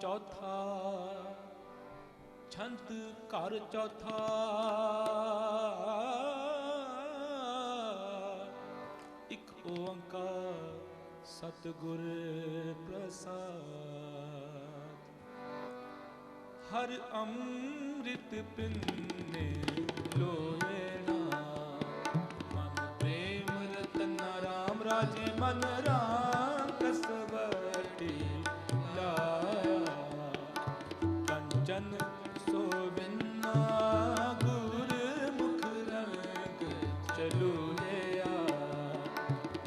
चौथा छंत घर चौथा एक ओंकार सतगुर प्रसाद। हर अमृत पिन्ने लोए ना मन प्रेम रतना राम राजे मन राम कसवटी ला कंचन सोबिन्ना गुर मुख रंग चलू लिया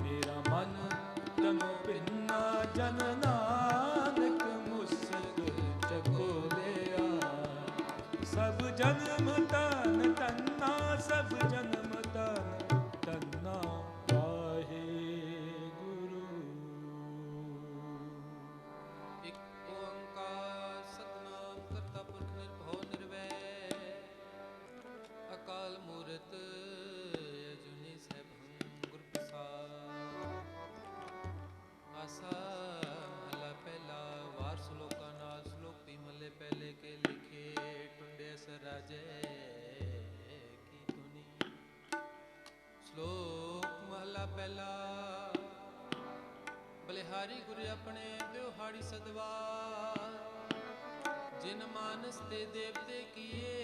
मेरा मन तन पिन्ना जन नानक मुस्क चको लिया सब जन्म तन तन्ना सब जन्म तन तन्ना वाहे गुरु। एक ओंकार सतनाम करता पुरख निर्भव निर्वैर अकाल मूरत अजूनी सैभं गुर प्रसाद। आसा महला पहला वार श्लोका नाल श्लोक भी मल्ले पहले के लिखे टुंडे सर राजे की धुनी। श्लोक महला पहला बलिहारी गुरु अपने त्योहारी सदवार जिन मानस ते देवते किए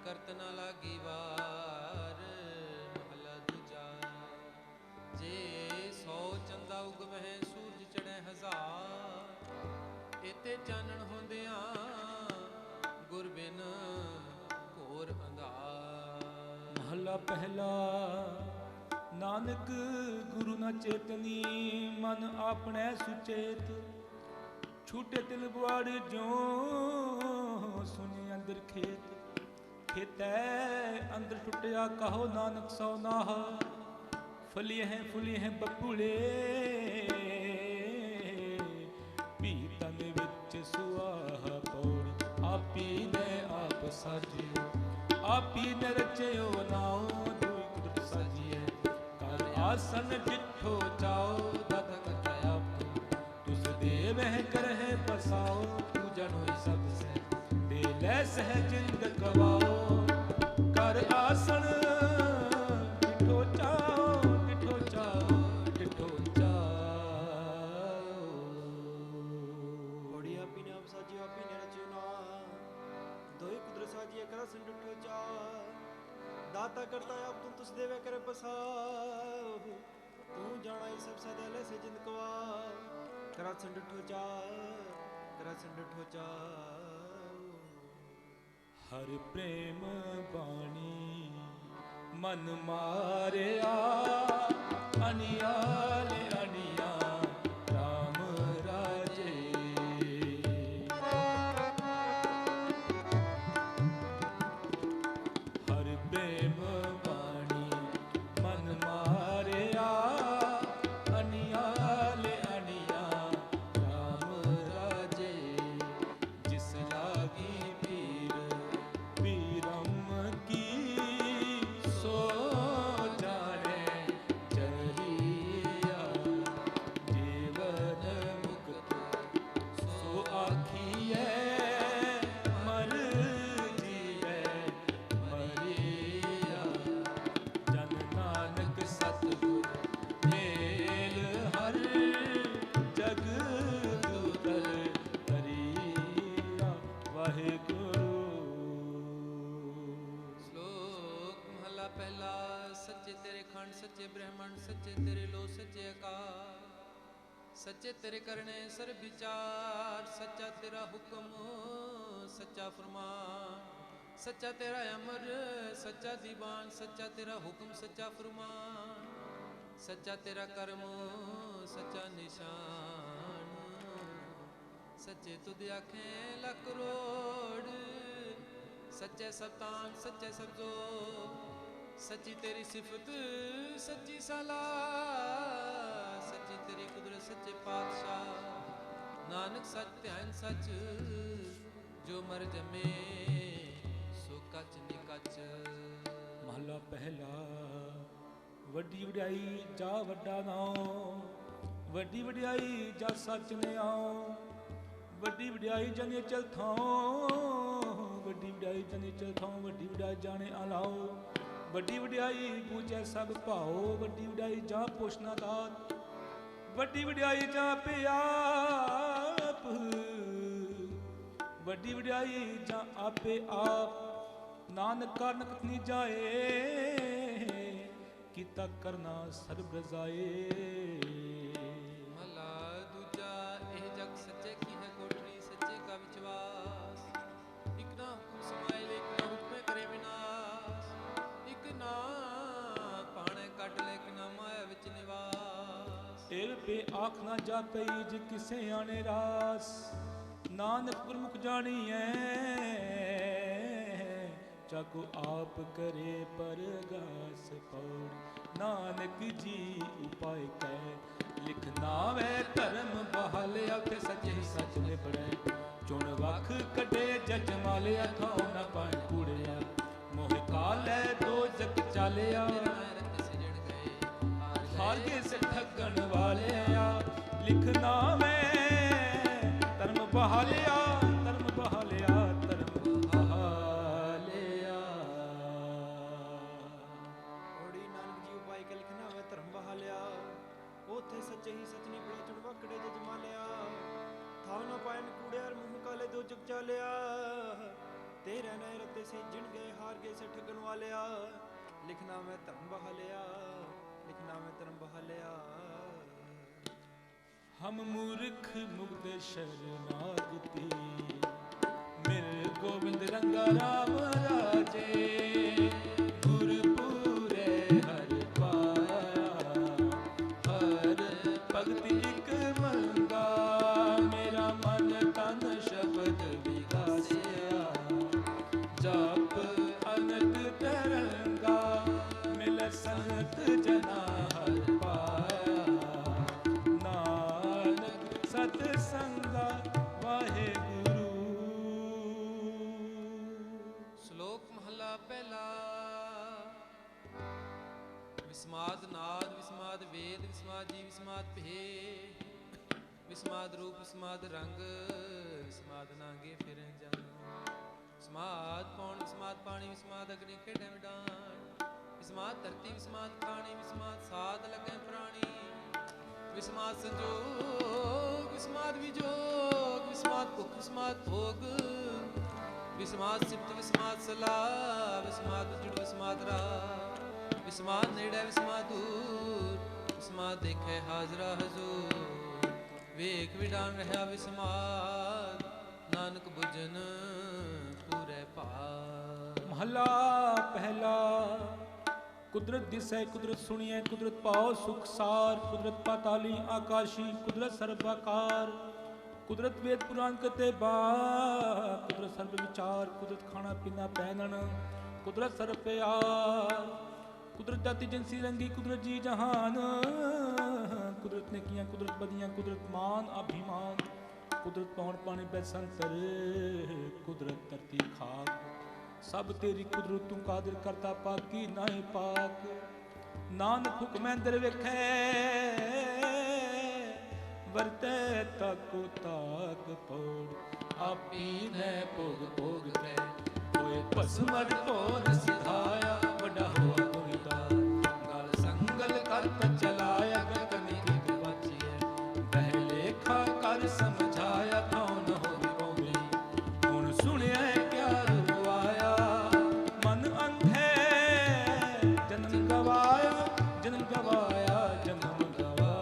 करत न लागी वार। महला दूजा जे 100 चंदा उगवह सूरज चढ़े हजार इते चानण होंदियां गुर बिन घोर अंधार। महला पहला नानक गुरु न चेतनी मन आपने सुचेत छूटे तिल बुआड़ जो सुने अंदर खेत खेतै अंदर टुटिया कहो नानक सौ नाह फलिए हैं बपुले पीतन विच सुआह पौड़ी आपी ने आप साजियो आपी ने रचयो नाओ दुई कुदरत साजिए कर आसन जिठो चाओ दत कथया तुस देव है कर है बसाओ तू जनोई सबसे दे ले सह जिंद गवाओ कर आसन जिठो चाओ जिठो चाओ जिठो चाओ। घोड़ी आपी ने आप साजियो आपी ने रचयो ना दोई कुदरत साजिए कर आसन जिठो चाओ दाता करता आप तुस देवे करे बसाओ तू जाना ही सब सदैले से जिंद कवा करा संडठो जा करा संडठो जा। हर प्रेम बाणी मन मारिया अनियाले अनिया राम राजे। हर प्रेम बाणी मन मारिया अनियाले अनिया राम राजे। जिस लागी पीर पीरम की सो जाने चरिया जीवन मुक्त सो आखिए मर जीवे मरिया जन नानक सतगुर मेल हर जग दुतर हरिया वाहेगुरु। श्लोक महला पहला सच्चे तेरे खंड सच्चे ब्रह्मांड सच्चे तेरे लो सच्चे आकाश सच्चे तेरे करने सर विचार सच्चा तेरा हुक्म सच्चा फरमान सच्चा तेरा अमर सच्चा दीवान सच्चा तेरा हुक्म सच्चा फरमान सच्चा तेरा कर्म सच्चा निशान सच्चे तुद आखें लख करोड़ सच्चे सप्तान सच्चे सबजो सच्ची तेरी सिफत सच्ची सलाह सच्ची तेरी कुदरत सच्चे पातशाह नानक सच ध्यान सच जो मर जमे सो कच निकच। महला पहला वड्डी वड्याई जा वड्डा नाम ਵੱਡੀ ਵਡਿਆਈ ਜਾ ਸੱਚ ਨੇ ਆਓ, ਵੱਡੀ ਵਡਿਆਈ ਜਾਣੇ ਚਲ ਥਾਓ, ਵੱਡੀ ਵਡਿਆਈ ਜਾਣੇ ਚਲ ਥਾਓ, ਵੱਡੀ ਵਡਿਆਈ ਜਾਣੇ ਆਲਾਓ, ਵੱਡੀ ਵਡਿਆਈ ਪੂਜੈ ਸਭ ਭਾਓ, ਵੱਡੀ ਵਡਿਆਈ ਜਾ ਪੋਸ਼ਨਾ ਦਾਤ, ਵੱਡੀ ਵਡਿਆਈ ਜਾ ਪਿਆਪ, ਵੱਡੀ ਵਡਿਆਈ ਜਾਂ ਆਪੇ ਆਪ, ਨਾਨਕ ਕਾਰਨ ਕਥਨੀ ਜਾਏ, ਕੀਤਾ ਕਰਨਾ ਸਰਬ ਰਜ਼ਾਏ। ਮਹਲਾ ਦੂਜਾ। ਇਹ ਜਗ ਸੱਚੇ ਕੀ ਹੈ ਕੋਠੜੀ, ਸੱਚੇ ਕਾ ਵਿਸ਼ਵਾਸ, ਇਕ ਨਾ ਹੁਕਮ ਸਮਾਇਲ, ਇਕ ਨਾ ਹੁਕਮੇ ਕਰੇ ਵਿਨਾਸ਼, ਇਕ ਨਾ ਪਾਣੇ ਕੱਢ ਲੈ, ਇਕ ਨਾ ਮਾਇਆ ਵਿੱਚ ਨਿਵਾਸ। ਇਹ ਪੇ ਆਖ ਨਾ ਜਾਪਈ ਜੇ ਕਿਸੇ ਆਣੇ ਰਾਸ, ਨਾਨਕ ਗੁਰਮੁਖ ਜਾਣੀਐ, ਚਾਕੂ ਆਪ ਕਰੇ ਪਰਗਾਸ ਪੌੜ, ਨਾਨਕ ਜੀ ਉਪਾਇ ਕੈ ਲਿਖ ਨਾਵੇ ਧਰਮ ਬਹਾਲਿਆ, ਤੇ ਸੱਚੇ ਸੱਚ ਨਿਬੜੈ, ਚੁਣ ਵਖ ਕੱਢੇ ਜਜ ਮਾਲਿਆ, ਥਾਉ ਨਾ ਪਾਇ ਕੂੜਿਆ, ਮੋਹ ਕਾਲੈ ਦੋ ਜਗ ਚਾਲਿਆ, ਹਾਰ ਗਏ ਸੇ ਠੱਗਣ ਵਾਲਿਆ, ਲਿਖ ਨਾਵੇਂ ਧਰਮ ਬਹਾਲਿਆ, ਧਰਮ ਬਹਾਲਿਆ, ਧਰਮ ਬਹਾਲਿਆ। ਓੜੀ ਨਾਨਕ ਜੀ ਉਪਾਇ ਕੇ ਲਿਖਣਾ ਵੇ ਧਰਮ ਬਹਾਲਿਆ, ਉਥੇ ਸੱਚੇ ਹੀ ਸੱਚ ਨਿਬੜਿਆ, ਚੁਣ ਵਕੜੇ ਜਜ ਮਾਲਿਆ, ਥਾਉ ਨਾ ਪਾਇਨ ਕੂੜਿਆ, ਮੂੰਹ ਕਾਲੇ ਦੋ ਜਗ ਚਾਲਿਆ, ਤੇਰੇ ਨੈ ਰਤੇ ਸੇ ਜਿਣ ਗਏ, ਹਾਰ ਗਏ ਸੇ ਠੱਗਣ ਵਾਲਿਆ, ਲਿਖਣਾ ਵੇ ਧਰਮ ਬਹਾਲਿਆ, ਲਿਖਣਾ ਵੇ ਧਰਮ ਬਹਾਲਿਆ। ਹਮ ਮੂਰਖ ਮੁਗਧ ਸ਼ਰਨਾਗਤੀ, ਮਿਲ ਗੋਬਿੰਦ ਰੰਗਾ ਰਾਮ ਰਾਜੇ, ਗੁਰਪੂਰੇ ਹਰਿ ਪਾਇਆ, ਹਰ ਭਗਤੀ ਇਕ ਮੰਗਾ, ਮੇਰਾ ਮਨ ਤਨ ਸ਼ਬਦ ਵਿਗਾਸਿਆ, ਜਪ ਅਨੰਤ ਤਰੰਗਾ, ਮਿਲ ਸੰਤ ਜਨਾ ਹਰਿ ਪਾਇਆ, ਨਾਨਕ ਸਤ ਸੰਗਾ ਵਾਹਿਗੁਰੂ। ਸ਼ਲੋਕ ਮਹਲਾ ਪਹਿਲਾ। ਵਿਸਮਾਦ ਨਾਦ, ਵਿਸਮਾਦ ਵੇਦ, ਵਿਸਮਾਦ ਜੀ, ਵਿਸਮਾਦ ਭੇ, ਵਿਸਮਾਦ ਰੂਪ, ਵਿਸਮਾਦ ਰੰਗ, ਵਿਸਮਾਦ ਨਾਂਗੇ ਫਿਰੈ ਜੰਗ, ਵਿਸਮਾਦ ਪੌਣ, ਵਿਸਮਾਦ ਪਾਣੀ, ਵਿਸਮਾਦ ਅਗਨੀ ਖੇਡੈ ਵਿਡਾਣ, ਵਿਸਮਾਦ ਧਰਤੀ, ਵਿਸਮਾਦ ਖਾਣੀ, ਵਿਸਮਾਦ ਸਾਧ ਲੱਗੈ ਪ੍ਰਾਣੀ, ਵਿਸਮਾਦ ਸੰਜੋਗ, ਵਿਸਮਾਦ ਵਿਜੋਗ, ਵਿਸਮਾਦ ਭੁਖ, ਵਿਸਮਾਦ ਭੋਗ, ਵਿਸਮਾਦ ਸਿਫਤ, ਵਿਸਮਾਦ ਸਲਾਹ, ਵਿਸਮਾਦ ਜੁੜ, ਵਿਸਮਾਦ ਰਾਹ, ਵਿਸਮਾਦ ਨੇੜੇ, ਵਿਸਮਾਦ ਦੂਰ, ਵਿਸਮਾਦ ਦੇਖੈ ਹਾਜ਼ਰਾ ਹਜ਼ੂਰ, ਵੇਖ ਵਿਡਾਨ ਰਹਾ ਵਿਸਮਾਦ, ਨਾਨਕ ਬੁਝਨ ਪੂਰੇ ਭਾਗ। ਮਹਲਾ ਪਹਿਲਾ। ਕੁਦਰਤ ਦਿਸੈ, ਕੁਦਰਤ ਸੁਣੀਐ, ਕੁਦਰਤ ਪਾਉ ਸੁਖ ਸਾਰ, ਕੁਦਰਤ ਪਾਤਾਲੀ ਆਕਾਸ਼ੀ, ਕੁਦਰਤ ਸਰਬਾਕਾਰ, ਕੁਦਰਤ ਵੇਦ ਪੁਰਾਨ ਕਤੇ ਬਾਤ, ਕੁਦਰਤ ਸਰਬ ਵਿਚਾਰ, ਕੁਦਰਤ ਖਾਣਾ ਪੀਣਾ ਪਹਿਨਣ, ਕੁਦਰਤ ਸਰਬ ਪਿਆਰ, ਕੁਦਰਤ ਜਾਤੀ ਜਿਨਸੀ ਰੰਗੀ, ਕੁਦਰਤ ਜੀ ਜਹਾਨ, ਕੁਦਰਤ ਨੇ ਕੀਆਂ, ਕੁਦਰਤ ਬਦੀਆਂ, ਕੁਦਰਤ ਮਾਨ ਅਭਿਮਾਨ, ਕੁਦਰਤ ਪੌਣ ਪਾਣੀ ਬੈਸੰਤਰ, ਕੁਦਰਤ ਧਰਤੀ ਖਾਕ, ਸਭ ਤੇਰੀ ਕੁਦਰਤ ਤੂੰ ਕਾਦਰ ਕਰਤਾ, ਪਾਕੀ ਨਾਹੀ ਪਾਕ, ਨਾਨਕ ਹੁਕਮੈ ਅੰਦਰ ਵੇਖੈ, ਵਰਤੈ ਤਾਕੋ ਤਾਕ ਪੌੜ, ਆਪੀ ਨੇ ਭੋਗ ਭੋਗ ਕੈ, ਹੋਏ ਭਸਮਰ ਭੋਰ ਸਿਧਾਇਆ, ਵੱਡਾ ਹੋਆ ਕੋਈ ਦਾਤ, ਗਲ ਸੰਗਲ ਕਰਤ ਚਲਾਇਆ, ਗਗਨ ਕੀ ਬਚੀਐ, ਬਹਿ ਲੇਖਾ ਕਰ ਸਮਝਾਇਆ, ਥਾਉ ਨ ਹੋਵੇ ਪਉੜੀ, ਹੁਣ ਸੁਣਿਆ ਕਿਆ ਰੁਆਇਆ, ਮਨ ਅੰਧੇ ਜਨਮ ਗਵਾਇਆ, ਜਨਮ ਗਵਾਇਆ, ਜਨਮ ਗਵਾਇਆ।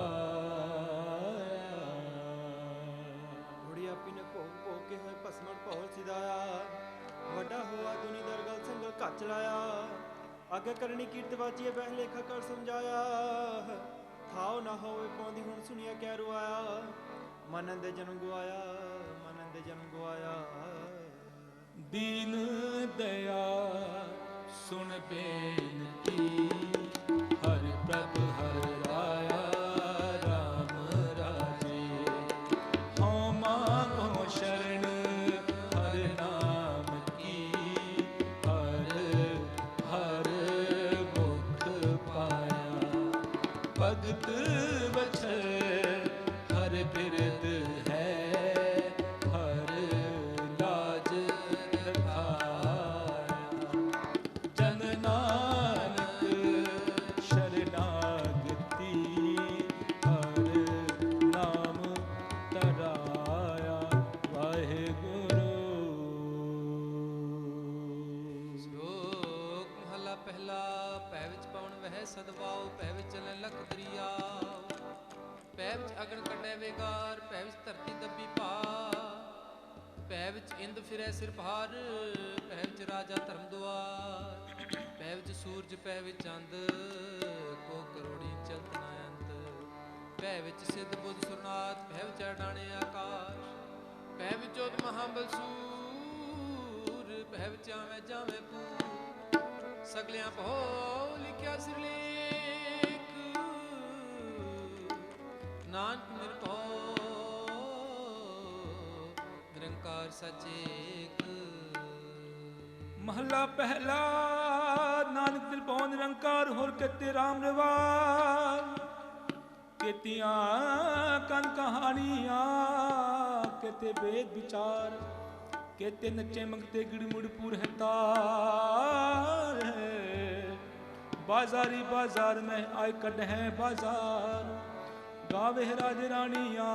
ਓੜੀ ਆਪੀ ਨੇ ਭੋਗ ਭੋਗ ਕੇ ਹੋਏ ਭਸਮਰ ਭੌਰ ਸਿਧਾਇਆ, ਵੱਡਾ ਹੋਆ ਦੁਨੀ ਦਰਗਲ ਸੰਗਲ ਘਰ ਚਲਾਇਆ, ਅੱਗੇ ਕਰਨੀ ਕੀਰਤ ਵਾਚੀਏ, ਬਹਿ ਲੇਖਾ ਕਰ ਸਮਝਾਇਆ, ਥਾਉ ਨਾ ਹੋਵੇ ਪਾਉਂਦੀ, ਹੁਣ ਸੁਣਿਆ ਕਿਆ ਰੁਆਇਆ, ਮਨ ਦੇ ਜਨਮ ਗਵਾਇਆ, ਮਨ ਦੇ ਜਨਮ ਗਵਾਇਆ। ਦੀਨ ਦਇਆ ਸੁਣ ਬੇਨਤੀ, ਹਰਿ ਪ੍ਰਭ ਹਰਿ ਰਾਇਆ, ਰਾਮ ਰਾਜੇ, ਹਉ ਮਾਂਗੋ ਸ਼ਰਨ ਹਰਿ ਨਾਮ ਕੀ, ਹਰ ਹਰ ਮੁਖ ਪਾਇਆ, ਭਗਤ ਵਛੈ ਗगन ਕੱਢੇ ਵੇਗਾਰ, ਭੈ ਵਿੱਚ ਧਰਤੀ ਦੱਬੀ ਪਾ, ਭੈ ਵਿੱਚ ਇੰਦ ਫਿਰੈ ਸਿਰ ਭਾਰ, ਭੈ ਵਿੱਚ ਰਾਜਾ ਧਰਮ ਦੁਆਰ, ਭੈ ਵਿੱਚ ਸੂਰਜ, ਭੈ ਵਿੱਚ ਚੰਦ, ਕੋ ਕਰੋੜੀ ਚਲਤ ਨਾ ਅੰਤ, ਭੈ ਵਿੱਚ ਸਿੱਧ ਬੁੱਧ ਸੁਰਨਾਥ, ਭੈ ਵਿੱਚ ਅਡਾਣੇ ਆਕਾਸ਼, ਭੈ ਵਿੱਚ ਜੋਤ ਮਹਾਬਲ ਸੂਰ, ਭੈ ਵਿੱਚ ਆਵੇਂ ਜਾਵੇਂ ਪੂਰ, ਸਗਲਿਆਂ ਭਉ ਲਿਖਿਆ ਸਿਰਲੇਖ, ਨਾਨਕ ਨਿਰਭਉ ਨਿਰੰਕਾਰ ਸਚੇਕ। महला पहला नानक दिल भਉ निरंकार होर केते राम रवार, केतियां कन कहानियां केते वेद विचार, केते नचे मंगते गिड़मुड़ पूर है तार, बाजारी बाजार में आय कड है बाजार, गावे राज रानियां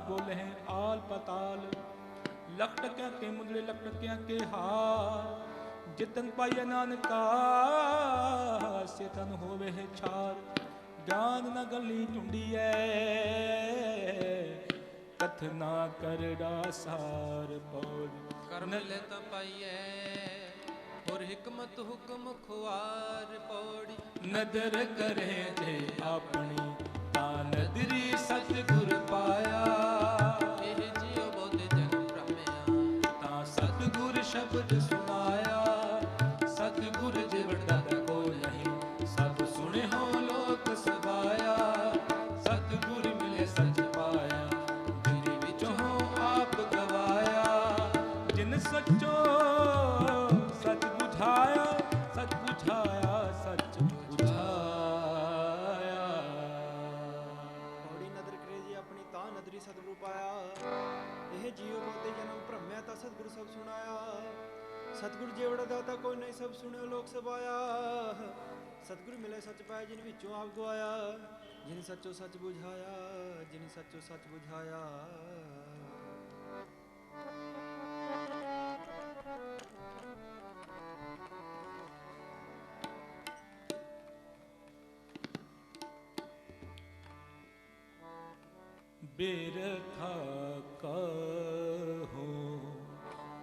बोले हैं आल पताल, लख टकिया के मुंदड़े लख टकिया के हार, जितन पाइए नानका से तन होवे है छार, ज्ञान न गली ढूंढिए कथना करड़ा सार पौड़, ਕਰਮ ਲੈਤਾ ਪਾਈਐ ਹੋਰ ਹਿਕਮਤ ਹੁਕਮ ਖੁਆਰ ਪੌੜੀ, नदर करे जे अपनी ता नदरी सतगुर पाया, ਇਹ ਜਿਉ ਬੋਧੇ ਜਨਮ ਭ੍ਰਮਿਆ, ता सतगुर शब्द सुनाया, सतगुर जिवड़ दाता को नहीं, सब सुने हो लोक सबाया, सतगुर मिले सच पाया, जिने विचों हो आप गवाया, जिन सचो सच बुझाया, सच बुझाया सच बुझाया। ਬੜੀ ਨਦਰ ਕਰੇ ਜੀ ਆਪਣੀ ਤਾਂ ਨਦਰੀ ਸਤਿਗੁਰੂ ਪਾਇਆ, ਇਹ ਜੀਉ ਬੋਤੇ ਜਨਮ ਭ੍ਰਮਿਆ ਤਾਂ ਸਤਿਗੁਰੂ ਸਭ ਸੁਣਾਇਆ, ਸਤਿਗੁਰ ਜੇਵੜਾ ਦਾਤਾ ਕੋਈ ਨਹੀਂ ਸਭ ਸੁਣਿਓ ਲੋਕ ਸਬਾਇਆ, ਸਤਿਗੁਰ ਮਿਲੇ ਸੱਚ ਪਾਇਆ ਜਿਨ ਵਿੱਚੋਂ ਆਪ ਗਵਾਇਆ, ਜਿਨ ਸੱਚੋ ਸੱਚ ਬੁਝਾਇਆ, ਜਿਨ ਸੱਚੋ ਸੱਚ ਬੁਝਾਇਆ। बिरथा कहो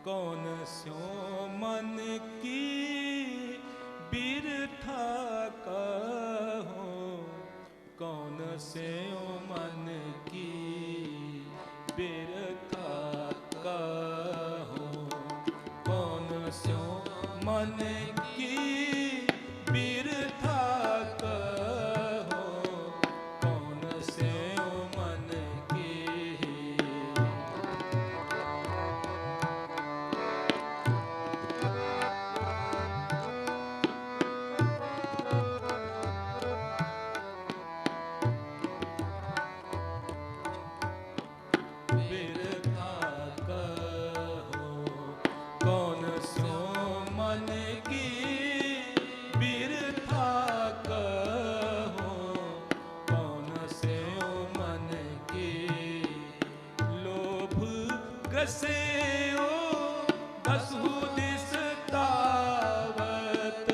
कौन स्यो मन की, बिरथा कहो कौन स्यो मन की, बिरथा कहो कौन स्यो मन की, बिरथा कहो कौन स्यो मन की। बिरथा कहो कौन स्यो मन की, बिरथा कहो कौन स्यो मन की, लोभ ग्रसेओ दसहु दिस तावत,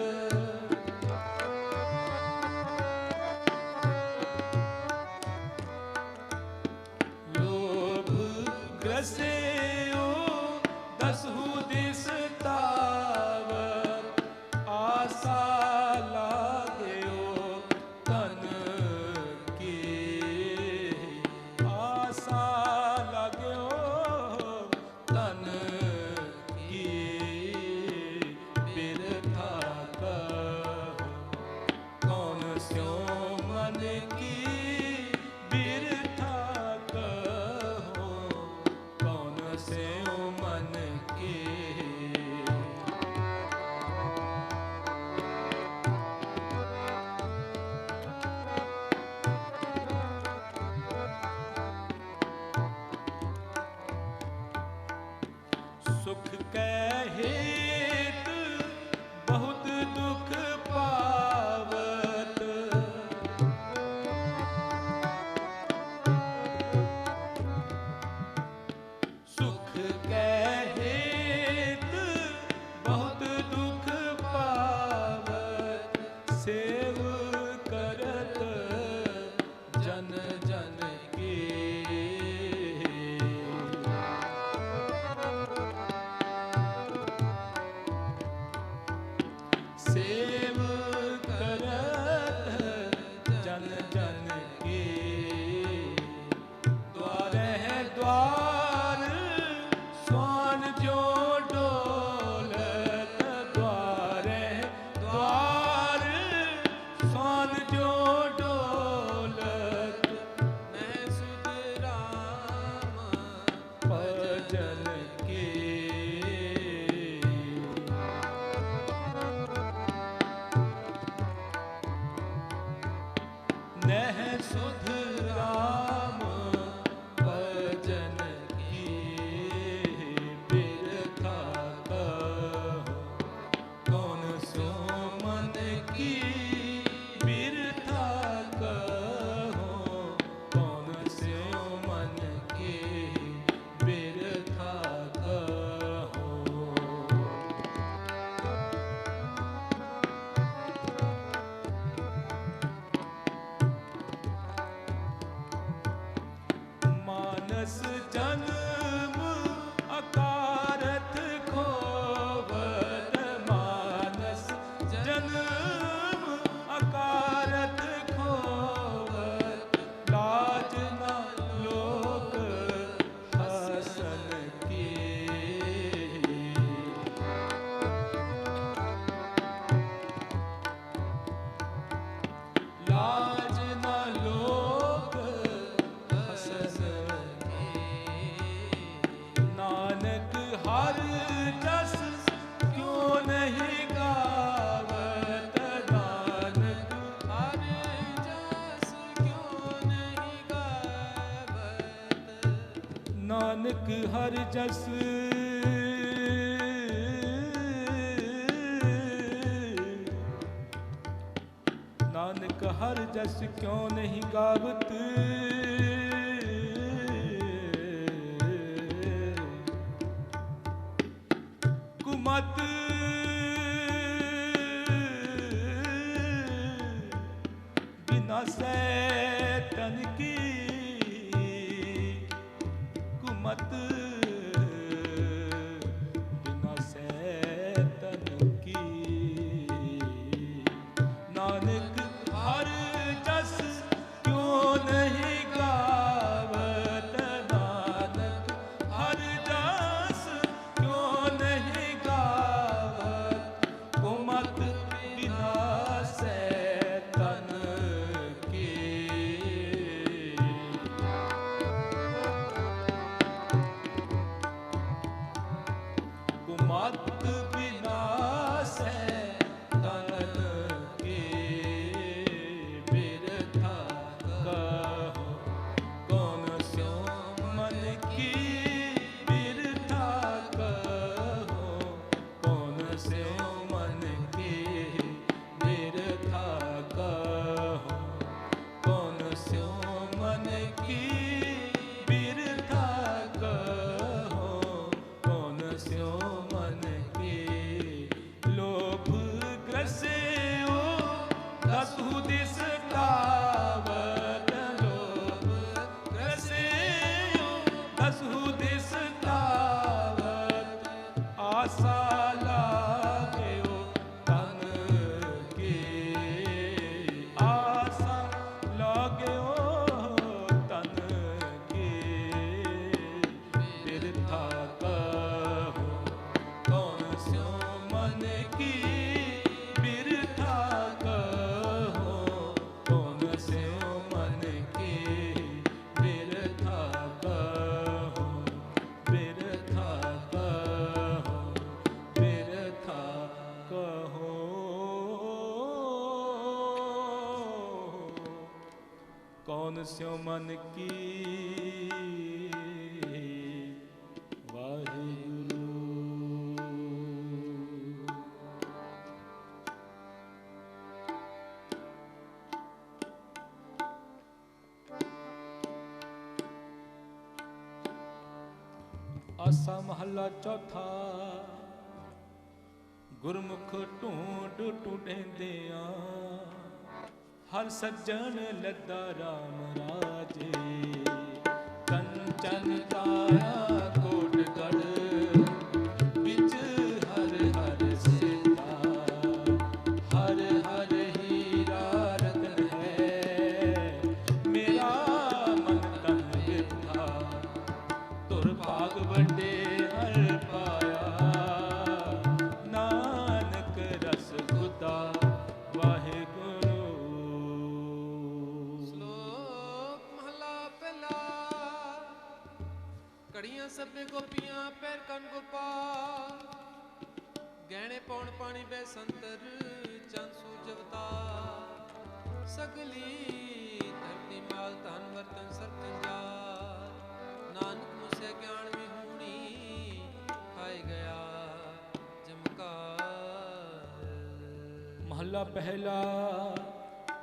लोभ ग्रसेओ दसहु दिस तावत, आशा लागेओ तन की, आशा लागेओ तन की, बिरथा कहो कौन स्यो मन की, बिरथा कहो कौन स्यो मन की। सुख कै हेत बहुत दुख पावत, सुख कै हेत बहुत दुख पावत, सेव करत जन जन की, सेव करत जन जन के। द्वार है द्वार स्वान जो डोलत, द्वार है द्वार स्वान जो डोलत। मैं सुध राम भजन के। नह सुध राम भजन की, बिरथा कहो कौन सो मन की। बिरथा कहो कौन सो मन की। बिरथा कहो। मानस जन्म अकारथ खोवत, मानस जन्म अकारथ खोवत। लाज न लोक हसन के। लाज न लोक हसन के। नानक हर जस क्यों नहीं गावत। नानक हर जस क्यों नहीं गावत। नानक हर जस नानक हर जस क्यों नहीं गावत। कुमत बिना सैतन की। कुमत बिना सैतन की। नानक हर जस क्यों नहीं गावत। नानक हर जस क्यों नहीं गावत। कुमत बिना सैतन के। कुमत बिना सैतन के। बिरथा कहो कौन सो मन की। बिरथा कहो कौन सो मन की। बिरथा कहो कौन सो मन की। बिरथा कहो कौन सो मन की। लोभ ग्रसे ओ दसु दिस तावत। लोभ ग्रसे ओ दसु दिस तावत। आशा लागे ओ तन के। आशा लागे ओ तन के। बिरथा कहो कौन सो मन की। बिरथा कहो कौन सो मन की। बिरथा कहो बिरथा कहो बिरथा कहो। कौन सो मन की। वाहिगुरु। आसा महला चौथा। गुरमुख ढूंढ ढूंढेंदिया। हर सज्जन लद्दा राम राजे। कंचन काया कोटगढ़ बिच हर हर सिद्धा। ਪੌਣ ਪਾਣੀ ਬੈ ਸੰਤਰ ਚੰਦ ਸੂਰਜ ਅਵਤਾਰ ਸਗਲੀ ਧਰਤੀ ਮਾਲ ਧਨ ਵਰਤਨ ਸਰਤਨ ਜਾਰ ਨਾਨਕ ਮੁਸੇ ਗਿਆਨ ਵਿਹੂਣੀ ਖਾਏ ਗਿਆ ਜਮਕਾਰ। ਮਹੱਲਾ ਪਹਿਲਾ।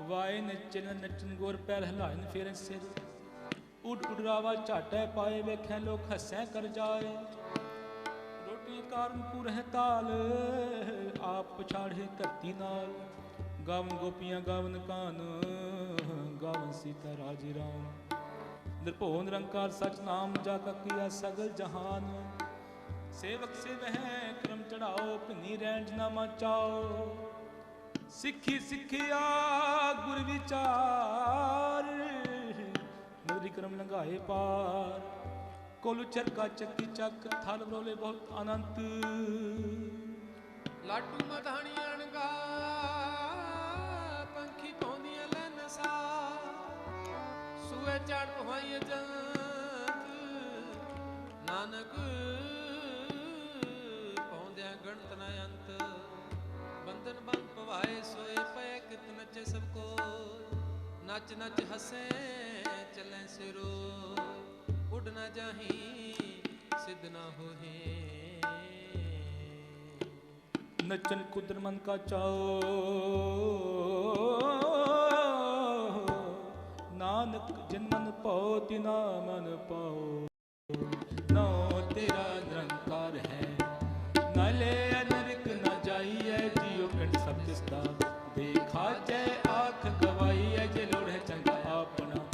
ਵਾਏ ਨੱਚਨ ਨੱਚਨ ਗੁਰ ਪੈਰ ਹਿਲਾਇਨ ਫੇਰਨ ਸਿਰ ਉੱਡ ਉਡਰਾਵਾ ਝਾਟੈ ਪਾਏ ਵੇਖੈ ਲੋਕ ਹੱਸੈ ਕਰ ਜਾਏ ਰੋਟੀ ਕਾਰਨ ਪੁਰਹਿ ਤਾਲ ਆਪ ਪਛਾੜੇ ਧਰਤੀ ਨਾਲ ਗਾਵਨ ਗੋਪੀਆਂ ਗਾਵਨ ਕਾਨ ਗਾਵਨ ਸੀਤਾ ਰਾਜੇ ਰਾਮ ਨਿਰਭਉ ਨਿਰੰਕਾਰ ਸਚ ਨਾਮ ਜਾ ਕਾ ਕੀਆ ਸਗਲ ਜਹਾਨ ਸੇਵਕ ਸੇਵਹਿ ਕਰਮ ਚੜਾਓ ਭਿੰਨੀ ਰਹਿਣ ਜਨਾਮਾ ਚਾਓ ਸਿੱਖੀ ਸਿੱਖਿਆ ਗੁਰ ਵਿਚਾਰ ਨਗਰੀ ਕਰਮ ਲੰਘਾਏ ਪਾਰ ਕੋਲੂ ਚਰਕਾ ਚੱਕੀ ਚੱਕ ਥਲ ਬਰੋਲੇ ਬਹੁਤ ਅਨੰਤ ਲਾਟੂ ਮਧਾਣੀ ਅਣਗਾ ਪੰਖੀ ਪਾਉਂਦੀਆਂ ਲੈ ਨਸਾ ਸੂਏ ਚੜ ਪਵਾਈ ਜੰਤ ਨਾਨਕ ਪਾਉਂਦਿਆਂ ਗਣਤ ਨਾ ਅੰਤ ਬੰਧਨ ਬੰਦ ਪਵਾਏ ਸੋਏ ਪਏ ਕਿਤ ਨੱਚੇ ਸਭ ਕੋ ਨੱਚ ਨੱਚ ਹੱਸੇ ਚੱਲੇ ਸਿਰੋ ਉੱਡ ਨਾ ਜਾਹੀਂ ਸਿੱਧ ਨਾ ਹੋਹੇ ਨੱਚਨ ਕੁਦਰ ਮਨ ਕਾ ਚਾਓ ਨਾਨਕ ਜਿਨ ਮਨ ਪਾਉ ਤਿਨਾ ਮਨ ਪਾਉ ਨੋ ਤੇਰਾ ਨਿਰੰਕਾਰ ਹੈ ਨਾਲੇ ਨਰਕ ਨਾ ਜਾਈਐ ਜੀਉ ਪਿੰਡ ਸਭ ਤਿਸਦਾ ਦੇਖਾ ਜੈ ਆਖ ਗਵਾਈਐ ਜੇ ਲੋੜੈ ਚੰਗਾ ਆਪਣਾ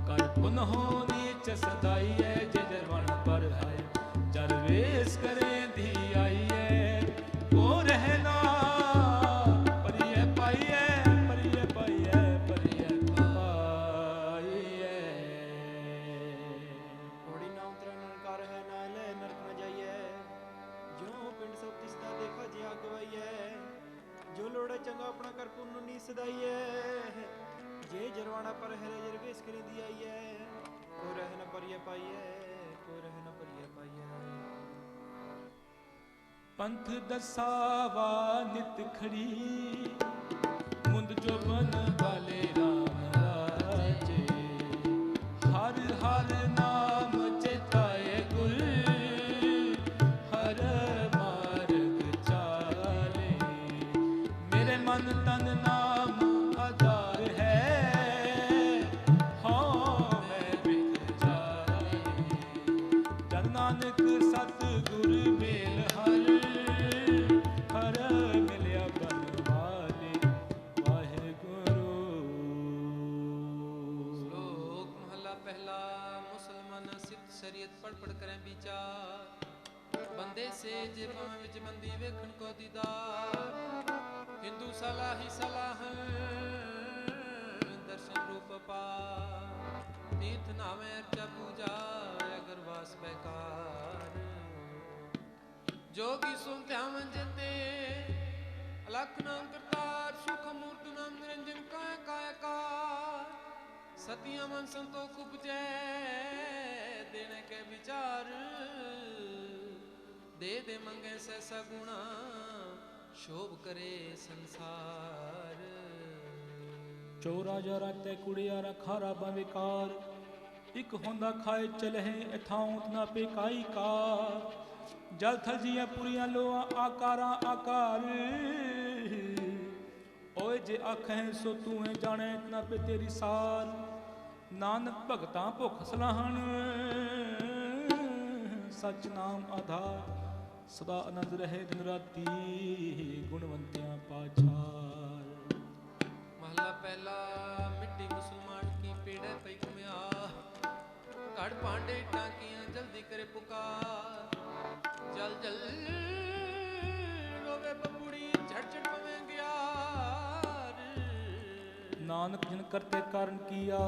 ਕਰ ਪੁਨ ਹੋ ਨੀਚ ਸਦਾਈਐ ਜੇ ਜਰਵਣ ਪਰ ਹੈ ਜਰ ਵੇਸ ਕਰੇ ਧੀ ਆਈਐ ਕੋ ਰਹਿਣਾ ਪਰਿਐ ਪਾਈਐ ਪਰਿਐ ਪਾਈਐ ਪਰਿਐ ਪਾਈਐ ਹੋੜੀ ਨਾਮ ਤੇਰਾ ਨਿਰੰਕਾਰ ਹੈ ਨਾਲੇ ਨਰਕ ਨਾ ਜਾਈਐ ਜੋ ਪਿੰਡ ਸਭ ਤਿਸਦਾ ਦੇਖਾ ਜਿਆ ਗਵਾਈਐ ਜੋ ਲੋੜੇ ਚੰਗਾ ਆਪਣਾ ਕਰ ਪੁੰਨ ਨੀ ਸਦਾਈਐ ਜੇ ਜਰਵਾਣਾ ਪਰ ਹਰੇ ਜਰ ਵੇਸ ਕਰਿੰਦੀ ਆਈਐ ਕੋ ਰਹਿ ਨ ਪਰਿਐ ਪਾਈਐ ਕੋ ਰਹਿ ਨ ਪਰਿਐ ਪਾਈਐ ਪੰਥ ਦਸਾਵਾ ਨਿਤ ਖੜੀ ਮੁੰਦ ਜੋ ਬਨ ਵਾਲੇ ਰਾਮ ਰਾਜੇ ਹਰ ਹਰ ਨਾਮ ਚੇਤਾਏ ਗੁਰ ਹਰ ਮਾਰਗ ਚਾਲੇ ਮੇਰੇ ਮਨ ਤਨ ਨਾਮ ਆਧਾਰ ਹੈ ਹਾਂ ਮੈਂ ਵਿਖ ਜਾਏ ਜਨ ਨਾਨਕ ਸਤ ਗੁਰ ਮੇਲ ਹਰ ਹਰ ਮਿਲਿਆ ਬਨ ਵਾਲੇ ਵਾਹਿਗੁਰੂ। ਸ਼ਲੋਕ ਮਹਲਾ ਪਹਿਲਾ ਮੁਸਲਮਾਨ ਸਿੱਧ ਸ਼ਰੀਅਤ ਪੜ ਪੜ ਕਰੇ ਵਿਚਾਰ ਬੰਦੇ ਸੇ ਜੇ ਭਾਵੇਂ ਵਿੱਚ ਬੰਦੀ ਵੇਖਣ ਕੋ ਦੀਦਾਰ ਹਿੰਦੂ ਸਲਾਹੀ ਸਲਾਹ ਦਰਸ਼ਨ ਰੂਪ ਪਾ ਤੀਰਥ ਨਾਮੇ ਅਰਚਾ ਪੂਜਾ ਅਗਰਵਾਸ ਬੈਕਾਰ ਜੋਗੀ ਸੁਨ ਧਿਆਨ ਜਤੇ ਅਲਖ ਨਾਮ ਕਰਤਾਰ ਸੁਖ ਮੂਰਤ ਨਾਮ ਨਿਰੰਜਨ ਕਾਇ ਕਾਇ ਕਾਰ ਸਤਿਆ ਮਨ ਸੰਤੋਖ ਉਪਜੈ ਦੇਣੇ ਕੇ ਵਿਚਾਰ ਦੇ ਦੇ ਮੰਗੇ ਸੈਸਾ ਗੁਣਾ ਸ਼ੋਭ ਕਰੇ ਸੰਸਾਰ ਚੋਰਾ ਜਰਾ ਤੈ ਕੁੜਿਆਰਾ ਖਾਰਾ ਬਵਿਕਾਰ ਇਕ ਹੁੰਦਾ ਖਾਏ ਚਲਹਿ ਇਥਾਉ ਨਾ ਪੇਕਾਈ ਕਾਰ ਜਲ ਥਲ ਜੀਆਂ ਪੁਰੀਆਂ ਲੋਆਂ ਆਕਾਰਾਂ ਆਕਾਰ ਓਏ ਜੇ ਆਖੈ ਸੋ ਤੂੰ ਹੈ ਜਾਣੈ ਇਤਨਾ ਪੇ ਤੇਰੀ ਸਾਰ ਨਾਨਕ ਭਗਤਾਂ ਭੁਖ ਸਲਾਹਣ ਸਚ ਨਾਮ ਆਧਾਰ ਸਦਾ ਆਨੰਦ ਰਹੇ ਦਿਨ ਰਾਤੀ ਗੁਣਵੰਤਿਆਂ ਪਾਛਾਰ। ਮਹਲਾ ਪਹਿਲਾ ਮਿੱਟੀ ਮੁਸਲਮਾਨ ਕੀ ਪੀੜੇ ਪਈ ਘੁਮਿਆ ਘੜ ਭਾਂਡੇ ਟਾਂਕੀਆਂ ਜਲਦੀ ਕਰੇ ਪੁਕਾਰ ਜਲ ਜਲ ਰੋਵੇ ਬਬੂੜੀ ਝੜ ਝੜ ਪਵੇਂ ਗਿਆਰ ਨਾਨਕ ਜਿਨ ਕਰਤੇ ਕਾਰਨ ਕੀਆ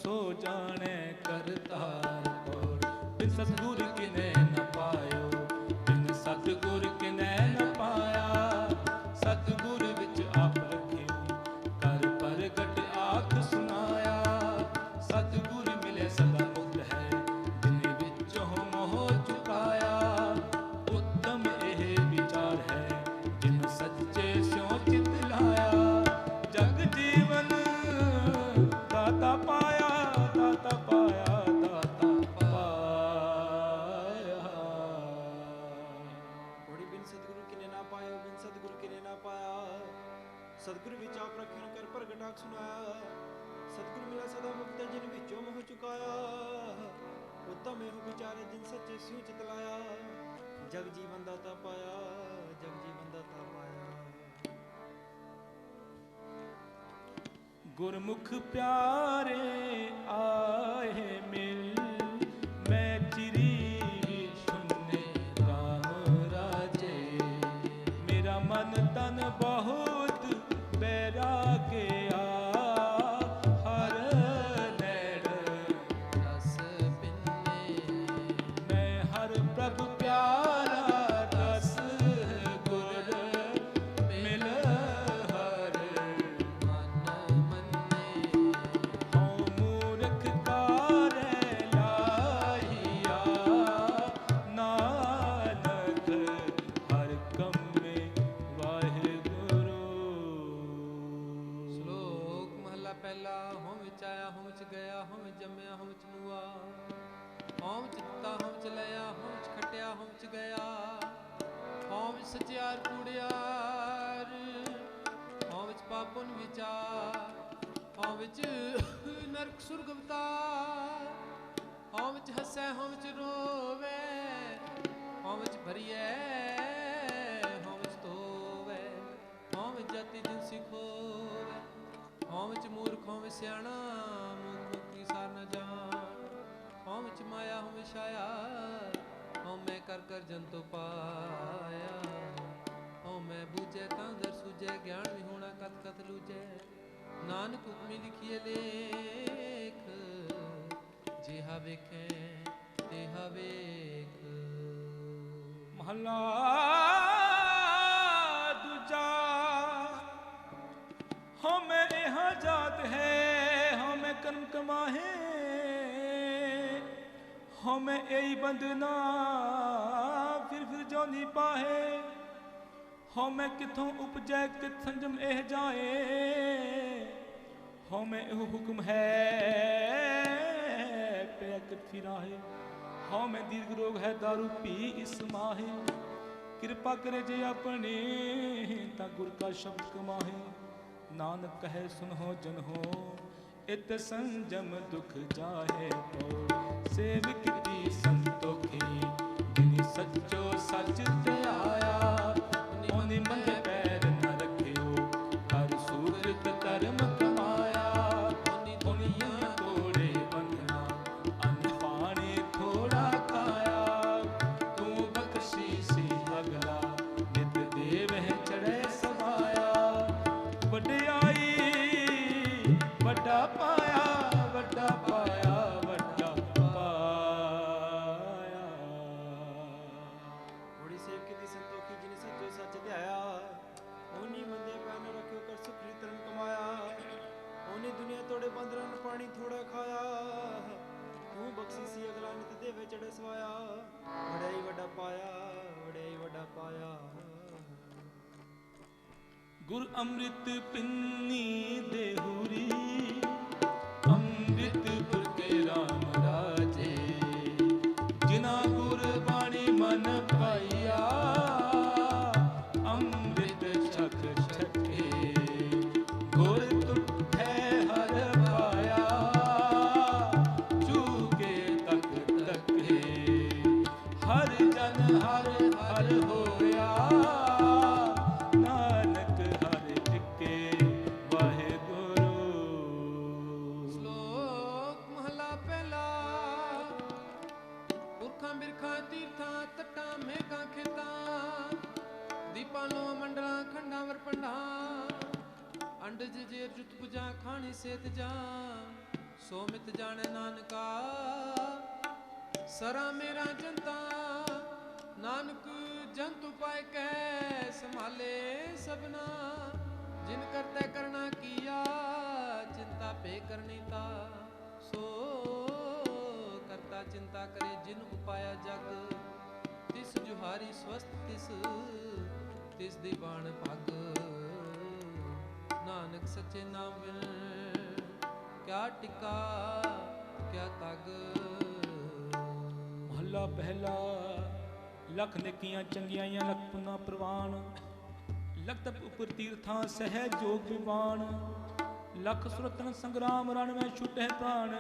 ਸੋ ਜਾਣੈ ਕਰਤਾਰ ਕੋਰ ਬਿਨ ਸਤਿਗੁਰ ਕਿਨੈ ਨ ਪਾਇਓ ਬਿਨ ਸਤਿਗੁਰ ਕਿਨੈ ਨ ਪਾਇਆ ਸਤਿਗੁਰ ਵਿੱਚ ਆਪ ਰਖਿਓ ਕਰ ਪ੍ਰਗਟ ਆਖ ਸੁਨਾਇਆ ਸਤਿਗੁਰ ਮਿਲੇ ਸਦਾ ਮੁਕਤ ਹੈ ਜਿਨੇ ਵਿੱਚੋਂ ਮੋਹ ਚੁਕਾਇਆ ਉੱਤਮ ਇਹ ਵਿਚਾਰ ਹੈ बिन सतगुरु किने ना पायो, बिन सतगुरु किने ना पाया। सतगुरु विच आप रखियो कर प्रगटाक सुनाया। सतगुरु मिला सदा मुक्त जिन विचों मोह चुकाया। उत्तम एहो विचारे जिन सच्चे स्यू चितलाया। जग जीवन दाता पाया, जग जीवन दाता पाया। गुरमुख प्यारे आए मिल, मैं चिरी सुनने राम राजे। मेरा मन तन बहुत बैराग्या, हर नैण रस पिन्ने। मैं हर प्रभु प्यारा रस गुर मिल हर। मन मन्ने। हऊँ मूर्ख कारे लाहिया, नानक हर कम में वाहिगुरु। श्लोक महला पहला। होम विच आया, होम विच गया, होम विच जम्मिया, होम विच मुआ। होम विच दिता, होम विच लिया, होम विच खटिया, होम विच गया। होम विच सचियार कूड़ियार, होम विच पापुन विचार। होम विच नरक सुरग अवतार। होम विच हसै, होम विच रोवे। होम विच भरिए, होम विच धोवे। होम विच जाति जिन सिखोवे। होम विच मूर्ख, होम विच सियाणा, मूर्ख की सार न जान। होम विच माया, होम विच छाया, होम मैं कर कर जंतु पाया। होम मैं बूझे तां दर सूझे, ज्ञान विहूणा कत कत लूझे। नानक हुक्मी लिखिए लेख, जिहा वेखें तिहा वेख। महला दूजा। हमें यहाँ जात है, हमें कर्म कमाहे। हमें यही बंधना फिर जो नहीं पाहे। हमें किथों उपजै कित संजम एह जाए। हमें एहो हुक्म है पैकट फिराहे। हमें दीर्घ रोग है दारू पी इस माहे। कृपा करे जे अपने ता गुर का शब्द कमाहे। नानक कहे सुनहो जन हो, इत संजम दुख जाहे पो। सेवक दी संतोखी जिनि सच्चो सच ते आया। ओने मंगे पैर न रखियो, हर सूरत कर्म कमाया। ओनी दुनिया तोड़े बंधना, अन्न पानी थोड़ा खाया। तू बख्शीसी अगला, नित देव है चढ़े समाया। वड्याई वड्डा पाया, वड्डा पाया, वड्डा पाया। होड़ी सेवक दी संतोखी जिनि सच्चो सच ध्याया। ओनी मंदे पैर न रखियो कर सुख रीतन कमाया। ओनी दुनिया तोड़े बंदरन पानी थोड़ा खाया। तू बख्शीसी अगला नित देवे चढ़े सवाया। वड्याई वड्डा पाया, वड्याई वड्डा पाया। गुर अमृत पिन्नी देहुरी, अमृत पुर के राम राजे। जिना गुर बाणी मन पाइया, अमृत छक छके। गुर तुठे हर पाया, चूके तक तके। हर जन हर हर होया, नानक हर टिके वाहेगुरु। श्लोक महला पहला। पुरखां बिरखां तीर्थां तट्टां मेघां खेतां। दीपां लो मंडलां खंडां वरपंडां। अंडज जेर जुत पुजां खाणी सेत जां। सो मित जाणे नानका, सरा मेरा जंता। नानक जंतु पाए कह संभाले सबना। जिन करते करना किया, चिंता पे करनी ता। सो करता चिंता करे जिन उपाया जग। तिस जुहारी स्वस्थ तिस, तिस दीवान पग। नानक सच्चे नाम बिन, क्या टिका क्या तग। महला पहला। लख नेकियां चंगियाइयां लख ਪੁਨਾ ਪ੍ਰਵਾਨ। ਲਖਤ ਉਪਰ ਤੀਰਥਾਂ ਸਹਿ ਜੋਗ ਵਿਵਾਨ। ਲਖ ਸੁਰਤਨ ਸੰਗਰਾਮ ਰਣ ਮੈਂ ਛੁਟੇ ਪ੍ਰਾਣ।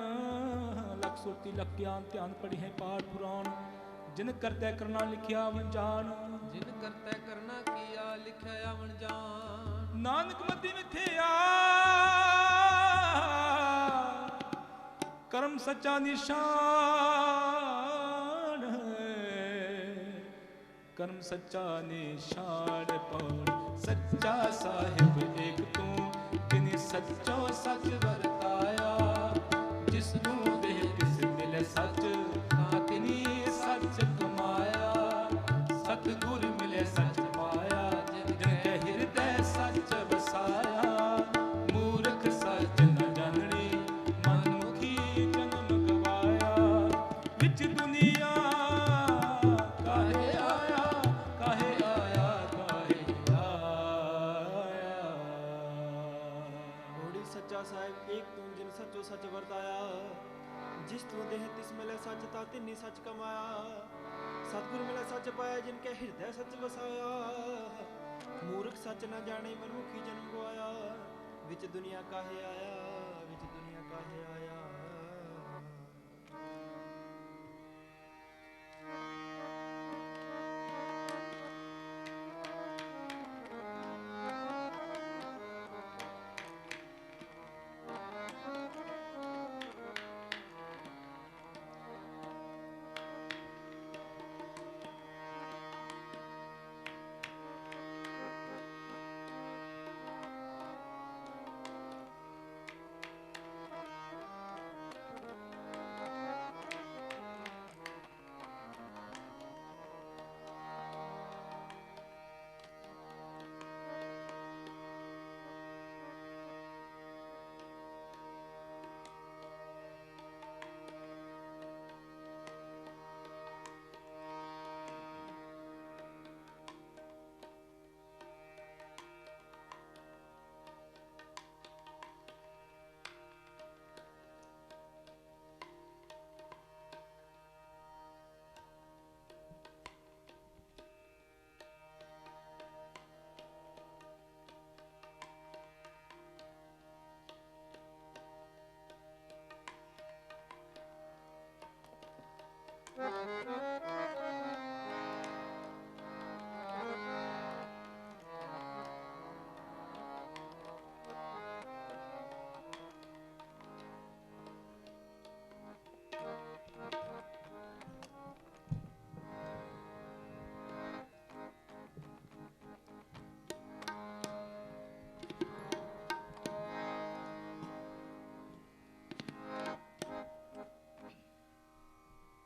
ਲਖ ਸੁਰਤੀ ਲਖ ਗਿਆਨ ਧਿਆਨ ਪੜ੍ਹੇ ਪਾਠ ਪੁਰਾਣ। ਜਿਨ ਕਰਤੈ ਕਰਨਾ ਲਿਖਿਆ ਵੰਜਾਨ। ਜਿਨ ਕਰਤੈ ਕਰਨਾ ਕੀਆ ਲਿਖਿਆ ਆਵਣ ਜਾਨ। ਨਾਨਕ ਮਤੀ ਮਿਥਿਆ ਕਰਮ ਸੱਚਾ ਨਿਸ਼ਾਨ। ਕਰਮ ਸੱਚਾ ਨਿਸ਼ਾਨ ਪਉਣ ਸੱਚਾ ਸਾਹਿਬ ਏਕ ਤੂੰ। ਤਿਨਿ ਸੱਚੋ ਸੱਚ ਵਰਤਾਇਆ। ਜਿਸ ਨੂੰ ਦੇਹ ਤਿਸ ਮਿਲੇ ਸੱਚ। ਤਾਂ ਤਿਨਿ ਸੱਚ ਕਮਾਇਆ। ਸਤਿਗੁਰ ਮਿਲੇ ਸੱਚ ਪਾਇਆ। ਜਿਨ ਕੇ ਹਿਰਦੈ ਸੱਚ ਵਸਾਇਆ। ਮੂਰਖ ਸੱਚ ਨ ਜਾਣੜੀ ਮਨੁਖੀ ਜਨਮ ਗਵਾਇਆ। ਵਿੱਚ ਦੁਨੀਆ ਕਾਹੇ ਆਇਆ ਕਾਹੇ ਆਇਆ ਕਾਹੇ ਆਇਆ। ਹੋੜੀ ਸੱਚਾ ਸਾਹਿਬ ਏਕ ਤੂੰ ਜਿਨ ਸੱਚੋ ਸੱਚ ਵਰਤਾਇਆ। ਜਿਸ ਤੂੰ ਦੇਹ ਤਿਸ ਮਿਲੇ ਸੱਚ ਤਾਂ ਤਿੰਨੀ ਸੱਚ ਕਮਾਇਆ। ਸਤਿਗੁਰ ਮਿਲੇ ਸੱਚ ਪਾਇਆ। ਜਿਨ ਕੇ ਹਿਰਦੈ ਸੱਚ ਵਸਾਇਆ। ਮੂਰਖ ਸੱਚ ਨਾ ਜਾਣੇ ਮਨੁੱਖੀ ਜਨਮ ਗਵਾਇਆ। ਵਿੱਚ ਦੁਨੀਆ ਕਾਹੇ ਆਇਆ ਵਿੱਚ ਦੁਨੀਆ ਕਾਹੇ ਆਇਆ।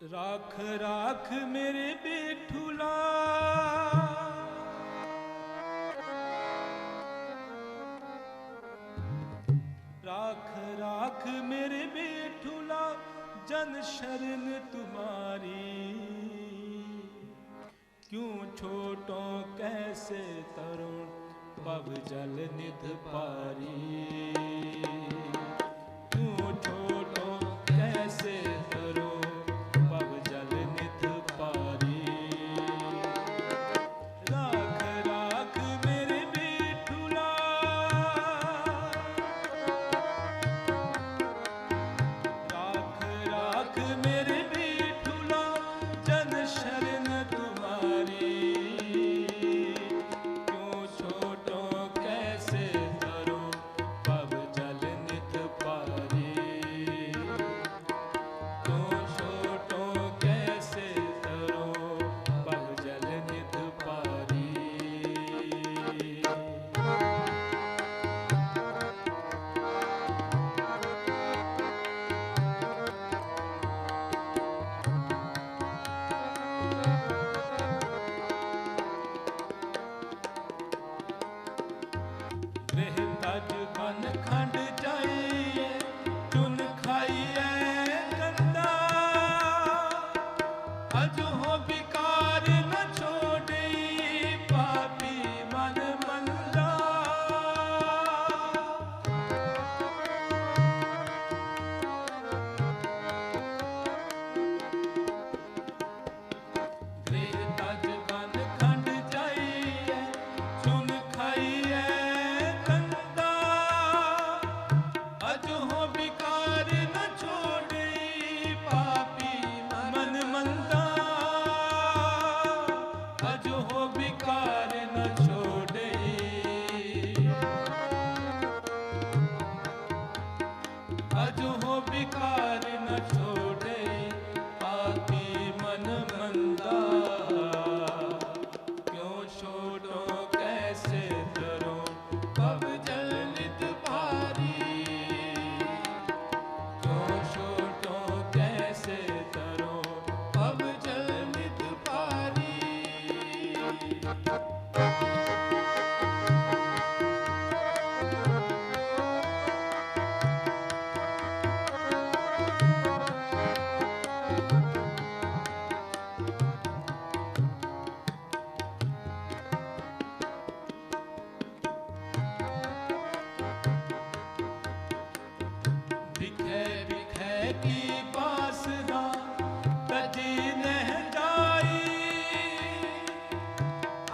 ਰਾਖ ਰਾਖ ਮੇਰੇ ਬੇਠੁਲਾ। ਰਾਖ ਰਾਖ ਮੇਰੇ ਬੇਠੁਲਾ। ਜਨ ਸ਼ਰਨ ਤੁਮਾਰੀ। क्यों छोटों कैसे तरुण पव जल निध पारी। क्यों छोटों कैसे तरुण पव जल निध पारी। राख राख मेरे बेठुला। राख राख मेरे बेठुला। जन शरण तुम्हारी। क्यों छोटों कैसे तरो पव जल नित पारी। क्यों छोटों कैसे तरो पव जल नित पारी। रेह तज बन खंड जाइए। चुन खाइए कंदा। अजो हो विकार न छोड़े। पापी मन मंदा। गृह तज बन खंड जाइए। विकार न छोड़े, अजो हो विकार न छोड़े, पापी मन मंदा, क्यों छोड़ो कैसे तरो, पव जल नित भारी, क्यों छोड़ो कैसे तरो, पव जल नित भारी। बिखे बिखे की बासना तजी नह जाई,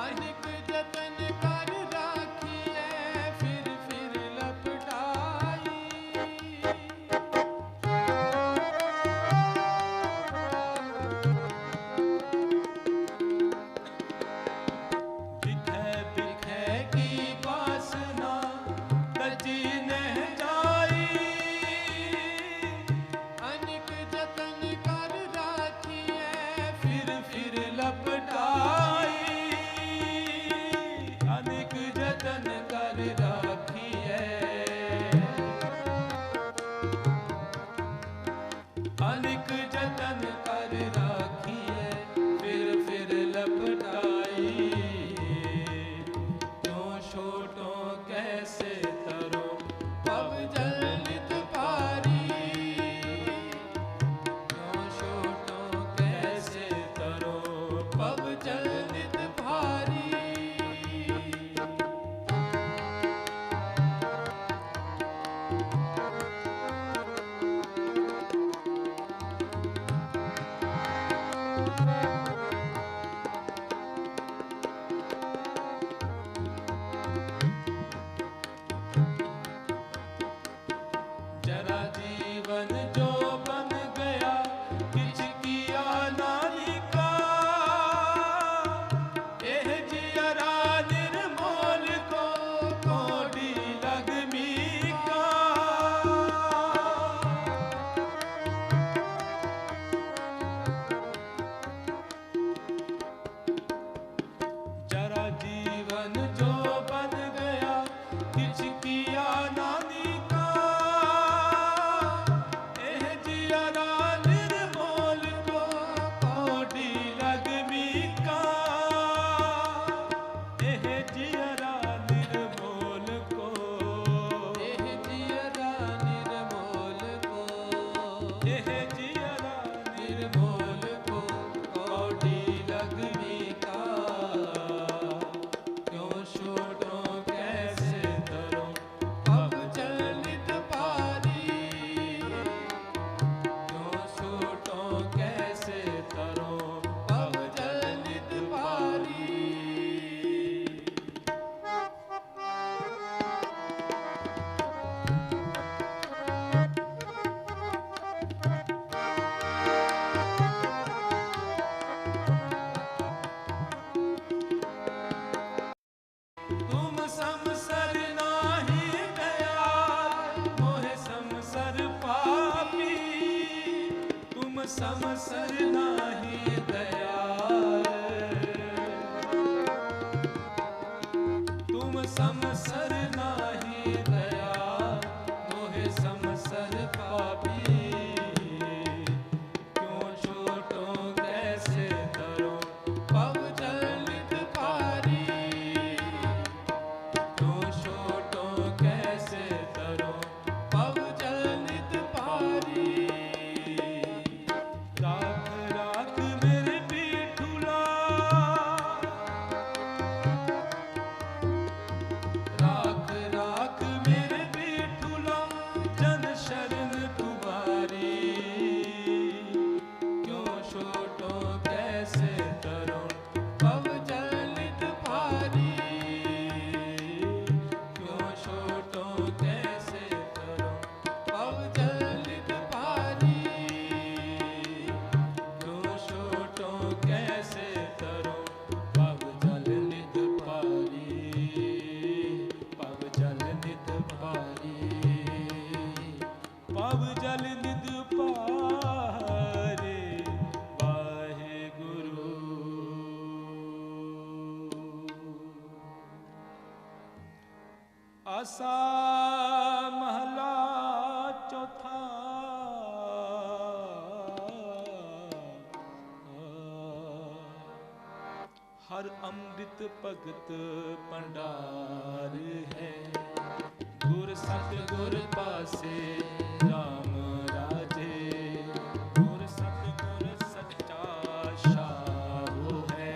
अनिक जतन कर राखिए फिर लपटाई। बिखे बिखे की बासना तजी नह जाई, अनिक जतन कर राखिए फिर लपटाई, अनेक जतन कर राखिए, अनेक जतन कर राखिए, फिर लपटाई, क्यों छोटो कैसे तरो, पव जल नित भारी, क्यों छोटो कैसे तरो, पव जल नित भारी। जरा जीवन जो बन गया, किछ किया नारी का, एह जियरा निर्मोल को कोडी लगमी का। जरा जीवन जो बन गया, किछ किया नानी का, एह जियरा निर्मोल को कोडी लगमी का, एह जियरा निर्मोल को, एह जियरा निर्मोल को, एह जियरा निर्मोल को कौड़ी लगमी का। क्यों छोड़ो कैसे तरो, पव जल नित भारी, क्यों छोटो कैसे तरो, पव जल नित भारी। तुम समसर नाही दयाल, मोहे समसर पापी, तुम समसर नाही दयाल, तुम समसर नाही दयाल, मोहे समसर पापी, क्यों छोटो कैसे तरो, पव जल नित भारी, क्यों छोटो कैसे तरो, पव जल नित भारी। राख राख मेरे पीठुला, ਆਸਾ ਮਹਲਾ ਚੌਥਾ। ਹਰ ਅੰਮ੍ਰਿਤ ਭਗਤ ਭੰਡਾਰ ਹੈ, ਗੁਰ ਸਤਿਗੁਰ ਪਾਸੇ ਰਾਮ ਰਾਜੇ। ਗੁਰ ਸਤਿਗੁਰ ਸੱਚਾ ਸਾਹੂ ਹੈ,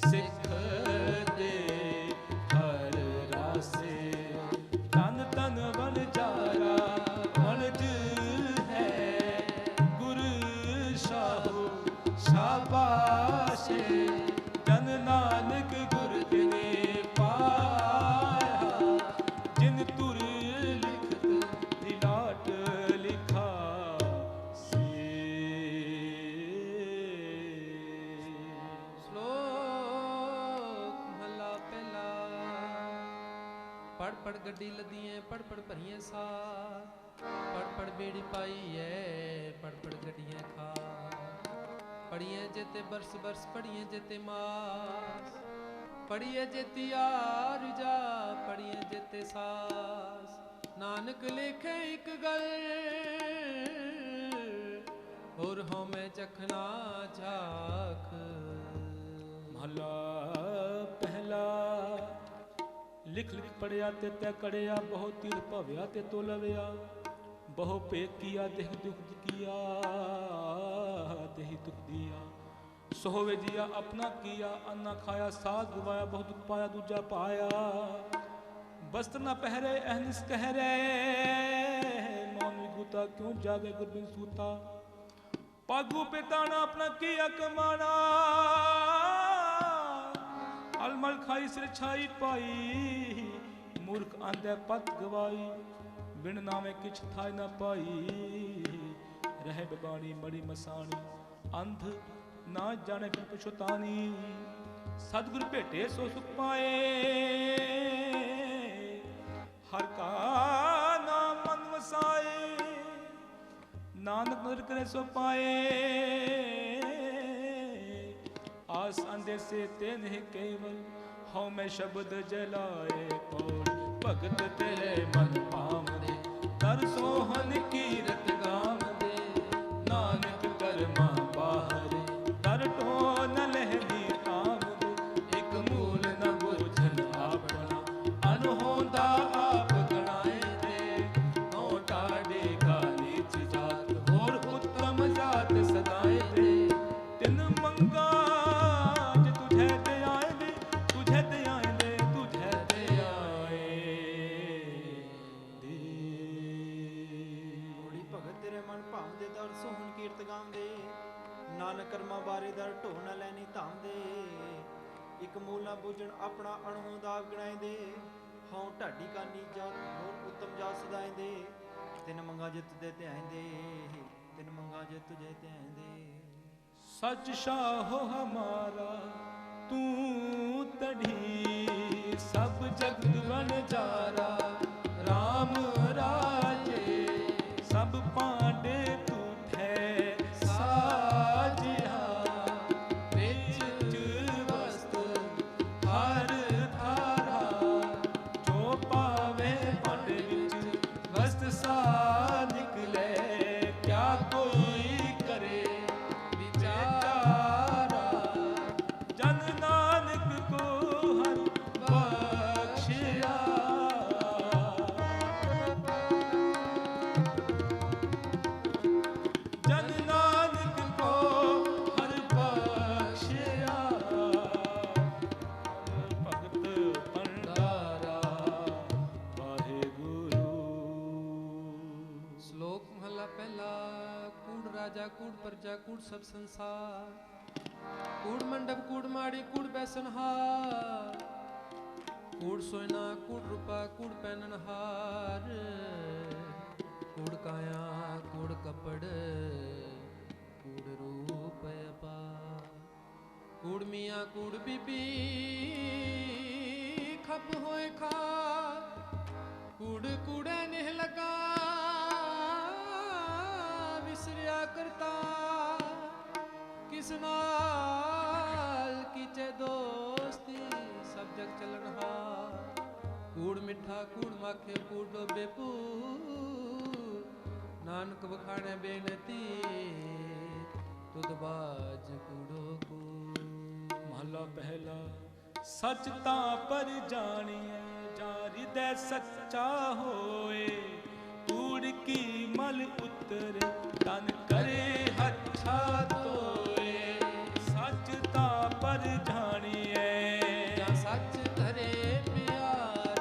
ਸਿੱਖ ਦੇ ਹਰ ਰਾਸੇ। ਤਨ ਤਨ ਵਣ ਜਾਰਾ ਵਣਜ ਹੈ, ਗੁਰ ਸਾਹੂ ਸ਼ਾਬਾਸ਼ੇ। ਜਨ ਨਾਨਕ ਗੁਰ ਤਿਨੇ ਪਾਇਆ, ਜਿਨ ਤੁਰ ਲਿਖਤ ਲਿਲਾਟ ਲਿਖਾ ਸੇ। ਸ਼ਲੋਕ ਮਹਲਾ ਪਹਿਲਾ। ਪੜ ਪੜ ਗੱਡੀ ਲੱਦੀਐ, ਪੜ ਪੜ ਭਰੀਐ ਸਾਰ। ਪੜ ਪੜ ਬੇੜੀ ਪਾਈ ਐ, ਪੜ ਪੜ ਗੱਡੀਆਂ ਖਾ। ਪੜੀਏ ਜੇਤੇ ਬਰਸ ਬਰਸ, ਪੜੀਏ ਜੇਤੇ ਮਾਸ। ਪੜੀਏ ਜੇਤੀ ਆਰਜਾ, ਪੜੀਏ ਜੇਤੇ ਸਾਸ। ਨਾਨਕ ਲਿਖੇ ਇੱਕ ਗੱਲ, ਹੋਰ ਹਉਮੈ ਚਖਣਾ ਝਾਕ। ਮਹਲਾ ਪਹਿਲਾ। ਲਿਖ ਲਿਖ ਪੜਿਆ ਤੇ ਤੈ ਕੜਿਆ, ਬਹੁ ਤੀਰ ਭਵਿਆ ਤੇ ਤੋਲਵਿਆ। ਬਹੁ ਭੇਦ ਕੀਆ ਦੇਹ ਦੁਖ ਕੀਆ, ਦੇਹ ਦੁਖ ਦਿਆ। ਸੋ ਹੋਵੇ ਜੀਆ ਆਪਣਾ ਕੀਆ, ਅੰਨਾ ਖਾਇਆ ਸਾਧ ਗਵਾਇਆ। ਬਹੁ ਦੁਖ ਪਾਇਆ ਦੂਜਾ ਪਾਇਆ, ਬਸਤ ਨਾ ਪਹਿਰੇ ਅਹਨਿਸ ਕਹਿਰੇ। ਮੌਨ ਵਿਗੂਤਾ ਕਿਉਂ ਜਾਗੇ ਗੁਰਬਿਨ ਸੂਤਾ। ਪਾਗੂ ਪਿਤਾਣਾ ਆਪਣਾ ਕੀਆ ਕਮਾਣਾ। ਅਲਮਲ ਖਾਈ ਸਿਰ ਛਾਈ ਪਾਈ, ਮੂਰਖ ਆਂਦੇ ਪਤ ਗਵਾਈ। ਬਿਨ ਨਾਵੇਂ ਕਿਛ ਥਾਇ ਨਾ ਪਾਈ, ਰਹਿ ਬਬਾਣੀ ਮੜੀ ਮਸਾਣੀ। ਅੰਧ ਨਾ ਜਾਣੇ ਫਿਰ ਪਛੁਤਾਨੀ, ਸਤਿਗੁਰ ਭੇਟੇ ਸੋ ਸੁਖ ਪਾਏ। ਹਰ ਕਾ ਨਾਮ ਮਨ ਵਸਾਏ, ਨਾਨਕ ਨਦਰ ਕਰੇ ਸੋ ਪਾਏ। ਆਸ ਅੰਦੇਸੇ ਤੇ ਨਹੀਂ ਕੇਵਲ, ਹਉ ਮੈਂ ਸ਼ਬਦ ਜਲਾਏ। ਪੌੜ ਭਗਤ ਤੇਰੇ ਮਨ ਪਾਵਦੇ, ਕਰ ਸੋਹਨ ਕੀਰਤ ਗਾਵਦੇ। ਨਾਨਕ ਕਰਮਾ ਬਾਹਰੇ, ਕਰ ਟੋ ਨ ਲਹਿਦੀ ਤਾਵਦੇ। ਇਕ ਮੂਲ ਨ ਬੁਝਨ ਆਪਣਾ, ਅਨਹੋਂਦਾ ਆਪ ਗਣਾਏ ਦੇ। ਹਉ ਟਾਡੇ ਕਾ ਨੀਚ ਜਾਤ, ਹੋਰ ਉੱਤਮ ਜਾਤ ਸਦਾਏ ਦੇ। ਤਿਨ ਮੰਗਾ ਜੇ ਤੁਝੇ ਤੇ ਆਏ ਦੇ, ਤੁਝੇ ਤੇ ਆਏ ਦੇ, ਤੁਝੇ ਤੇ ਆਏ ਦੇ। ਹੋੜੀ ਭਗਤ ਤੇਰੇ ਮਨ ਭਾਉਂਦੇ, ਦਰ ਸੋਹਣ ਕੀਰਤ ਗਾਉਂਦੇ। ਨਾਨਕ ਕਰਮਾਂ ਬਾਰੇ ਦਰ ਢੋ ਨਾ ਲੈਣੀ ਧਾਮਦੇ। ਇੱਕ ਮੂਲ ਨਾ ਬੁਝਣ ਆਪਣਾ, ਅਣਹੋਂ ਦਾਵ ਗਣਾਇਂਦੇ। ਹਉ ਢਾਡੀ ਕਾਨੀ ਜਾਤ, ਹੋਰ ਉੱਤਮ ਜਾਤ ਸਦਾਇਂਦੇ। ਤਿਨ ਮੰਗਾ ਜਿਤ ਦੇ ਧਿਆਇਂਦੇ, ਤਿਨ ਮੰਗਾ ਜਿਤ ਤੁਝੇ ਧਿਆਇਂਦੇ। सच शाहो हमारा तू तढ़ी, सब जगत बन जारा। राम राजे सब पांडे तू थे साजिया। विच वस्त हर धारा, जो पावे पांडे विच वस्त सा निकले। क्या कोई करे जन नानक को हर बख्शिया। जन नानक को हर बख्शिया। भगत भंडारा वाहे गुरु। ਸ਼ਲੋਕ ਮਹਲਾ ਪਹਿਲਾ। ਕੂੜ ਰਾਜਾ ਕੂੜ ਪ੍ਰਜਾ ਕੂੜ ਸਭ ਸੰਸਾਰ। ਕੂੜ ਮੰਡਪ ਕੂੜ ਮਾੜੀ ਕੂੜ ਬੈਸਨਹਾਰ। ਕੂੜ ਸੋਇਨਾ ਕੂੜ ਰੂਪਾ ਕੂੜ ਪਹਿਨਣਹਾਰ। ਕੂੜ ਕਾਇਆ ਕੂੜ ਕਪੜ ਕੂੜ ਰੂਪ ਅਪਾਰ। ਕੂੜ ਮੀਆਂ ਕੂੜ ਬੀਬੀ ਖਪ ਹੋਏ ਖਾਰ। ਕੂੜ ਕੂੜੇ ਨਿਹ ਲਗਾ ਵਿਸਰਿਆ ਕਰਤਾ। ਕਿਸ ਨਾਲ ਕੀਚੇ ਦੋਸਤੀ, ਸਭ ਜਗ ਚੱਲਣਹਾਰ। ਕੂੜ ਮਿੱਠਾ ਕੂੜ ਮਾਖੇ ਕੂੜ ਡੋਬੇ ਪੂਰ ਨਾਨਕ ਵਖਾਣੇ ਬੇਨਤੀ ਤੁਧ ਬਾਜ ਕੂੜੋ ਕੂ। ਮਹਲਾ ਪਹਿਲਾ। ਸੱਚ ਤਾਂ ਪਰ ਜਾਣੀਐ ਜਾਂ ਹਿਰਦੈ ਸੱਚਾ ਹੋਏ, ਕੂੜ ਕੀ ਮਲ ਉਤਰੇ ਤਨ ਕਰੇ ਹੱਥਾ ਧੋਏ। ਸੱਚ ਤਾਂ ਪਰ ਜਾਣੀਐ ਜਾਂ ਸੱਚ ਧਰੇ ਪਿਆਰ,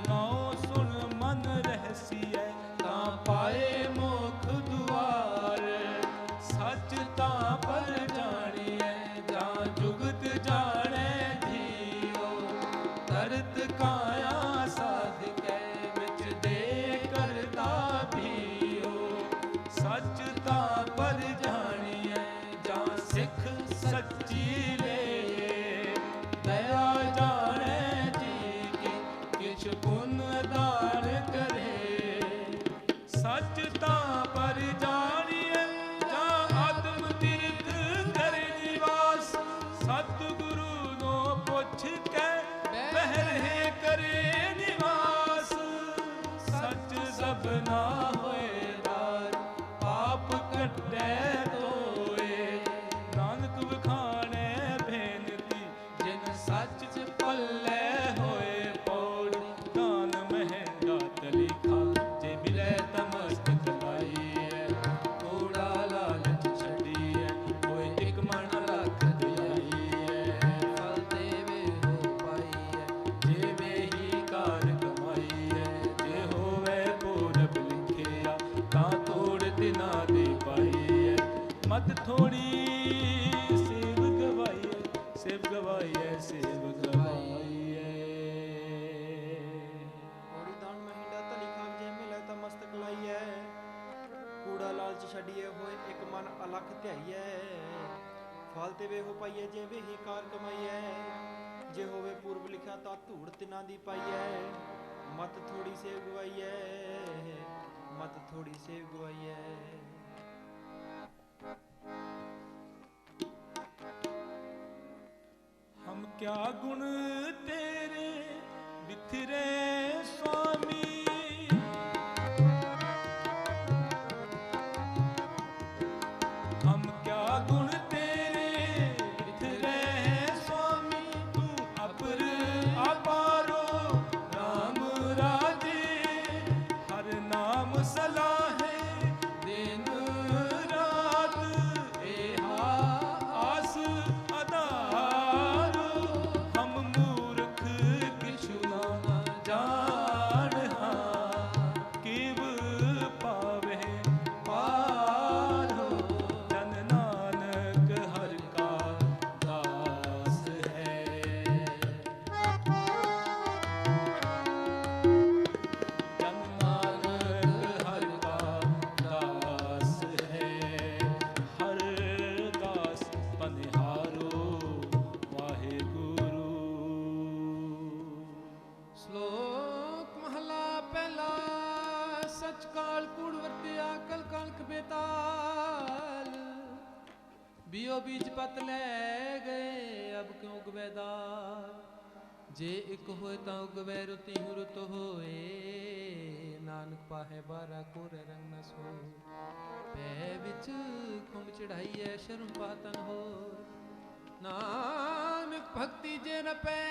ਨਾਉ ਸੁਣ ਮਨ ਰਹਿਸੀਐ ਤਾਂ ਪਾਏ ਮੋਖ ਦੁਆਰ। ਸੱਚ ਤਾਂ ਪਰ ਜਾਣੀਐ ਜਾਂ ਜੁਗਤ ਜਾਣੈ ਜੀਉ, ਤਰਤ ਕਾਇਆ ਸਾਧਕੈ ਵਿੱਚ ਦੇ ਕਰਤਾ ਭੀਉ। ਸੱਚ ਤਾਂ ਪਰ ਜਾਣੀਐ ਜਾਂ ਸਿੱਖ ਸੱਚੀ ਲੇ, ਦਇਆ ਜਾਣੈ ਜੀ ਕੀ ਕਿਛ ਪੁੰਨ ਦਾਨ ਕਰੇ। ਸੱਚ ਤਾਂ ਪਰ ਜਾਣੀਐ ਜਾਂ ਆਤਮ ਤੀਰਥ ਕਰੇ ਨਿਵਾਸ, ਸਤਿਗੁਰੂ ਨੂੰ ਪੁੱਛ ਕੇ ਬਹਿਰੇ ਕਰੇ ਨਿਵਾਸ। ਸੱਚ ਸਭਨਾ ਹੋਏ ਦਾਰ ਪਾਪ ਕੱਟੈ ਧੋਏ, ਨਾਨਕ ਵਖਾਣੈ ਬੇਨਤੀ ਜਿਨ ਸੱਚ ਪੱਲੇ ਹੋਏ ਪੌੜੀ। ਦਾਨ ਮਹਿੰਗਾ ਤਲੀਖਾ ਜੇ ਮਿਲੈ ਤਮਸਤਕ ਲਾਈਐ, ਕੂੜਾ ਲਾਲਚ ਛੱਡੀਐ ਹੋਏ ਇੱਕ ਮਨ ਰੱਖ ਦਿਆਈਐ। ਫਲ ਦੇਵੇ ਹੋ ਪਾਈਐ ਜਿਵੇਂ ਹੀ ਕਾਰ ਕਮਾਈਐ, ਜੇ ਹੋਵੇ ਪੂਰਬ ਲਿਖਿਆ ਤਾਂ ਤੋੜ ਦਿਨਾ ਦੇ ਪਾਈਐ। ਮਤ ਥੋੜੀ ਸੇਵ ਗਵਾਈਐ, ਸੇਵ ਗਵਾਈਐ, ਸੇਵ ਗਵਾਈਐ। ਔੜੀ ਦਾਨ ਮਹਿੰਡਾ ਤਲੀ ਖਾਬ ਜੇ ਮਿਲੇ ਤਾਂ ਮਸਤਕ ਲਾਈਐ, ਕੂੜਾ ਲਾਲਚ ਛੱਡੀਏ ਹੋਏ ਇੱਕ ਮਨ ਅਲਖ ਧਿਆਈਐ। ਫਲ ਤੇ ਵੇ ਹੋ ਪਾਈਐ ਜੇ ਵੇ ਹੀ ਕਾਰ ਕਮਾਈਐ, ਜੇ ਹੋਵੇ ਪੂਰਬ ਲਿਖਿਆ ਤਾਂ ਧੂੜ ਤਿਨਾਂ ਦੀ ਪਾਈਐ। ਮਤ ਥੋੜੀ ਸੇਵ ਗਵਾਈਐ, ਮਤ ਥੋੜੀ ਸੇਵ ਗਵਾਈਐ। हम क्या गुण तेरे बिखरे स्वामी, हम क्या गुण तेरे बिखरे स्वामी। तू अपर अपारो नाम राजे, हर नाम सलाहे दिन रात। एहा आस अदारो हम मूर्ख किछु ना जान हाँ, किव पावे पारो। जन नानक हर का दास है, जन नानक हर का दास है। हर दास बनिहारो वाहेगुरु। ਸ਼ਲੋਕ ਮਹਲਾ ਪਹਿਲਾ। ਸਚ ਕਾਲ ਕੂੜ ਵਰਤਿਆ ਕਲ ਕਲਕ ਬੇਤਾਲ, ਬੀਓ ਬੀਜ ਪਤ ਲੈ ਗਏ ਅਬ ਕਿਉਂ ਗਵੇਦਾਰ। ਜੇ ਇੱਕ ਹੋਏ ਤਾਂ ਉਗਵੈ ਰੁਤੀ ਹੁ ਰੁਤ ਹੋਏ, ਨਾਨਕ ਪਾਹੇ ਬਾਰਾ ਕੋਰੇ ਰੰਗ ਨ ਸੋਏ। ਪੈ ਵਿੱਚ ਖੁੰਬ ਚੜਾਈਐ ਸ਼ਰਮ ਪਾਤਨ ਹੋਏ, ਨਾਨਕ ਭਗਤੀ ਜੇ ਨ ਪੈ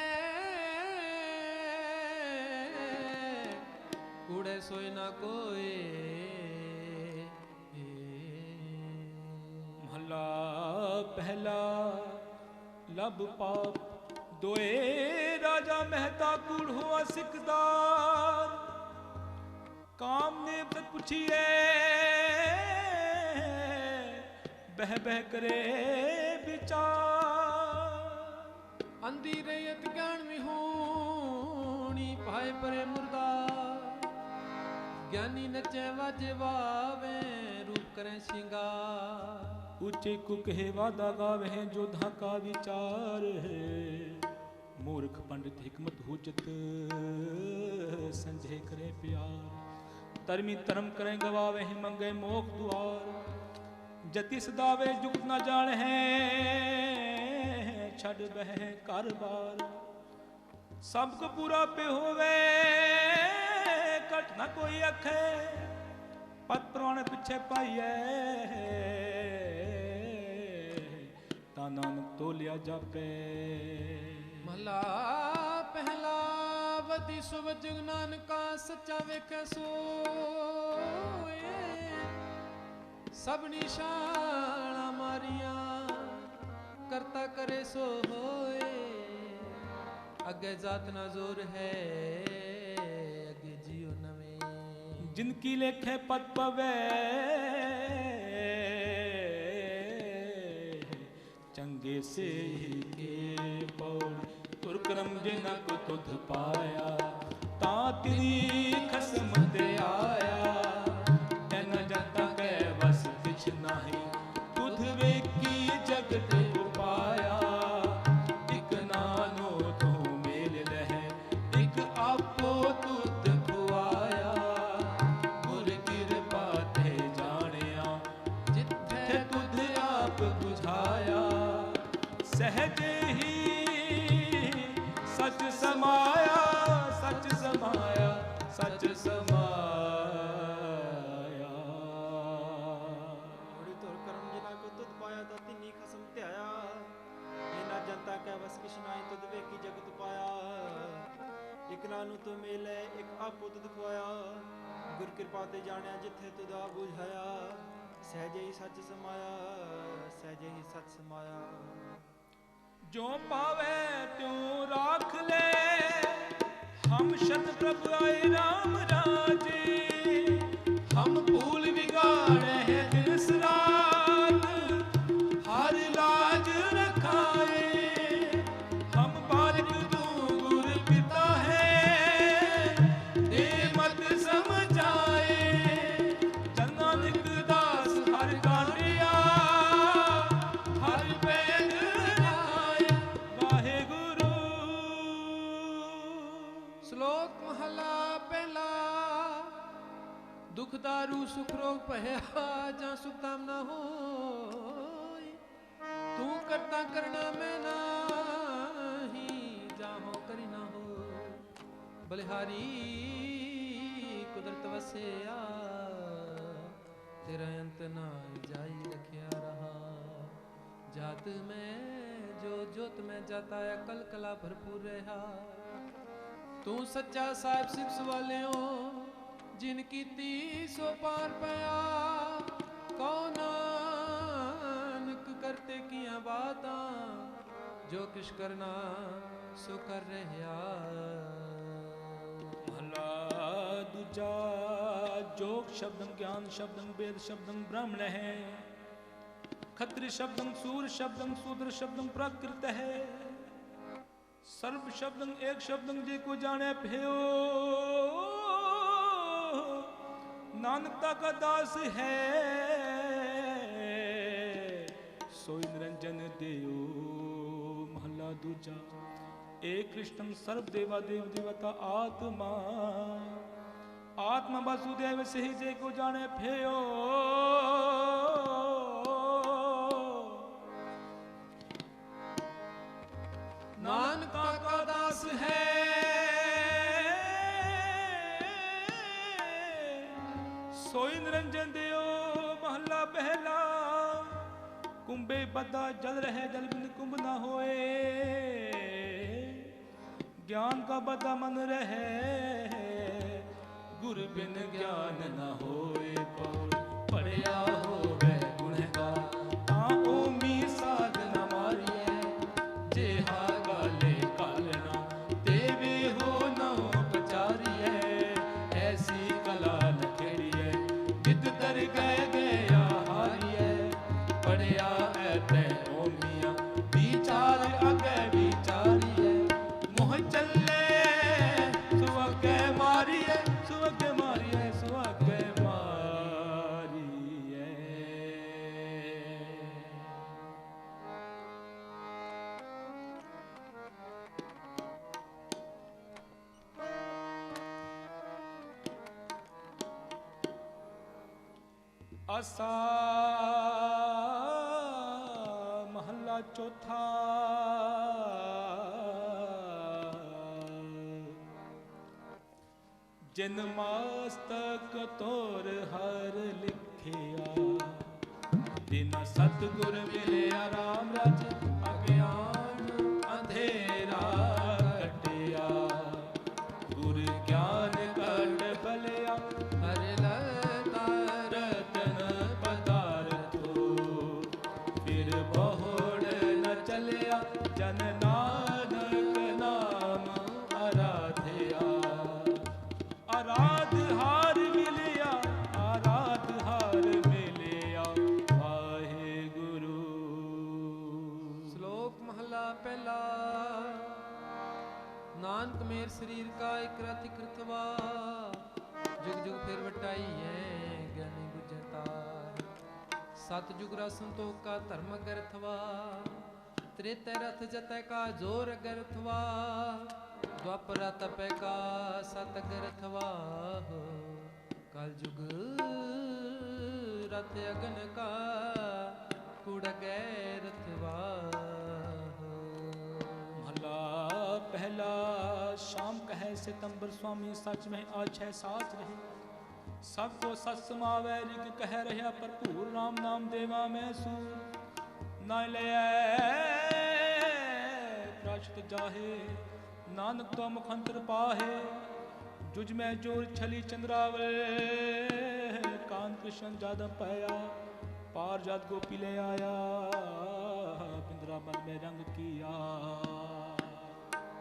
ਕੂੜੇ ਸੋਏ ਨਾ ਕੋਏ। ਮਹਲਾ ਪਹਿਲਾ। ਲਬ ਪਾਪ ਦੋਏ ਰਾਜਾ ਮਹਿਤਾ ਕੂੜ ਹੋਆ ਸਿਕਦਾਰ। ਕਾਮ ਨੇ ਤਤ ਪੁੱਛੀਏ ਬਹਿ ਬਹਿ ਕਰੇ ਵਿਚਾਰ। ਅੰਧੀ ਰਹੀਤ ਗਿਆਨ ਵਿਹੂਣੀ ਪਾਏ ਪਰੇ ਮੁਰਦਾ। ਗਿਆਨੀ ਨਚੈ ਵਾਜੇ ਵਾਵੇ ਰੂਪ ਕਰੇ ਸ਼ਿੰਗਾਰ। ਉੱਚੇ ਕੁਕਹੇ ਵਾਦਾ ਗਾਵੇ ਜੋਧਾ ਕਾ ਵਿਚਾਰ ਹੈ। ਮੂਰਖ ਪੰਡਿਤ ਹਿਕਮਤ ਹੁਜਤ ਸੰਜੇ ਕਰੇ ਪਿਆਰ। ਧਰਮੀ ਧਰਮ ਕਰੇ ਗਵਾਵੇ ਮੰਗੇ ਮੋਖ ਦੁਆਰ। ਜਤੀ ਸਦਾਵੇ ਜੁਗਤ ਨਾ ਜਾਣ ਹੈ ਛੱਡ ਬਹਿ ਘਰ ਬਾਰ। सब को पूरा पे होवे कट ना कोई अखे पत प्राण पिछे पाइए ता नानक तोलिया जापे। महला पहला वदी सुभ जुग नानका सच्चा वेखे सोए सब निशाना मारिया करता करे सो होए अगे जात ना जोर है अगे जियो नवे जिनकी लेखे पद पवे चंगे से ही के पौड़ तुरक्रम जिनक तुध पाया ता तेरी खसम दे आया तेन जता के बस किछ नाही तुध वेकी जगत उपाया एक नानो तू मेल रहे एक आपो तुत खुआया गुर कृपा ते जानिया जिथे तुध आप बुझाया सहज ही सच समाया सच समाया सच समाया। बड़ी तोर कर्म जिना को तुध पाया ता तिन्नी खसम ते आया इना जनता कै बस किछ नाई तुध वेखी जगत पाया एक नानू तो मेले एक आपो तुध खुआया गुर कृपा ते जानिया जिथे तुध आ बुझाया सहजे ही सच समाया सहजे ही सच समाया। जो पावे त्यों राख ले हम शत प्रभु आए राम राजे हम भूल बिगाड़े हैं दिन रात हर लाज रखाए हम बालक तू गुर पिता है दे मत समझाए जन नानक दास हर गालिया हर बैद श्लोक महला पहला दुख दारू सुख रोग पहया जा सुख ताम ना हो तू करता करना मैं नाही जाहो करी ना हो बलिहारी कुदरत वसिया तेरा अंत ना जाई रखिया रहा जात में जो जोत में जाता है कल कला भरपूर रहा तू सच्चा साहिब सिख सवाले हो जिनकी ती सो पार पाया कौन नानक करते किया बाता जो किश करना सो कर रहा। भला दूजा जोग शब्दं ज्ञान शब्दं वेद शब्दं ब्राह्मण है खत्र शब्दं सूर शब्दं शूद्र शब्दं प्राकृत है सर्व शब्दं एक शब्दं जे को जाने भयो नानकता का दास है सोई निरंजन देयो। महला दूजा एक कृष्णं सर्व देवा देव देवता आत्मा आत्मा वासुदेव से ही जे को जाने भयो नानका का दास है सोई निरंजन देयो। महला पहला कुंभे बदा जल रहे जल बिन कुंभ ना होए ज्ञान का बदा मन रहे गुरु बिन ज्ञान न होए पढ़िया हो गए गुणगार ता ओमी साधना मारिए जे हा गाले कालना देवे हो न उपचारिए ऐसी कला न खेड़िए जिद कर गए गया हारिए पढ़िया ऐते ओमिया विचार अगे विचारिए मोह चले सुअगे मारिए सुअगे मारिए सुअगे मारिए। आसा महला चौथा ਜਿਨ ਮਸਤਕ ਤੋਰ ਹਰ ਲਿਖਿਆ, ਬਿਨ ਸਤਿਗੁਰ ਮਿਲਿਆ ਰਾਮ ਰਾਜ, ਅਗਿਆਨ ਅੰਧੇਰਾ ਕਟਿਆ, ਗੁਰ ਗਿਆਨ ਕਟ ਬਲਿਆ, ਹਰਿ ਲਤਾ ਰਤਨ ਪਦਾਰਥੋ, ਫਿਰ ਬਹੁੜ ਨ ਚਲਿਆ, ਜਨ ਨਾਨਕ ਨਾਮ ਆਰਾਧਿਆ, ਆਰਾਧ ਹਾਰ ਮਿਲਿਆ, ਆਰਾਧ ਹਾਰ ਮਿਲਿਆ, ਵਾਹਿਗੁਰੂ। ਸ਼ਲੋਕ ਮਹਲਾ ਪਹਿਲਾ। ਨਾਨਕ ਮੇਰ ਸਰੀਰ ਕਾ ਇਕ ਰਤਿ ਕਰਤਵਾ, ਜੁਗ ਜੁਗ ਫਿਰ ਵਟਾਈ ਹੈ ਗਿਆਨੀ ਗੁਜਰ ਤਾਰ, ਸਤ ਜੁਗ ਰਾ ਸੰਤੋਖ ਕਾ ਧਰਮ ਗਰਥਵਾ, ਤ੍ਰੇਤੈ ਰਥ ਜਤੈ ਕਾ ਜੋਰ ਗਰਥਵਾ, ਦੁਆਪਰ ਤਪੈ ਕਾ ਸਤ ਗਰਥਵਾ, ਕਲ ਜੁਗ ਰਥ ਅਗਨ ਕਾ ਕੁੜ ਗੈਰਥਵਾ। ਮਹਲਾ ਪਹਿਲਾ। ਸ਼ਾਮ ਕਹੈ ਸਿਤੰਬਰ ਸੁਆਮੀ, ਸਚ ਮਹਿ ਆਛੈ ਸਾਚ ਰਹੇ, ਸਭ ਕੋ ਸਤ ਸਮਾਵੈ, ਰਿਗ ਕਹਿ ਰਿਹਾ ਭਰਪੂਰ, ਰਾਮ ਨਾਮ ਦੇਵਾ ਮੈਂ ਸੂਰ, ਨਾ ਲਿਐ ਪ੍ਰਾਸ਼ਤ ਜਾਹੇ, ਨਾਨਕ ਤੋਂ ਮੁਖੰਤਰ ਪਾਹੇ, ਜੁਜ ਮੈਂ ਜੋਰ ਛਲੀ ਚੰਦਰਾਵਲ, ਕਾਨ ਕ੍ਰਿਸ਼ਨ ਜਾਦਵ ਪਾਇਆ, ਪਾਰ ਜਦ ਗੋਪੀ ਲੈ ਆਇਆ, ਪਿੰਦਰਾ ਮਨ में रंग किया।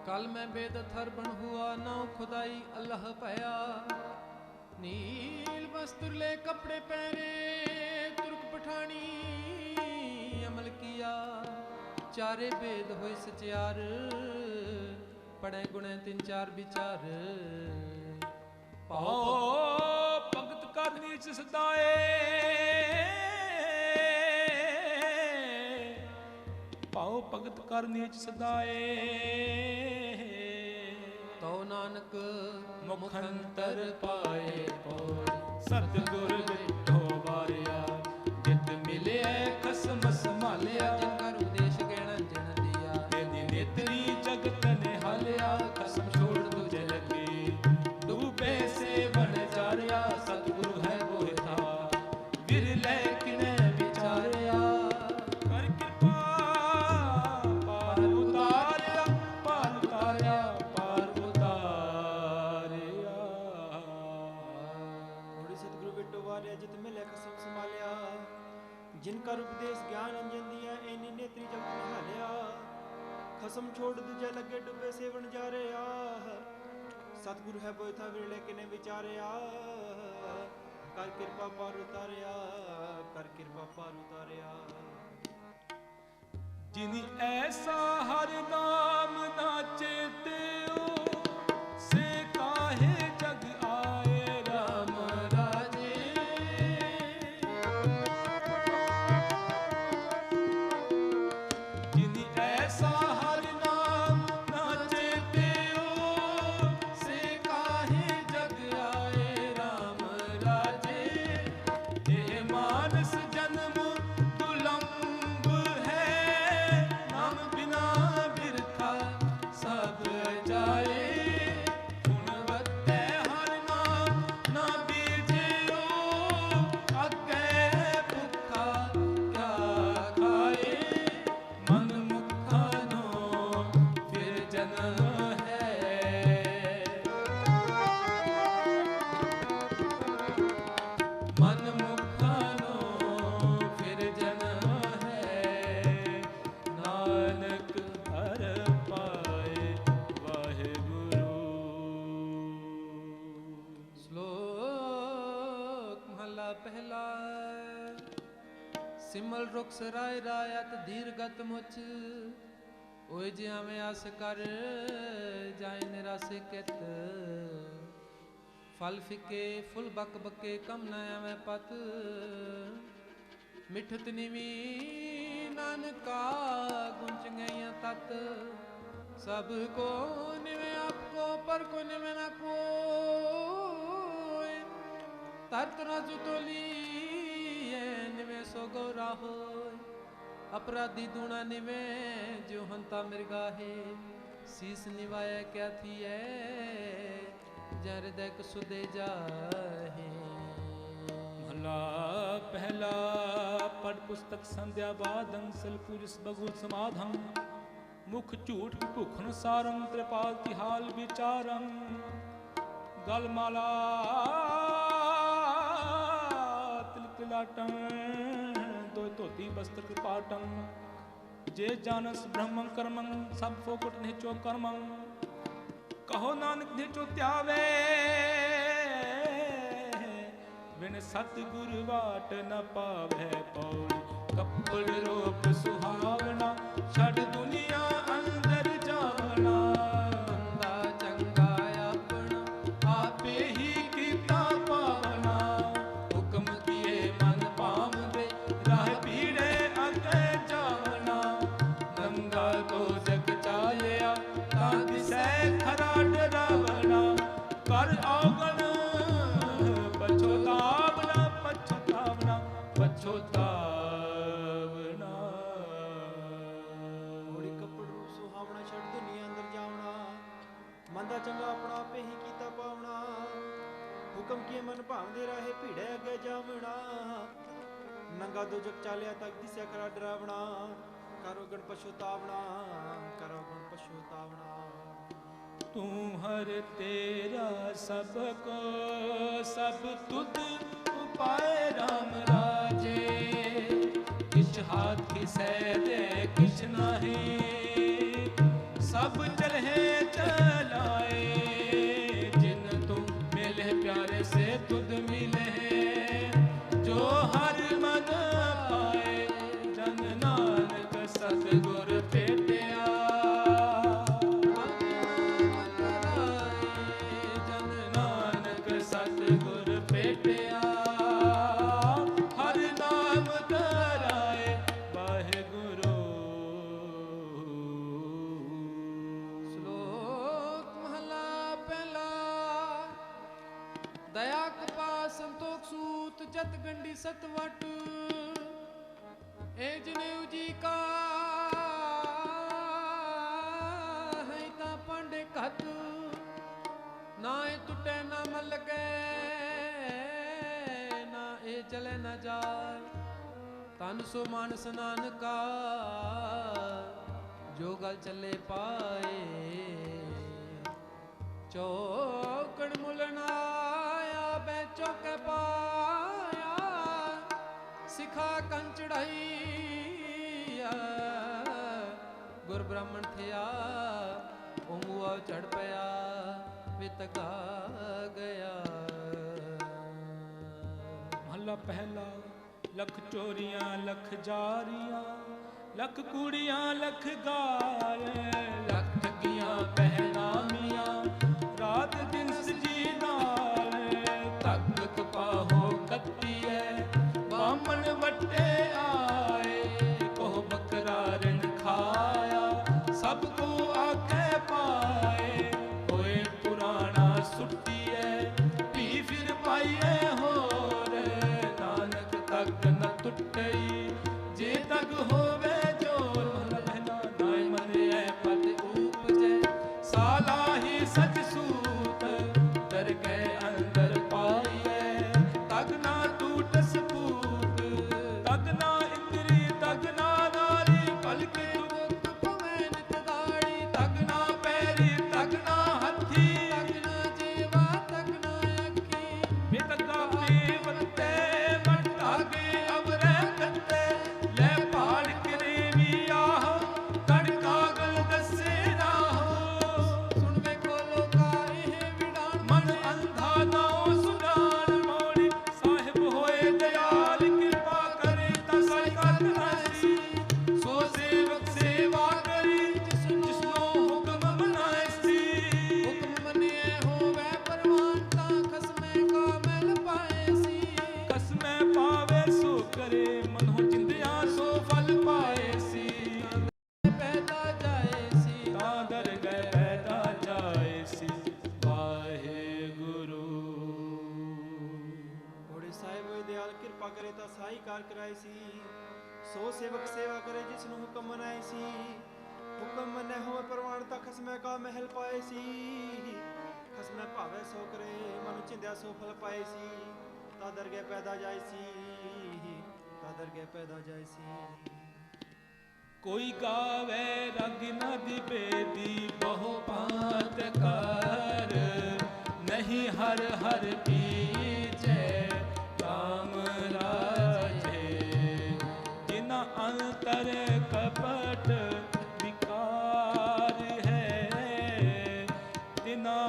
कल मैं बेद थर बन हुआ, नाव खुदाई अल्लाह पाया, नील वस्त्र ले कपड़े पहने, तुर्क पठानी अमल किया, चारे बेद होए सचार, पढ़े गुणे तीन चार विचार, पाओ भगत कर नीच सदाए, पाओ भगत कर नीच सदाए, तो नानक मुखंतर पाए पौरी, सतगुर बिठो वारिया, जित मिले खसम संभालिया, जिनका उपदेश गहना जन दिया, तेरी नेत्री जगत निहालिया, खसम छोड़ तुझे लगी, डूबे से बन जारिया, सतगुरु है वो था, विरले किने विचारिया, कर कृपा पार उतारिया, पार उतारिया, पार उतारिया। थोड़ी सतगुरु बिटो वारिया, जित मिले खसम संभालिया, जिनका उपदेश ज्ञान अंजन दिया, एनी नेत्री जगत निहालिया, खसम छोड़ दूजे लगे डुबे सेवन जा रिया, सतगुरु है बोए था विरले किने विचारिया, कर कृपा पार उतारिया, कर कृपा पार उतारिया। जिनि ऐसा हर नाम ना चेत्यो, से काहे जग आए राम राजे, जिनि ऐसा हर नाम ना चेत्यो, से काहे जग आए राम राजे, ये मानस जन्म दुलंभ है, नाम बिना बिरथा सब जाए, गुणवत्ते हर नाम ना बीजियो, अगे भुखा क्या खाए, मन मुखानो फिर जन्म है, मन मुखानो फिर जन्म है, नानक हर पाए वाहिगुरु। श्लोक महला पहला। सिमल रुख सराय रायत दीर्घत मुच, ओए जिया में आस कर जाए निरासे कित, फल फिके फुल बक बके कम न आवे पत, मिठत निवी नानका गुंच गईया तत, सब को निवे आपको पर को निवे ना कोई, तरत न जुतोली निवे सो गौरा होय, अपराधी दूना निवे जो हंता मृगा है, शीस निवाया क्या थी है ਜਰ ਦਕ ਸੁਦੇ ਜਾਹੇ। ਮਹਲਾ ਪਹਿਲਾ। ਪੜ ਪੁਸਤਕ ਸੰਧਿਆ ਬਾਦੰ ਸਿਲ ਪੂਜਿਸ ਬਗੁਲ ਸਮਾਧੰ। ਮੁਖ ਝੂਠ ਭੁਖਨ ਸਾਰੰ ਤ੍ਰਿਪਾਲ ਤਿਹਾਲ ਵਿਚਾਰੰ। ਗਲ ਮਾਲਾ ਤਿਲਕ ਲਾਟੰ। ਦੋ ਧੋਤੀ ਬਸਤਰ ਕ੍ਰਿਪਾਟੰ। ਜੇ ਜਾਨਸ ਬ੍ਰਹਮੰ ਕਰਮੰ ਸਭ ਫੋਕਟ ਨਿਚੋ ਕਰਮੰ। ਕਹੋ ਨਾਨਕ ਨਿਚੋ ਧਿਆਵੇ ਬਿਨ ਸਤਿਗੁਰ ਵਾਟ ਨ ਪਾਵੈ ਪੌੜੀ। ਕੱਪੜ ਰੂਪ ਸੁਹਾਵਣਾ ਛੱਡ ਦੁਨੀਆ ਅੰਦਰ ਜਾਵਣਾ। ਮੰਦਾ ਚੰਗਾ ਆਪਣਾ ਆਪੇ ਹੀ ਕੀਤਾ ਪਾਵਨਾ। ਹੁਕਮ ਕੀਏ ਮਨ ਪਾਵਦੇ ਰਾਹ ਪੀੜੇ ਅੱਗੇ ਜਾਵਣਾ। ਨੰਗਾ ਤੋਂ ਜਗ ਚਾਲਿਆ ਤਾਂ ਦਿਸੈ ਖਰਾ ਡਰਾਵਣਾ। ਕਰ ਔਗਣ ਪਛੋਤਾਵਣਾ ਪਛੋਤਾਵਣਾ ਪਛੋਤਾਵਣਾ। ਹੋੜੀ ਕੱਪੜ ਰੂਪ ਸੁਹਾਵਣਾ ਛੱਡ ਦੁਨੀਆ ਅੰਦਰ ਜਾਵਣਾ। ਮੰਦਾ ਚੰਗਾ ਆਪਣਾ ਆਪੇ ਹੀ ਕੀਤਾ ਪਾਵਣਾ। ਹੁਕਮ ਕੀਏ ਮਨ ਭਾਵਦੇ ਰਾਹੇ ਭੀੜੇ ਅੱਗੇ ਜਾਵਣਾ। ਨੰਗਾ ਦੋ ਜਗ ਚਾਲਿਆ ਤੱਕ ਦਿਸਿਆ ਖਰਾ ਡਰਾਵਣਾ। ਕਰੋ ਗਣ ਪਛੋਤਾਵਣਾ ਕਰੋ ਗਣ ਪਛੋਤਾਵਣਾ। ਤੂੰ ਹਰ ਤੇਰਾ ਸਭ ਕੋ ਸਭ ਤੁਧ ਉਪਾਏ ਰਾਮ ਰਾਜੇ। ਕਿਛ ਹਾਥੀ ਸਹਿ ਦੇ ਕਿਛ ਨਾਹੀ ਸਭ ਚਲਹਿ ਚਲਾਏ। ਜਿਨ ਤੂੰ ਮਿਲੇ ਪਿਆਰੇ ਸੇ ਤੁਧ ਮਿਲੇ। ਜੋ ਹਰ ਮਨ ਪਾਏ ਜਨ ਨਾਨਕ ਸਤਿਗੁਰ ਭੇਟਿਆ। ਜਨ ਨਾਨਕ ਸਤਿਗੁਰ ਭੇਟਿਆ। ਹਰ ਨਾਮ ਧਰਾਏ ਵਾਹਿਗੁਰੂ। ਸ਼ਲੋਕ ਮਹਲਾ ਪਹਿਲਾ। ਦਇਆ ਕਪਾ ਸੰਤੋਖ ਸੂਤ ਜਤ ਗੰਢੀ ਸਤਵਟ। ਏ ਜਨੇਊ ਜੀ ਕਾ ਹੈ ਤਾਂ ਪਾਂਡੇ ਘਤ। ਨਾ ਇਹ ਟੁੱਟੇ ਨਾ ਮਲ ਗਏ ਨਾ ਇਹ ਚਲੇ ਨਾ ਜਾਏ। ਤਨ ਸੋ ਮਾਨਸ ਨਾਨਕਾ ਜੋ ਗਲ ਚੱਲੇ ਪਾਏ। ਚੌਕੜ ਮੁਲਣਾ ਆਇਆ ਬੈ ਚੌਕੇ ਪਾਇਆ। ਸਿਖਾ ਕੰਨ ਚੜਾਈਆ ਗੁਰ ਬ੍ਰਾਹਮਣ ਥਿਆ। ਉਹ ਮੂਆ ਚੜ ਪਿਆ ਵਿਤਕਾ ਗਿਆ। ਮਹਲਾ ਪਹਿਲਾ। ਲੱਖ ਚੋਰੀਆਂ ਲੱਖ ਜਾਰੀਆਂ ਲੱਖ ਕੂੜੀਆਂ ਲੱਖ ਗਾਲੇ। ਲੱਖ ਠੱਗੀਆਂ ਪਹਿਨਾਮੀਆਂ ਰਾਤ ਦਿਨ ਸਜੀ ਨਾਲ। ਤੱਕ ਕਪਾਹੋ ਕੱਤੀਐ ਬਾਮਣ ਵੱਟੇ ਆਏ। ਕੋਹ ਬੱਕਰਾ ਰਿਣ ਖਾਇਆ ਸਭ ਕੋ ਆਖੇ ਪਾਏ। ਹੋਏ ਪੁਰਾਣਾ ਸੁੱਟੀਐ ਵੀ ਫਿਰ ਪਾਈਐ ਹੋਰ। ਨਾਨਕ ਤੱਕ ਨ ਟੁੱਟਈ ਜੇ ਤੱਕ ਹੋਵੇ ਜੋਰ। ਮਹਲਾ ਪਹਿਲਾ। ਨਾਇ ਮੰਨਿਐ ਪਤ ਊਪਜੈ ਸਾਲਾ ਹੀ ਸਚ ਸੂਤ। ਦਰ ਕੇ ਅੰਦਰ ਪਾਈਐ ਤਗ ਨਾ ਟੂਟ ਸਪੂਤ। ਤਗ ਨਾ ਇੰਦਰੀ ਤਗ ਨਾ ਨਾਰੀ ਪਲਕ ਦੁਖ ਪਵੈ ਨਿਤ ਗਾੜੀ। ਤਗ ਨਾ ਪੈਰੀ ਤਗ ਨਾ ਹੱਥੀ। ਤਗ ਨਾ ਜੀਵਾ ਤਗ ਨਾ ਅੱਖੀ। ਬਿਤਗਾ ਪੀ ਵਰਤੇ ਵਟਾਗੇ ਅਵਰੇ ਕੱਤੇ। ਲੈ ਪਾੜ ਕਰੇ ਵੀ ਆਹੋ ਕੜ ਕਾਗਲ ਦੱਸੇ ਰਾਹੋ। ਸੁਣ ਵੇਖੋ ਲੋਕਾ ਇਹ ਵਿਡਾਣ। ਮਨ ਅੰਧਾ ਨਾਉ ਸੁਡਾਨ ਮੋੜੀ। ਸਾਹਿਬ ਹੋਏ ਦਇਆਲ ਕਿਰਪਾ ਕਰੇ ਤਾਂ ਸਾਈ ਕਰ ਰਾਸੀ। ਸੋ ਸੇਵਕ ਸੇਵਾ ਕਰੀ ਜਿਸਨੋ ਹੁਕਮ ਮਨਾਏ ਸੀ। ਹੁਕਮ ਮੰਨਿਐ ਹੋਵੈ ਪਰਵਾਨ ਤਾਂ ਖਸਮੈ ਕਾ ਮਿਲ ਪਾਏ ਸੀ। ਕਸਮੈ ਪਾਵੇ ਸੋ ਕਰੇ ਮਨੋ ਚਿੰਦਿਆ ਸੋ ਫਲ ਪਾਏ ਸੀ। ਪੈਦਾ ਜਾਏ ਸੀ। ਤਾਂ ਦਰ ਗਏ ਪੈਦਾ ਜਾਏ ਸੀ। ਵਾਹਿਗੁਰੂ। ਹੋੜੇ ਸਾਹਿਬ ਹੋਏ ਦਿਆਲ ਕਿਰਪਾ ਕਰੇ ਤਾਂ ਸਾਈ ਕਾਰ ਕਰਾਏ ਸੀ। ਸੋ ਸੇਵਕ ਸੇਵਾ ਕਰੇ ਜਿਸ ਨੂੰ ਹੁਕਮ ਮਨਾਏ ਸੀ। ਹੁਕਮ ਮੰਨੈ ਹੋਵੇ ਪ੍ਰਵਾਨ ਤਾਂ ਖਸਮੈ ਕਾ ਮਹਿਲ ਪਾਏ ਸੀ। ਖਸਮੈ ਭਾਵੈ ਸੋ ਕਰੇ, ਮਨ ਚਿੰਦਿਆ ਸੋ ਫਲ ਪਾਏ ਸੀ। ਤਾ ਦਰਗਹਿ ਪੈਦਾ ਜਾਏ ਸੀ, ਤਾ ਦਰਗਹਿ ਪੈਦਾ ਜਾਏ ਸੀ। ਕੋਈ ਗਾਵੇ ਰੰਗ ਨਦੀ ਬੇਦੀ ਬਹੁ ਪਾਤ ਕਰ, ਨਹੀਂ ਹਰ ਹਰ ਪੀਜੈ ਰਾਮ ਰਾਜੇ। ਜਿਨਾ ਅੰਤਰ ਕਪਟ ਵਿਕਾਰ ਹੈ, ਤਿਨਾ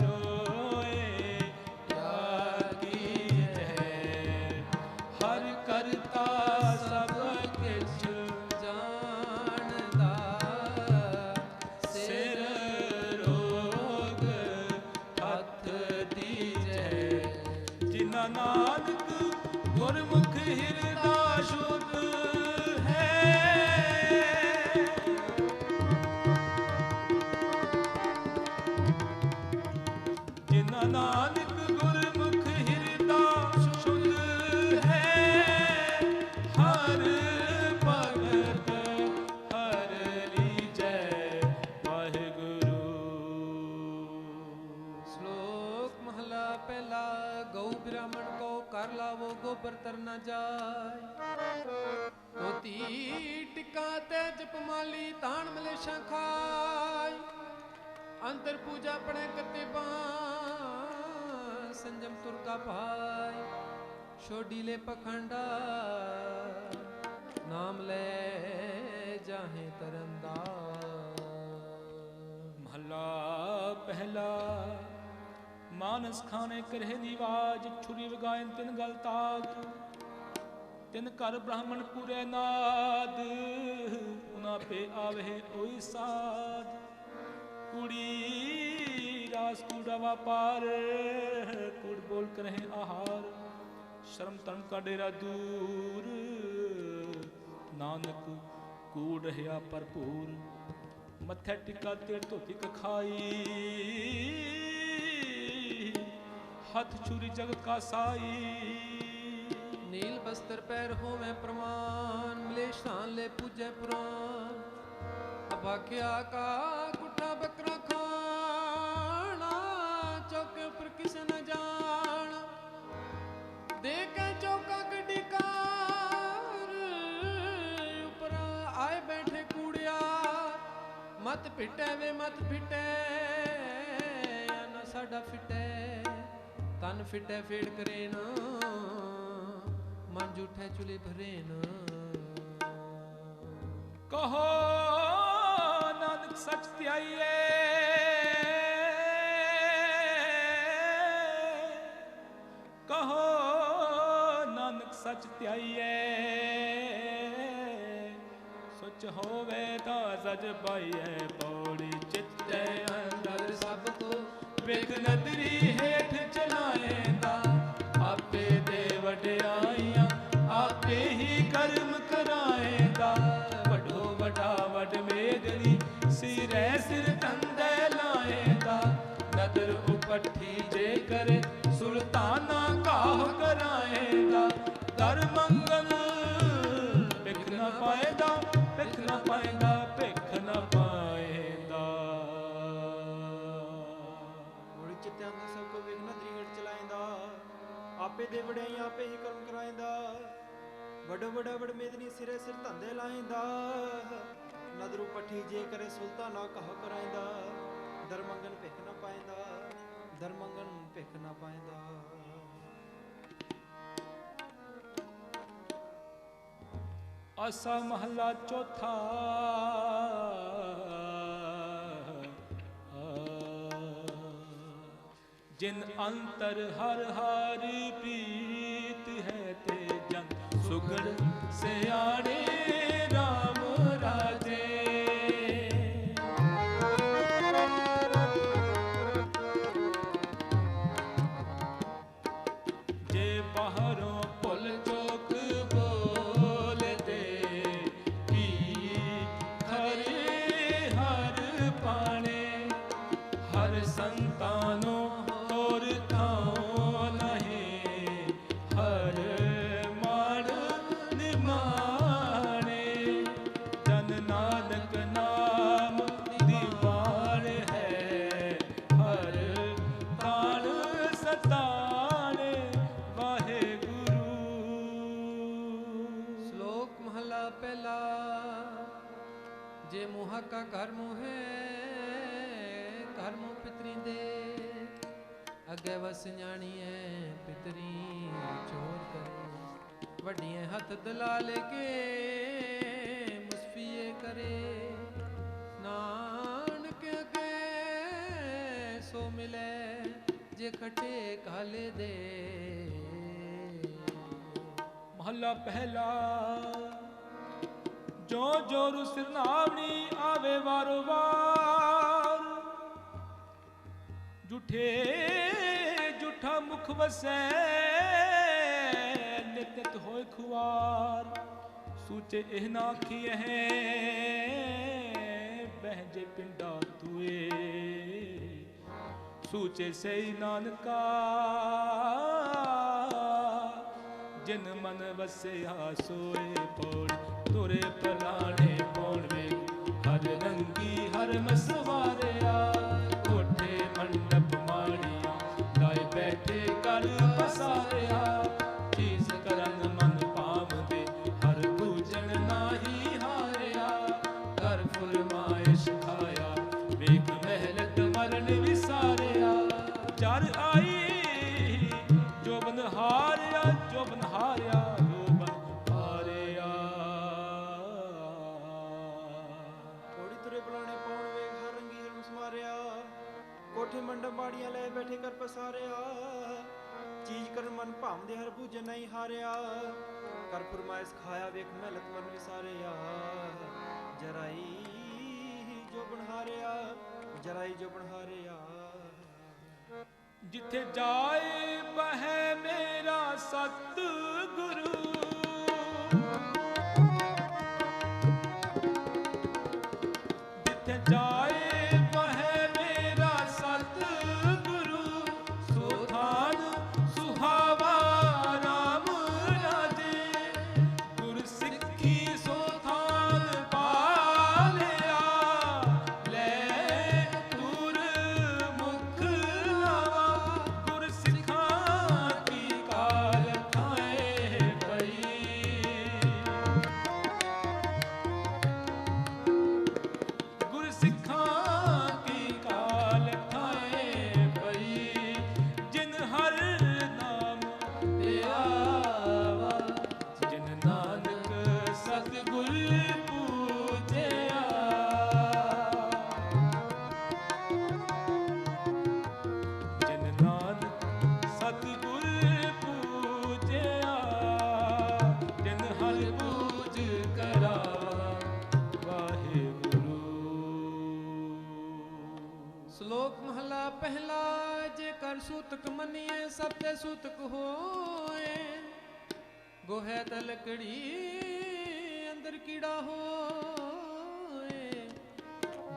ਰੋਏ ਤਿਆਗੀ ਹੈ। ਹਰ ਕਰਤਾ ਸਭ ਕਿਛ ਜਾਣਦਾ, ਸਿਰ ਰੋਗ ਹੱਥ ਦੀਜੈ। ਜਿਨਾ ਨਾਨਕ ਗੁਰਮੁਖ ਹਿਰਦਾ ਸ਼ੁੱਧ ਹੈ, ਜਿਨਾ ਨਾਨਕ ਗੁਰਮੁਖ ਹਿਰਦਾ ਸ਼ੁੱਧ ਹੈ। ਹਰ ਭਗਤ ਹਰ ਲੀਜੈ ਵਾਹਿਗੁਰੂ। ਸ਼ਲੋਕ ਮਹਲਾ ਪਹਿਲਾ। ਗਊ ਬ੍ਰਾਹਮਣ ਕੋ ਕਰ ਲਾਵੋ, ਗੋਬਰ ਤਰ ਨ ਜਾਏ। ਧੋਤੀ ਟਿੱਕਾ ਤੇ ਜਪਮਾਲੀ, ਤਾਣ ਮਲੇਸ਼ਾਂ ਖਾਏ। ਅੰਤਰ ਪੂਜਾ ਪੜੈ ਕਤਿਬਾ, ਸੰਜਮ ਤੁਰ ਕਾ ਭਾਈ। ਛੋਡੀਲੇ ਪਖੰਡਾ, ਨਾਮ ਲੈ ਜਾਹੇ ਤਰੰਦਾ। ਮਹੱਲਾ ਪਹਿਲਾ। ਮਾਨਸ ਖਾਣੇ ਕਰਹਿ ਨਿਵਾਜ, ਛੁਰੀ ਵਗਾਇਨ ਤਿਨ ਗਲ ਤਾਗ। ਤਿਨ ਘਰ ਬ੍ਰਾਹਮਣ ਪੂਰੇ ਨਾਦ, ਉਨਾ ਪੇ ਆਵੇ ਓਈ ਸਾਧ। ਕੁੜੀ ਰਾਸ ਕੂੜਾ ਵਾਪਾਰ, ਕੂੜ ਬੋਲ ਕਰਹਿ ਆਹਾਰ। ਸ਼ਰਮ ਧਰਮ ਕਾ ਡੇਰਾ ਦੂਰ, ਨਾਨਕ ਕੂੜ ਰਹਿਆ ਭਰਪੂਰ। ਮੱਥੇ ਟਿੱਕਾ ਤੇੜ ਧੋਤੀ ਕਖਾਈ, ਹੱਥ ਛੁਰੀ ਜਗਤ ਕਾ ਸਾਈ। ਨੀਲ ਬਸਤਰ ਪੈਰ ਹੋਵੇਂ ਪ੍ਰਮਾਨ, ਮਲੇਸ਼ ਧਾਨ ਲੈ ਪੂਜੈ ਪੁਰਾਨ। ਅਭਾਖਿਆ ਕਾ ਕੁੱਠਾ ਬੱਕਰਾ ਖਾਣਾ, ਚੌਕੇ ਉੱਪਰ ਕਿਸ ਨ ਜਾਣ। ਦੇ ਕੇ ਚੌਕਾ ਗੱਡੀ ਕਾਰ, ਉੱਪਰ ਆਏ ਬੈਠੇ ਕੂੜਿਆ। ਮਤ ਫਿਟੈ ਵੇ ਮਤ ਫਿਟੈ, ਨਾ ਸਾਡਾ ਫਿਟੈ। ਤਨ ਫਿਟੈ ਫੇੜ ਕਰੇ ਨਾ, ਮਨ ਜੂਠੈ ਚੁਲੇ ਭਰੇ ਨਾ। ਕਹੋ ਨਾਨਕ ਸਚ ਧਿਆਈਏ, ਕਹੋ ਨਾਨਕ ਸਚ ਧਿਆਈਏ। ਸੁਚ ਹੋਵੇ ਤਾਂ ਸਜ ਪਾਈਐ, ਪੌੜੀ ਚਿੱਤੈ ਅੰਦਰ ਸਭ ਕੋ। ਵੇਖ ਨਦਰੀ ਹੇਠ ਚਲਾਏਂਦਾ, ਆਪੇ ਦੇ ਵਡਿਆਈਆਂ ਆਪੇ ਹੀ ਕਰਮ ਕਰਾਏਂਦਾ। ਵੱਡੋ ਵੱਡਾ ਵੱਡ ਮੇਦਨੀ, ਸਿਰੈ ਸਿਰ ਤੰਦੇ ਲਾਏਂਦਾ। ਨਦਰ ਉਪੱਠੀ ਜੇ ਕਰੇ, ਸੁਲਤਾਨਾ ਕਾਹ ਕਰਾਏਂਦਾ। ਦਰ ਮੰਗਲ ਭਿਖ ਨ ਪਾਏਂਦਾ, ਭਿਖ ਨ ਪਾਏਂਦਾ, ਭਿਖ ਨ ਪਾਏਂਦਾ। ਗੁੜ ਚਿੱਤਿਆਂ ਦਾ ਸਭ ਕੋ ਵਿਘਨ ਦ੍ਰਿੜ ਚਲਾਇਂਦਾ। ਆਪੇ ਦੇ ਵਡਿਆਈ ਆਪੇ ਹੀ ਕਰਮ ਕਰਾਇਂਦਾ। ਵੱਡੋ ਵੱਡਾ ਵਡ ਮੇਦਨੀ, ਸਿਰੇ ਸਿਰ ਧੰਦੇ ਲਾਇਂਦਾ। ਨਦਰੂ ਪੱਠੀ ਜੇ ਕਰੇ, ਸੁਲਤਾਨਾ ਕਹ ਕਰਾਇਂਦਾ। ਦਰ ਮੰਗਨ ਭਿਖ ਨ ਪਾਇਂਦਾ, ਦਰ ਮੰਗਨ ਭਿਖ ਨ ਪਾਇਂਦਾ। ਆਸਾ ਮਹੱਲਾ ਚੌਥਾ। ਜਿਨ ਅੰਤਰ ਹਰ ਹਰ ਪ੍ਰੀਤ ਹੈ, ਤੇ ਜਨ ਸੁਗੜ ਸਿਆਣੇ ਰਾਮ ਰਾਜੇ। ਜੇ ਬਾਹਰੋਂ ਭੁੱਲ ਚੋਕ ਬੋਲਦੇ, ਕੀ ਖਰੇ ਹਰ ਪਾਣੇ। ਹਰ ਸੰਤਾਨੋ ਹੋਰ ਥਾਂ ਨਹੀਂ, ਹਰ ਮਾਣ ਨਿਮਾਣੇ। ਪਿਤਰੀ ਦੇ ਅੱਗੇ ਵਸ ਜਾਣੀਐ ਪਿਤਰੀ ਚੋਰ ਕਰੇ ਵੱਡੀਆਂ ਹੱਥ ਦਲਾਲ ਕੇ ਮੁਸਫੀਏ ਕਰੇ ਨਾਨਕ ਅੱਗੇ ਸੋ ਮਿਲੇ ਜੇ ਖਟੇ ਕਾਲੇ ਦੇ। ਮਹੱਲਾ ਪਹਿਲਾ। ਜੋ ਜੋਰੂ ਸਿਰਨਾਵਣੀ ਆਵੇ ਵਾਰੋ ਵਾਰ ਝੂਠੇ ਝੂਠਾ ਮੁਖ ਵਸੈ ਨਿਤ ਨਿਤ ਹੋਏ ਖੁਆਰ ਸੂਚੇ ਇਹ ਨਾ ਆਖੀਐ ਬਹਿਜੇ ਪਿੰਡਾ ਤੂਏ ਸੂਚੇ ਸਈ ਨਾਨਕਾ ਜਿਨ ਮਨ ਵਸਿਆ ਸੋਏ ਪੌੜ ਤੁਰੇ ਪਲਾਣੇ ਪੌਣ ਵੇ ਹਰ ਰੰਗੀ ਹਰ ਮਸਵਾਰਿਆ ਕੋਠੇ ਮੰਡਪ ਮਾੜੀਆਂ ਲਾਏ ਬੈਠੇ ਕਰ ਪਸਾਰਿਆ ਚੀਜ਼ ਕਰਨ ਮਨ ਪਾਵਦੇ ਹਰ ਪੂਜਨ ਨਾਹੀ ਹਾਰਿਆ ਕਰ ਫੁਰਮਾਇਸ਼ ਖਾਇਆ ਵੇਖ ਮਹਿਲਤ ਮਰਨ ਵਿਸਾਰਿਆ ਜਰ ਆਈ ਜੋ ਬਨ ਹਾਰਿਆ ਜੋ ਬਨ ਹਾਰਿਆ ਜੋ ਬਨ ਹਾਰਿਆ। ਥੋੜੀ ਤੁਰੇ ਬੁਲਾਣੇ ਪਾਉਣ ਵੇਖ ਹਰ ਰੰਗੀ ਹਰਮ ਸਮਾਰਿਆ ਕੋਠੇ ਮੰਡਪ ਬਾੜੀਆਂ ਲੈ ਬੈਠੇ ਕਰ ਪਸਾਰਿਆ ਚੀਜ਼ ਕਰਨ ਮਨ ਭਾਵਦੇ ਹਰ ਪੂਜਨ ਨਹੀਂ ਹਾਰਿਆ ਕਰ ਫਰਮਾਇਸ਼ ਖਾਇਆ ਵੇਖ ਮਹਿਲਤ ਮਨ ਵਿਸਾਰਿਆ ਜਰਾਈ ਜੋ ਬਨ ਹਾਰਿਆ ਜਰਾਈ ਜੋ ਬਨ ਹਾਰਿਆ। ਜਿੱਥੇ ਜਾਏ ਬਹਿ ਮੇਰਾ ਸਤਿਗੁਰੂ ਜਿੱਥੇ ਜਾਏ ਬਹਿ ਮੇਰਾ ਸਤਿਗੁਰੂ ਸੋ ਥਾਨ ਸੁਹਾਵਾ ਰਾਮ ਰਾਜੇ ਗੁਰ ਸਿੱਖੀ ਸੋ ਥਾਨ ਪਾਲਿਆ ਲੈ ਤੁਰ ਮੁਖ ਲਾਵਾ ਗੁਰ ਸਿੱਖਾਂ ਕੀ ਕਾਲ ਖਾਏ ਪਈ ਗੁਰ ਸਿੱਖਾਂ ਕੀ ਕਾਲ ਖਾਏ ਪਈ ਜਿਨ ਹਰ ਨਾਮ ਤੇ ਆਵਾ ਜਿਨ ਨਾਨਕ ਸਤਿਗੁਰ ਪੂਜਿਆ ਜਿਨ ਨਾਨਕ ਸਤਿਗੁਰ ਪੂਜਿਆ ਜਿਨ ਹਰ ਪੂਜ ਕਰਾਵਾ ਵਾਹਿਗੁਰੂ। ਸ਼ਲੋਕ ਮਹਲਾ ਪਹਿਲਾ। ਜੇ ਕਰ ਸੂਤਕ ਮੰਨੀਏ ਸਭ ਤੇ ਸੂਤਕ ਹੋਏ ਗੋਹੇ ਤੇ ਲੱਕੜੀ ਅੰਦਰ ਕੀੜਾ ਹੋਏ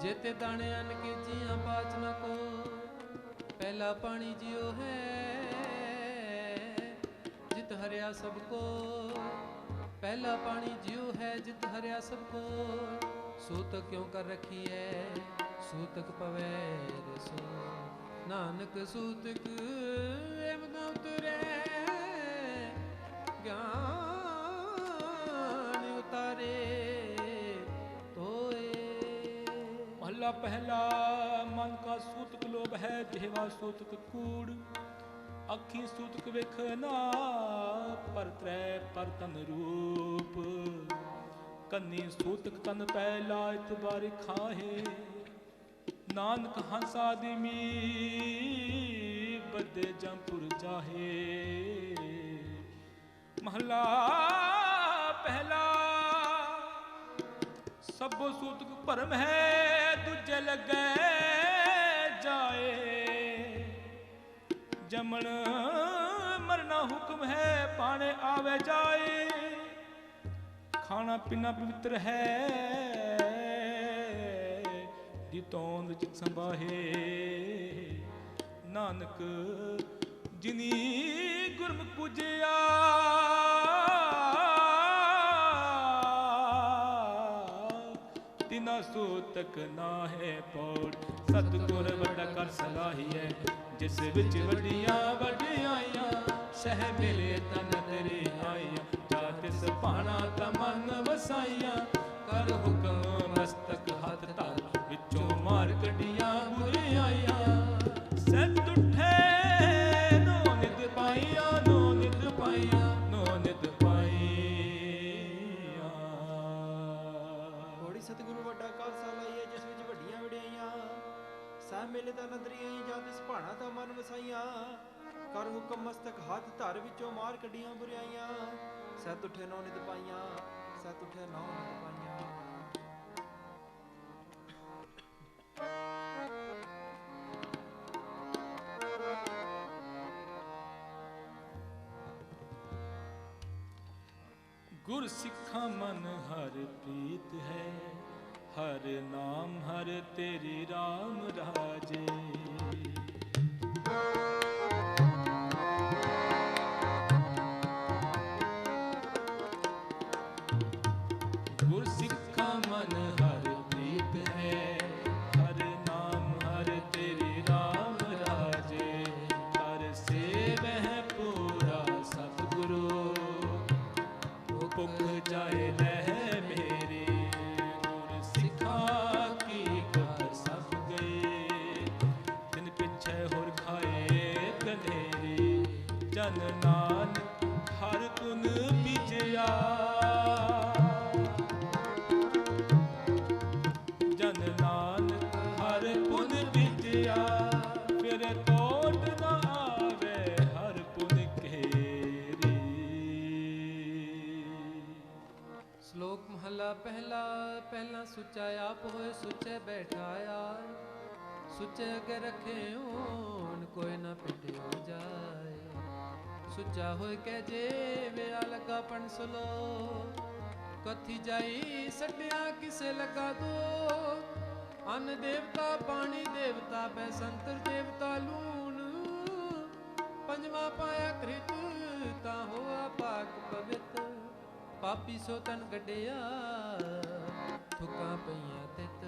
ਜੇ ਤੇ ਦਾਣੇ ਅਨ ਕੇ ਜੀਆਂ ਬਾਚ ਨਾ ਕੋ ਪਹਿਲਾ ਪਾਣੀ ਜਿਉ ਹੈ ਜਿਤ ਹਰਿਆ ਸਭ ਕੋ ਪਹਿਲਾ ਪਾਣੀ ਜਿਉ ਹੈ ਜਿਤ ਹਰਿਆ ਸਭ ਕੋ ਸੂਤਕ ਕਿਉ ਕਰ ਰਖੀ ਹੈ ਸੂਤਕ ਪਵੈ ਰਸੋ ਨਾਨਕ ਸੂਤਕ ਏਵ ਨਾ ਉਤਰੈ ਗਿਆਨ ਉਤਾਰੇ ਤੋਏ। ਮਹੱਲਾ ਪਹਿਲਾ। ਮਨ ਕਾ ਸੂਤਕ ਲੋਭ ਹੈ ਜਿਹਵਾ ਸੂਤਕ ਕੂੜ ਅੱਖੀ ਸੂਤਕ ਵੇਖਣਾ ਪਰ ਤ੍ਰੈ ਪਰ ਤਨ ਰੂਪ ਕੰਨੀ ਸੂਤਕ ਤਨ ਪੈ ਲਾਇਤ ਬਾਰਿ ਖਾਹੇ ਨਾਨਕ ਹੰਸ ਆਦਮੀ ਬੱਦੇ ਜੰਪੁਰ ਜਾਹੇ। ਮਹੱਲਾ ਪਹਿਲਾ। ਸਭੋ ਸੂਤਕ ਭਰਮ ਹੈ ਦੂਜੇ ਲੱਗੇ ਜਾਏ ਜਮਣ ਮਰਨਾ ਹੁਕਮ ਹੈ ਪਾਣੇ ਆਵੇ ਜਾਏ ਖਾਣਾ ਪੀਣਾ ਪਵਿੱਤਰ ਹੈ ਦੀ ਤੋਂਦ ਚਿਤ ਸੰਭਾਹੇ ਨਾਨਕ ਜਿਨੀ ਗੁਰਮੁਖ ਪੂਜਿਆ ਤਿਨਾ ਸੂਤਕ ਨਾਹੇ ਪੌੜ ਸਤਿਗੁਰ ਵੱਡਾ ਕਰ ਸਲਾਹੀਐ ਜਿਸ ਵਿੱਚ ਵੱਡੀਆਂ ਵਡਿਆਈਆਂ ਸਹਿ ਮਿਲੇ ਤਨ ਤੇਰੇ ਆਈਆਂ ਜਾ ਤਿਸ ਭਾਣਾ ਤਾ ਮਨ ਵਸਾਈਆਂ ਕਰ ਹੁਕਮ ਮਸਤਕ ਹੱਥ ਧਰ ਵਿੱਚੋਂ ਮਾਰ ਕੱਢੀਆਂ ਬੁਰਿਆਈਆਂ ਕਈ ਜਾਂ ਤਿਸ ਭਾਣਾ ਤਾਂ ਮਨ ਵਸਾਈਆਂ। ਕਰ ਹੁਕਮ ਮਸਤਕ ਹੱਥ ਧਰ ਵਿੱਚੋਂ ਮਾਰ ਕੱਢੀਆਂ ਬੁਰਾਈਆਂ। ਸਤ ਉਠੇ ਨੌ ਨਿਤ ਪਾਈਆਂ, ਸਤ ਉਠੇ ਨੌ ਨਿਤ ਪਾਈਆਂ। गुर सिखा मन हर प्रीत है, हर नाम हर तेरी राम राजे। गुर सिखा मन हर प्रीत है, हर नाम हर तेरी राम राजे। हर सेवह पूरा सतगुरु, भुख जाए लह मेरी। गुर सिखा की कर सब गए, तिन पिछे होर खाए गधेरी। जन नानक हर तुन बीजया, जन नानक हर पुन बीजया। फिर कोट न आवे हर पुन घेरी। ਸ਼ਲੋਕ ਮਹਲਾ ਪਹਿਲਾ। ਪਹਿਲਾ ਸੁੱਚਾ ਆਪ ਹੋਏ ਸੁੱਚੇ ਬੈਠਾਇਆ। ਸੁੱਚੇ ਅਗੇ ਰੱਖੇ ਹੋਣ ਕੋਈ ਨਾ ਪਿਟਿਓ ਜਾਏ। ਸੁੱਚਾ ਹੋਏ ਕਹਿ ਜੇ ਵਿਆ ਲਗਾ ਪਣਸਲੋ। ਕਥੀ ਜਾਈ ਸੱਡਿਆ ਕਿਸੇ ਲਗਾ ਦੋ। ਅੰਨ ਦੇਵਤਾ ਪਾਣੀ ਦੇਵਤਾ ਬੈ ਸੰਤਰ ਦੇਵਤਾ ਲੂਣ। ਪੰਜਵਾਂ ਪਾਇਆ ਕ੍ਰਿਤ ਤਾਂ ਹੋਆ ਪਾਕ ਪਵਿੱਤ। ਪਾਪੀ ਸੋ ਤਨ ਗੱਡਿਆ ਥੁੱਕਾਂ ਪਈਆਂ ਤਿਤ।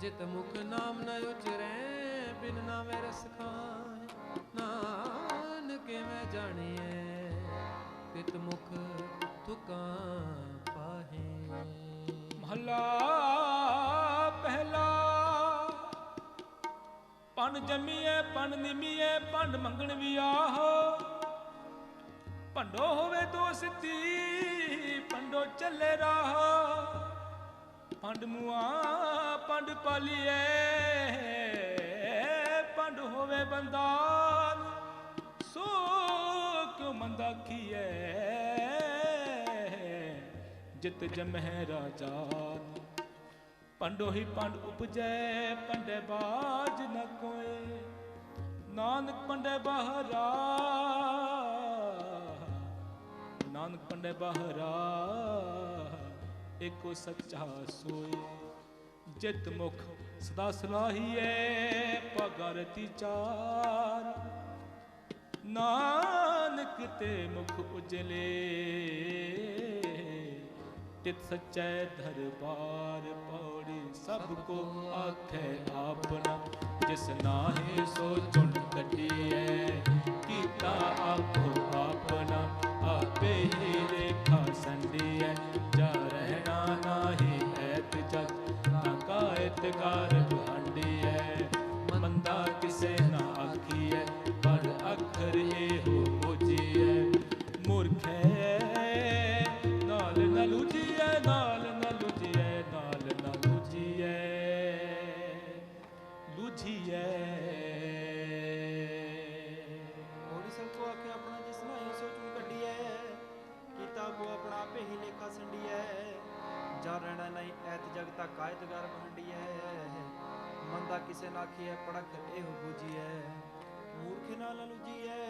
ਜਿਤ ਮੁਖ ਨਾਮ ਨ ਉਚਰੈ ਬਿਨ ਨਾਮੇ ਰਸ ਖਾਏ। ਨਾਨਕ ਮੈਂ ਜਾਣੀਐ ਤਿਤ ਮੁਖ ਥੁੱਕਾਂ ਪਾਹੇ। ਮਹਲਾ ਪਹਿਲਾ। ਪਨ ਜੰਮੀਐ ਪਨ ਨਿਮੀਐ ਪੰਡ ਮੰਗਣ ਵੀ ਆਹੋ। ਭੰਡੋ ਹੋਵੇ ਦੋਸਤੀ ਪੰਡੋ ਚੱਲੇ ਰਾਹ। ਪੰਡ ਮੁਆ ਪੰਡ ਪਾਲੀਏ ਪੰਡ ਹੋਵੇ ਬੰਦਾਨ। ਸੋ ਕਿਉ ਮੰਦਾ ਕੀਏ ਜਿਤ ਜਮਹਿ ਰਾਜਾਨ। ਪੰਡੋ ਹੀ ਪੰਡ ਉਪਜੈ ਪੰਡੇ ਬਾਜ ਨ ਕੋਏ। ਨਾਨਕ ਪੰਡੇ ਬਹਰਾ, ਨਾਨਕ ਪੰਡੇ ਬਹਰਾ ਏਕੋ ਸੱਚਾ ਸੋਏ। ਜਿਤ ਮੁਖ ਸਦਾ ਸਲਾਹੀਏ ਪਗਰਤੀ ਚਾਰ। ਨਾਨਕ ਤੇ ਮੁਖ ਉਜਲੇ ਤਿਤ ਸੱਚੈ ਦਰਬਾਰ। ਪੌੜੀ ਸਭ ਕੋ ਆਖੈ ਆਪਣਾ, ਜਿਸ ਨਾਹੀ ਸੋ ਚੁਣ ਕੱਢੀਐ। ਕੀਤਾ ਆਪੋ ਆਪਣਾ, ਆਪੇ ਹੀ ਰੇਖਾ ਸੰਡੀਐ। ਜਾ ਰਹਿਣਾ ਨਾਹੀ ਐਤ ਜਗ, ਨਾ ਕਾਇਤ ਕਾਰ ਬਹਾਂਡੀਐ। ਮੰਦਾ ਕਿਸੇ ਨਾ ਆਖੀਐ, ਪਰ ਅੱਖਰ ਇਹੋ ਬੋਝੀਐ। ਮੂਰਖੈ ਨਾਲ ਨ ਲੁਝੀਐ, ਨਾਲ ਨ ਲੁਝੀਐ, ਨਾਲ ਨ ਲੁਝੀਐ, ਲੁਝੀਐ। ਹੋੜੀ ਸਭ ਕੋ ਆਖੇ ਆਪਣਾ, ਜਿਸ ਨਾਹੀ ਸੋ ਚੁਣ ਕੱਢੀਐ। ਕੀਤਾ ਕੋ ਆਪਣਾ ਆਪੇ ਹੀ ਲੇਖਾ ਸੰਡੀਐ। ਜਾ ਰਹਿਣਾ ਨਹੀਂ ਐਤ ਜਗ ਤਾ ਕਾਇਤਗਾਰ ਬਹੰਡੀਐ। ਮੰਦਾ ਕਿਸੇ ਨਾ ਆਖੀਐ, ਪੜਖ ਇਹੋ ਬੂਝੀਐ। ਮੂਰਖ ਨਾਲ ਨ ਲੁਝੀਐ,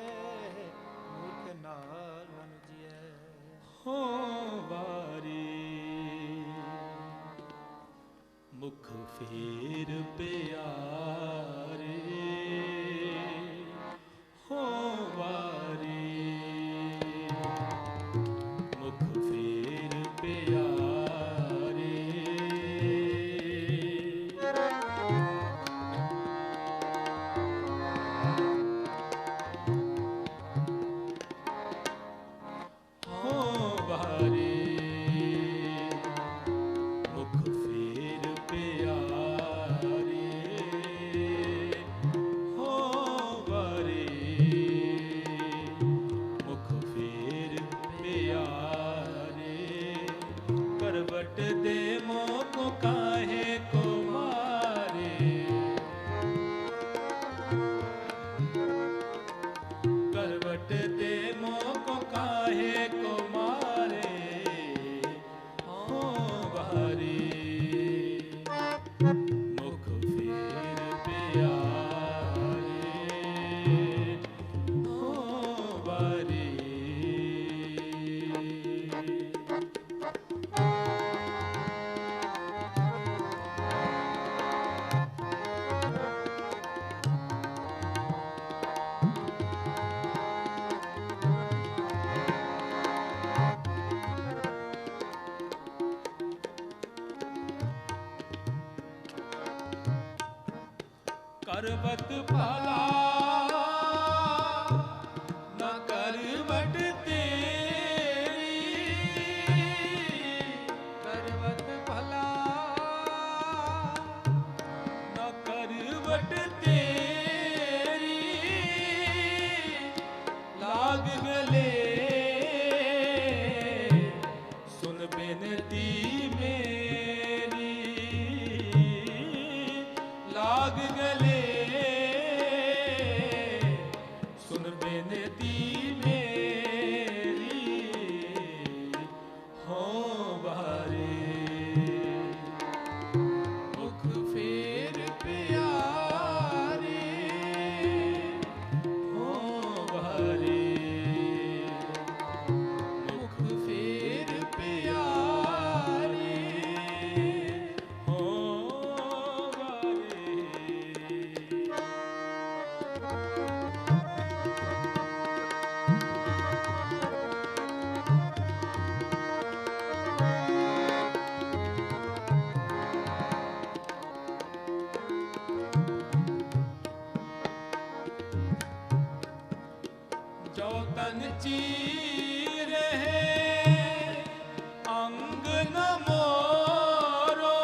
ਮੂਰਖ ਨਾਲ ਨ ਲੁਝੀਐ। ਹੋ ਵਾਰੀ ਮੁਖ ਫੇਰ ਪਿਆਰੇ। ਹੋ ਵਾਰੀ ਮੁਖ ਫੇਰ ਪਿਆਰੇ। ਹੋ ਵਾਰੀ ਮੁਖ ਫੇਰ ਪਿਆਰੇ। करवत भला न करवट तेरी, करवत भला न करवट तेरी, लाग गले सुन बेनती मेरी, लाग गले सुन बेनती मेरी, हो बारे मुख फेर प्यारे, हो बारे मुख फेर प्यारे, हो बारे। जो तन चीरे अंग न मोरो,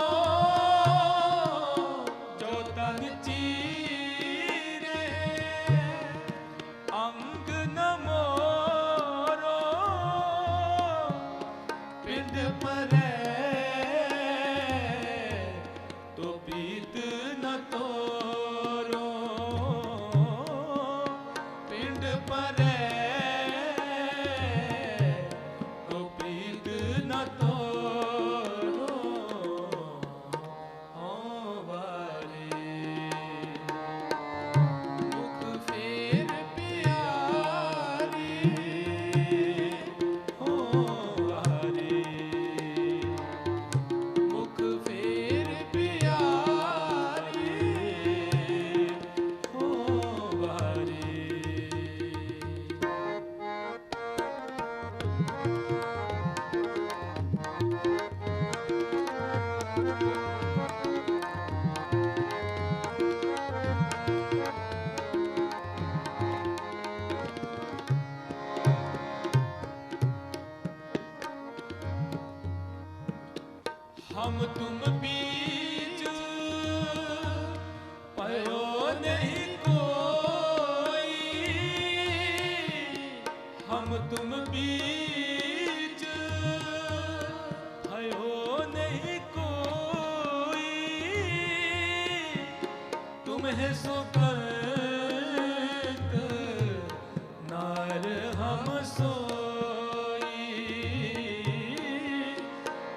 जो तन चीरे अंग न मोरो, पिंड परे तो प्रीत न तोरो, पिंड परे तो प्रीत न तोरो, हो बारे मुख फेर प्यारे, हो बारे मुख फेर प्यारे, हो बारे। हम तुम बीच पयो नहीं कोई, हम तुम बीच भयो नहीं कोई, तुम्हें सुकत नार हम सोई,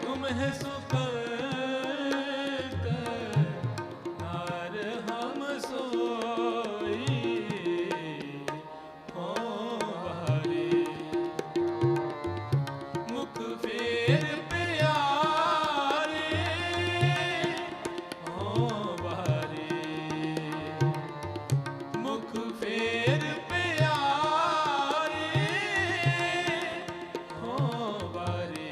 तुम्हें सुकत नार हम सोई, हो बारे मुख फेर प्यारे, हो बारे मुख फेर प्यारे, हो बारे।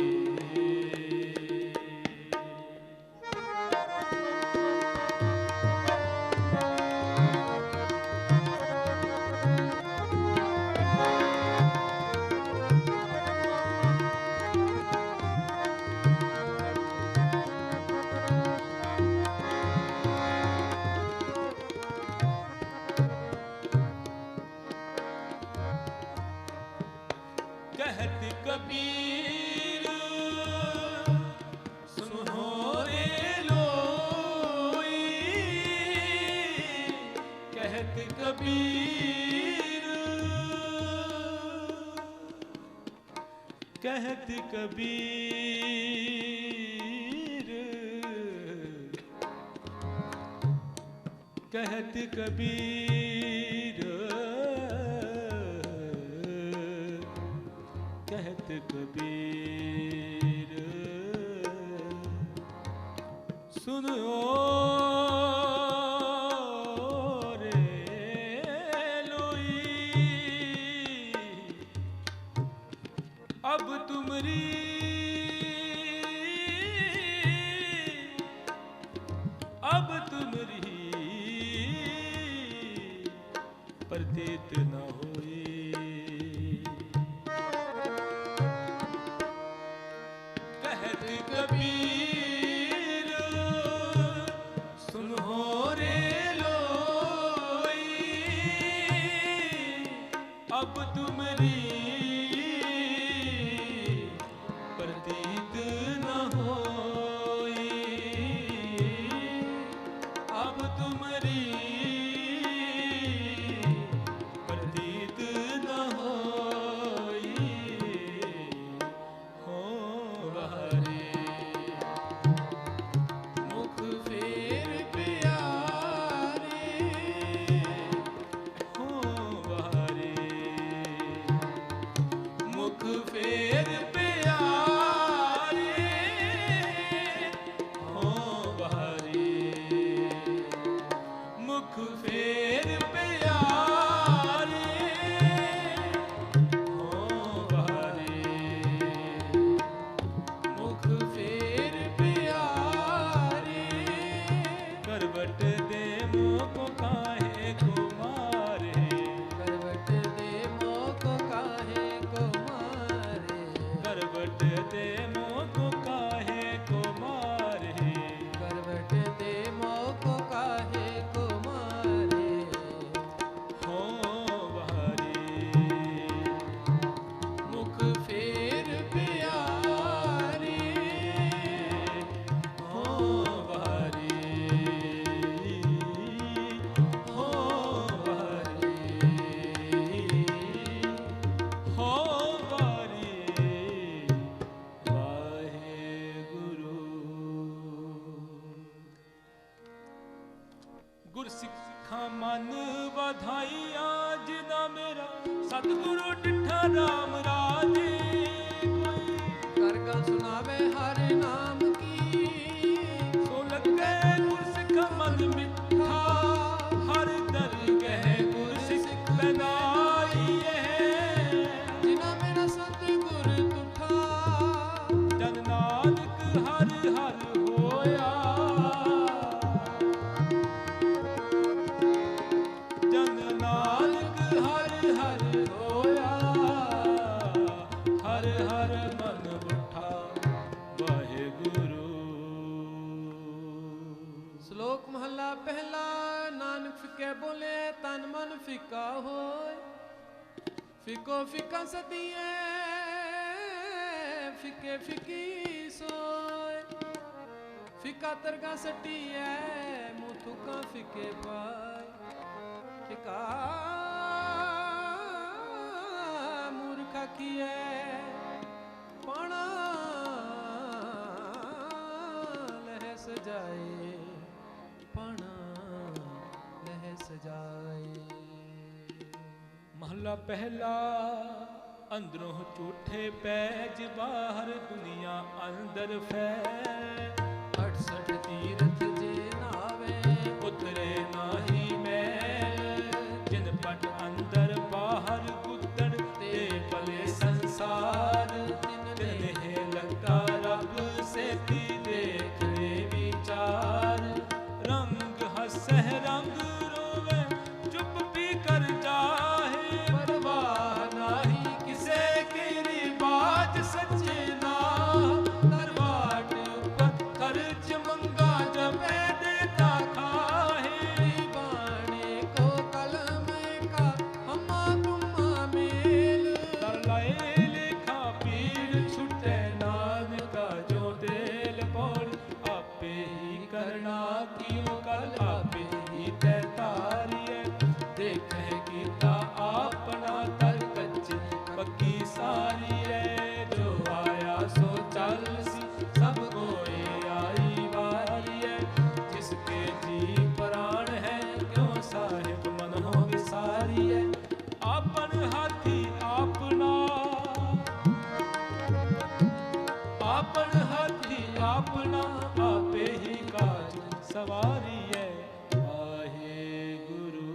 कहत कबीर सुनो रे लोई, कहत कबीर, कहत कबीर, कहत कबीर, कहत कबीर, सुनो रे लोई, अब तुमरी अब तुमरी प्रतीत न होई। कहत कबीर सुनो रे लोई, अब तुमरी प्रतीत न होई, अब तुमरी प्रतीत न होई। हो हरे मुख फेर प्यारे, हो हरे मुख फेर प्यारे, हो हरे मुख फेर प्यारे, हो हरे मुख फेर प्यारे। करवट दे मोह काहे को मारे, करवट दे मोह काहे को मारे, करवट दे मोह काहे को मारे। करवट दे मोह काहे को मारे। हो हरे मुख फेर प्यारे, हो हरे हो हरे हो हरे वाहेगुरु। गुर सिੱਖਾਂ ਮਨ ਵਧਾਈਆ ਜਿਨਾ ਮੇਰਾ ਸਤਿਗੁਰੂ ਡਿਠਾ ਰਾਮ ਰਾਜੇ ਕੋਈ। ਕਰ ਗਲ ਸੁਣਾਵੇ ਹਰ ਨਾਮ ਕੀ, ਸੋ ਲੱਗੇ ਗੁਰ ਸਿੱਖਾਂ ਮਨ ਮਿੱਠਾ, ਹਰ ਦਰਗਹਿ ਗੁਰ ਸਿੱਖ ਬਨਾਈਏ। ਜਿਨਾ ਮੇਰਾ ਸਤਿਗੁਰ ਤੁਠਾ, ਜਨ ਨਾਨਕ ਹਰ ਹਰ ਹੋਇਆ, ਜਨ ਨਾਨਕ ਹਰ ਹਰ ਹੋਇਆ, ਹਰ ਹਰ ਮਨ ਬੁੱਠਾ ਵਾਹਿਗੁਰੂ। ਸ਼ਲੋਕ ਮਹੱਲਾ ਪਹਿਲਾ। ਨਾਨਕ ਫਿੱਕੇ ਬੋਲੇ ਤਨ ਮਨ ਫਿੱਕਾ ਹੋਏ, ਫਿੱਕੋ ਫਿੱਕਾ ਸਦੀਏ ਫਿੱਕੇ ਫਿੱਕੀ ਸੋਏ। ਫਿੱਕਾ ਤਰਗਾ ਸਟੀਐ ਮੂੰਹ ਥੁੱਕਾਂ ਫਿੱਕੇ ਪਾਏ, ਫਿੱਕਾ ਮੂਰਖਾ ਕੀਐ ਪਾਣਾ ਲਹਿ ਸਜਾਏ, ਪਾਣਾ ਲਹਿ ਸਜਾਏ। ਮਹਲਾ ਪਹਿਲਾ। ਅੰਦਰੋਂ ਝੂਠੇ ਪੈਜ, ਬਾਹਰ ਦੁਨੀਆ ਅੰਦਰ ਫੈਲ। 68 ਤੀਰਥ ਜੇ ਨਾਵੇ, ਉਤਰੇ ਨਾਹੀ ਮੈਲ, ਜਿਨ ਪਟ ਅੰਦਰ ਬਾਹਰ ਗੁੱਤੜ ਤੇ ਭਲੇ ਸੰਸਾਰ। ਤਿਨ ਇਹ ਲੱਗਾ ਰੱਬ ਸੇਤੀ ਦੇਖੇ ਵਿਚਾਰ। ਰੰਗ ਹੱਸਹਿ ਰੰਗ ਰੋਵੇ, ਚੁੱਪ ਪੀ ਕਰ ਜਾਹੇ। ਪਰਵਾਹ ਨਾਹੀ ਕਿਸੇ ਕੀ ਰਿਵਾਜ ਸੱਚੇ ਨਾ, ਦਰਬਾਟ ਪੱਥਰ ਚ ਮੰਗਾ ਜਪੇ ਦੇਤਾ ਖਾਹੇ। ਬਾਣੇ ਕੋ ਕਲਮ ਕਾ ਹਮਾ ਤੁਮਾ ਮੇਲ, ਕਰ ਲਾਏ ਲੇਖਾ ਪੀੜ ਛੁਟੇ ਨਾਨਕਾ ਜੋ ਦੇਲ ਪੌੜ। ਆਪੇ ਹੀ ਕਰਨਾ ਕਿਉ ਕਲ ਆਪੇ ਹੀ ਤੈ ਤਾਰੀਐ। ਦੇਖਹਿ ਕੀਤਾ ਆਪਣਾ ਤਰ ਕੱਚੀ ਪੱਕੀ ਸਾਰੀਐ। ਜੋ ਆਇਆ ਸੋ ਚੱਲ ਸੀ ਸਭ ਕੋਏ ਆਈ ਵਾਰੀਐ। ਜਿਸਕੇ ਜੀ ਪ੍ਰਾਣ ਹੈ ਕਿਉ ਸਾਹਿਬ ਮਨ ਹੋ ਵਿਸਾਰੀਐ। ਆਪਨ ਹਾਥੀ ਆਪਣਾ, ਆਪਨ ਹਾਥੀ ਆਪਣਾ, ਆਪੇ ਹੀ ਕਾਜ ਸਵਾਰੀਐ। ਵਾਹਿਗੁਰੂ।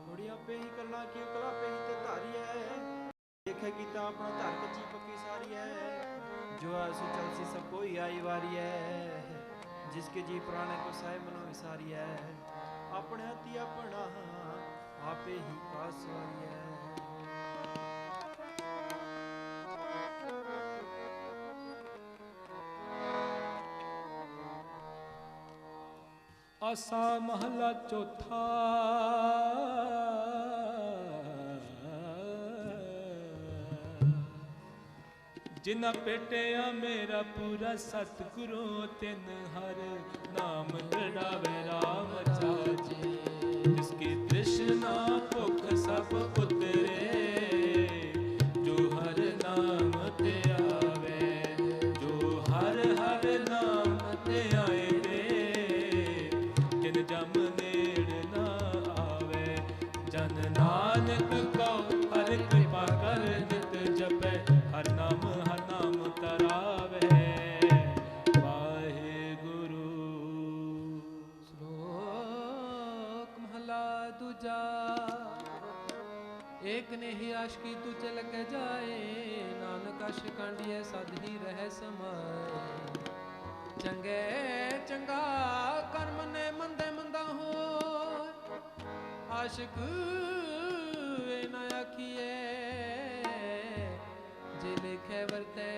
ਥੋੜੀ ਆਪੇ ਹੀ ਕਰਨਾ ਕਿਉ ਕਲਾ ਪੇ ਹੀ ਤੇ ਧਾਰੀਐ। ਦੇਖੇ ਕੀਤਾ ਆਪਣਾ ਧਰ ਕੱਚੀ ਪੱਕੀ ਸਾਰੀਐ। ਜੋ ਆਸੂ ਚਲ ਸੀ ਸਭ ਕੋਈ ਆਈ ਵਾਰੀਐ। जिसके जी प्राण को साहे मनो विसारिय। अपने ਆਪਣੇ ਹੱਥੀ ਆਪਣਾ ਆਪੇ ਹੀ ਪਾਸ ਹੋਈਐ। ਆਸਾ ਮਹਲਾ ਚੌਥਾ। ਜਿਨਾ ਭੇਟਿਆ ਮੇਰਾ ਪੂਰਾ ਸਤਿਗੁਰੂ ਤਿਨ ਹਰ ਨਾਮ ਲੜਾਵੇ ਰਾਮ ਚਾਚੇ। ਜਿਸਕੀ ਤ੍ਰਿਸ਼ਨਾ ਭੁਖ ਸਭ ਉਤਰੇ ਜੋ ਹਰ ਨਾਮ ਤੇ ਆਵੇ। ਜੋ ਹਰ ਹਰ ਨਾਮ ਤੇ ਆਏ ਦੇ ਤਿਨ ਜਮ ਨੇੜ ਨਾ ਆਵੇ। ਜਨ ਨਾਨਕ ਕਉ ਹਰ ਕਿਰਪਾ ਕਰ ਨਿਤ ਜਪੈ ਹਰ ਨਾਮ ਤਰਾਵੇ। ਵਾਹਿਗੁਰੂ। ਸ਼ਲੋਕ ਮਹਲਾ ਦੂਜਾ। ਏਕ ਨੇਹੀ ਆਸ਼ਕੀ ਤੂ ਚਲ ਕੇ ਜਾਏ। ਨਾਨਕ ਅਸ਼ ਕਾਂਡੀਏ ਸਦ ਹੀ ਰਹਿ ਸਮਾਏ। ਚੰਗੇ ਚੰਗਾ ਕਰਮ ਨੇ ਮੰਦੇ ਮੰਦਾ ਹੋਏ। ਆਸ਼ਿਕ ਇਹ ਨਾ ਆਖੀਏ ਜੇ ਲਿਖੇ ਵਰਤੈ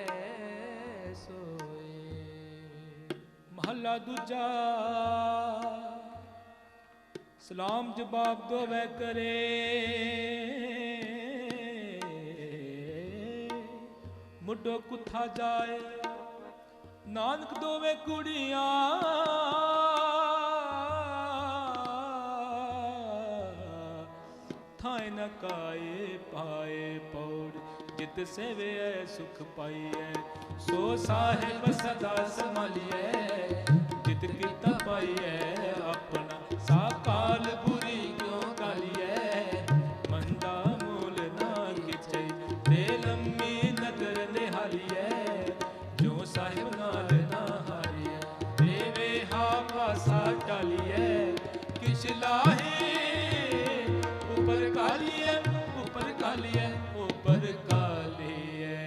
ਸੋਏ। ਮਹਲਾ ਦੂਜਾ। ਸਲਾਮ ਜਵਾਬ ਦੋਵੇ ਕਰੇ। ਮੁੱਢੋ ਕੁੱਥਾ ਜਾਏ। ਨਾਨਕ ਦੋਵੇ ਕੁੜੀਆਂ ਥਾਇ ਨ ਕਾਏ ਪਾਏ ਪੌੜ। ਜਿਤ ਸੇਵਿਐ ਸੁਖ ਪਾਈਐ ਸੋ ਸਾਹਿਬ ਸਦਾ ਸੰਭਾਲੀਐ। ਜਿਤ ਕੀਤਾ ਪਾਈਐ ਆਪਣਾ ਸਾਕਾਲ ਬੁਰੀ ਕਿਉ ਕਾਲੀਐ। ਮੰਦਾ ਮੂਲ ਨਾ ਕਿਚੈ ਤੇ ਲੰਮੀ ਨਦਰ ਨਿਹਾਲੀਐ। ਜੋ ਸਾਹਿਬ ਨਾਲ ਨਾ ਹਾਰੀਐ ਦੇਵੇ ਹਾ ਪਾਸਾ ਟਾਲੀਐ। ਕਿਛ ਲਾਹੇ ਉਪਰ ਕਾਲੀਐ ਉਪਰ ਕਾਲੀਐ ਉਪਰ ਕਾਲੀਐ।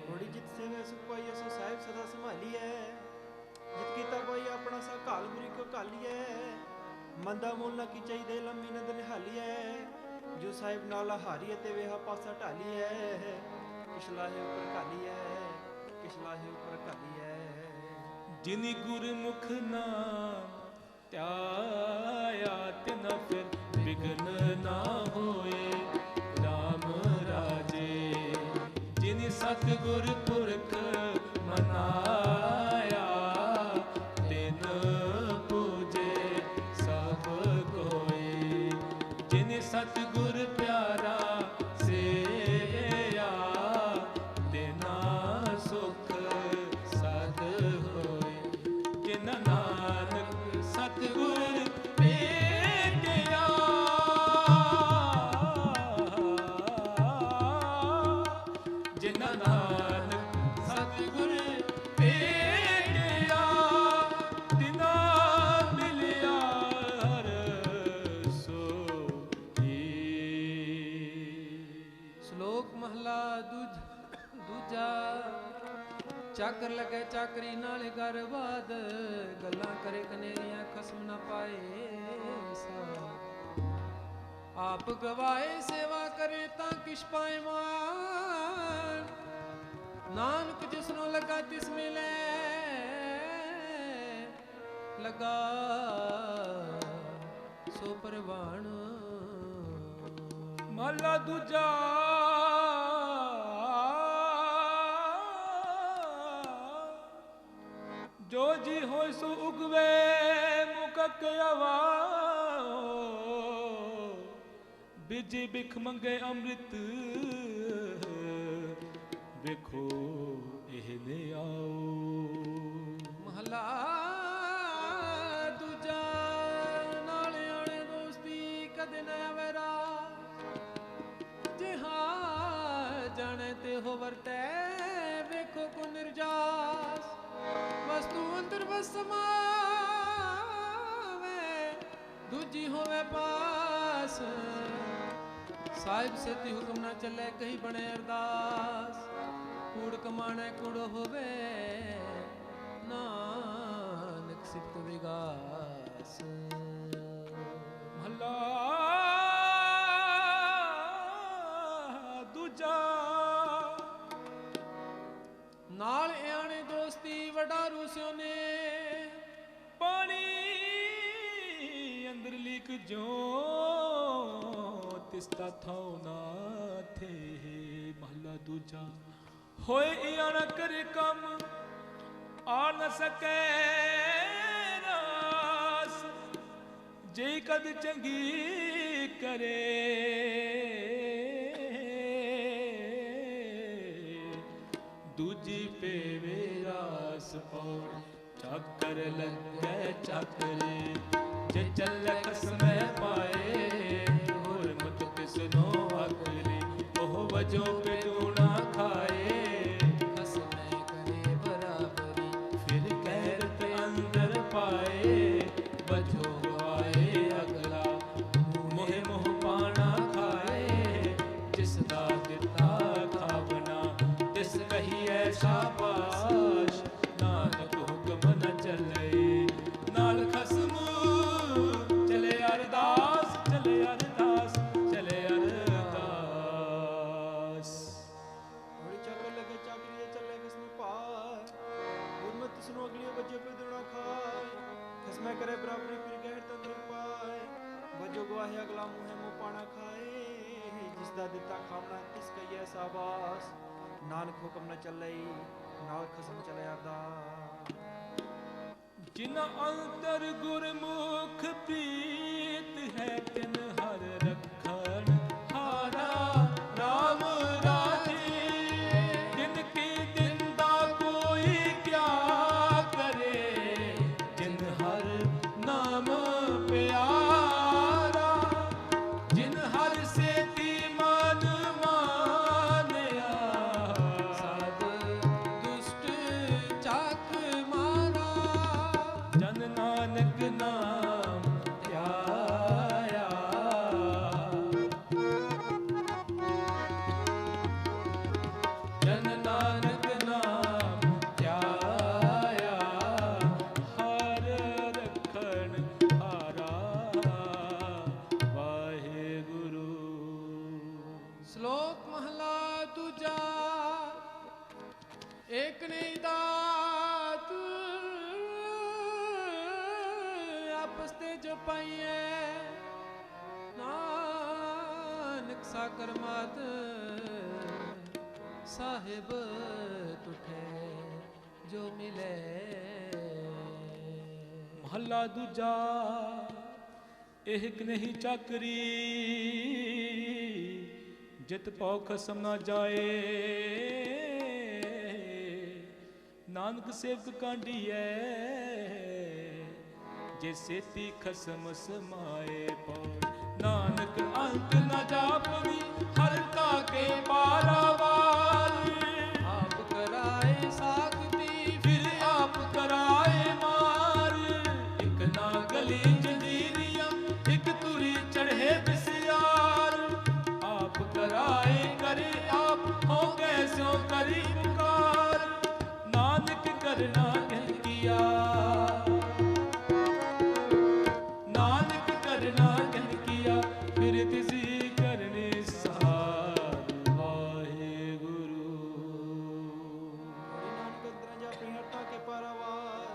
ਥੋੜੀ ਜਿਤ ਸੇਵੇ ਸੁਖ ਪਾਈਐ ਸੋ ਸਾਹਿਬ ਸਦਾ ਸੰਭਾਲੀਐ। ਜਿਤ ਕੀਤਾ ਪਾਈ ਆਪਣਾ ਸਾ ਘਾਲ ਬੁਰੀ ਕੋ ਘਾਲੀਐ। ਮੰਦਾ ਮੂਲ ਨਾ ਕੀ ਚਾਹੀਦੇ ਲੰਮੀ ਨਦ ਨਿਹਾਲੀਐ। ਜੋ ਸਾਹਿਬ ਨਾਲ ਹਾਰੀਐ ਤੇ ਵੇਹਾ ਪਾਸਾ ਢਾਲੀਐ। ਕਿਛ ਲਾਹੇ ਉਪਰ ਘਾਲੀਐ ਕਿਛ ਲਾਹੇ ਉਪਰ ਘਾਲੀਐ। ਜਿਨੀ ਗੁਰਮੁਖ ਨਾਮ ਧਿਆਇਆ ਤਿਨ ਫਿਰ ਵਿਗਨ ਨਾ ਹੋਏ ਰਾਮ ਰਾਜੇ। ਜਿਨੀ ਸਤਿਗੁਰ ਪੁਰਖ ਮਨਾਇਆ ਤਿਨ ਪੂਜੇ ਸਭ ਕੋਏ। ਜਿਨੀ ਸਤਿਗੁਰ ਪਿਆਰਾ ਸੇਵਿਆ ਤਿਨਾ ਸੁਖ ਸਦ ਹੋਏ। ਜਿਨ ਨਾਨਕ ਸਤਿਗੁਰ ਭੇਟਿਆ ਜਿਨ ਨਾਨਕ ਸਤਿਗੁਰ ਭੇਟਿਆ ਤਿਨਾ ਮਿਲਿਆ ਹਰ ਸੋਈ। ਸ਼ਲੋਕ ਮਹਲਾ ਦੂਜਾ। ਚਾਕਰ ਲਗੇ ਚਾਕਰੀ ਨਾਲ ਗਰਬਾਦ। ਗੱਲਾਂ ਕਰੇ ਕਨੇਰੀਆਂ ਖਸਮ ਨਾ ਪਾਏ ਸਾ। ਆਪ ਗਵਾਏ ਸੇਵਾ ਕਰੇ ਤਾਂ ਕਿਛ ਪਾਏ ਮਾਨ। ਨਾਨਕ ਜਿਸ ਨੂੰ ਲਗਾ ਤਿਸ ਮਿਲੇ ਲਗਾ ਸੋ ਪਰਵਾਣ। ਮਹਲਾ ਦੂਜਾ। ਜੋ ਜੀ ਹੋਇ ਸੋ ਉਗਵੇ ਮੁਕਕ ਅਵਾਓ। ਬਿਜੀ ਬਿਖ ਮੰਗੇ ਅੰਮ੍ਰਿਤ ਵੇਖੋ ਇਹ ਨੇ ਆਓ। ਮਹਲਾ ਦੂਜਾ। ਨਾਲ ਆਣੇ ਦੋਸਤੀ ਕਦੇ ਨਾ ਆਵੇ ਰਾਸ। ਜਿਹਾ ਜਾਣੇ ਤੇ ਹੋ ਵਰਤੈ ਵੇਖੋ ਕੋ ਨਿਰਜਾਸ। ਵਸਤੂ ਅੰਦਰ ਵਸ ਸਮਾਵੇ ਦੂਜੀ ਹੋਵੇ ਪਾਸ। ਸਾਹਿਬ ਸੇਤੀ ਹੁਕਮ ਨਾ ਚੱਲੇ ਕਹੀ ਬਣੇ ਅਰਦਾਸ। ਕੂੜ ਕਮਾਣੇ ਕੂੜ ਹੋਵੇ ਨਾਨਕ ਸਿਫਤ ਵਿਗਾਸ। बिरलीक जो तिस्ता थाओ ना थे। महला दूजा होए इया न करे कम आ न सके रास जे कद चंगी करे दूजी पे वेरास पौड़ चाकर लगे चाकरे जे चल कसम पाए और मत किसनो आखरी ओह वजो पे टूना खाए कसम करे बराबरी फिर कैरत अंदर पाए वजो आए अगला मोहे मोह पाना खाए जिसदा दिता खावना तिस कही ऐसा पाश नानक हुक्म न चले नाल खसम चले अरदास चले अरदास चले अरदास। होड़ी चाकर लगे चाकरी चले खसम पार गुरमत तिसनो अगली बजे पे दुना खाए खसम करे बराबरी फिर गैर तंत्र पाए बजो गवाहे अगला मुहे मुंह पाना खाए जिसदा दिता खावना तिस कही ऐसा बास नानक हुक्म न चले नाल खसम चले अरदास। जिन अंतर गुरमुख प्रीत है तिन हर रखन हारा राम राधे जिनकी दिंदा कोई क्या करे जिन हर नाम प्यारा जिन हर से मन मानया साध दुष्ट चाक मारा जन नानक नाम ध्याया जन नानक नाम ध्याया हर रखन हारा वाहेगुरु। श्लोक महला दूजा एक नहीं दात आपस ते जो पाइए नानक साकर मात साहिब तुठे जो मिले महला दूजा एक नहीं चाकरी जित पौ खसम ना जाए नानक सेवक कांडिए जे सेती खसम समाए पौ नानक अंत न जापवी हर का के पारावार आप कराए साखती फिर आप कराए मार एक ना गली जंजीरिया एक तुरी चढ़े बिसियार आप कराए करे आप हो कैसो करी पुकार नानक करना कह किया नानक करना कह किया फिर तिसी करने सहार वाहेगुरु। नानक अंतरंजा अपनी हट्टा के पारावार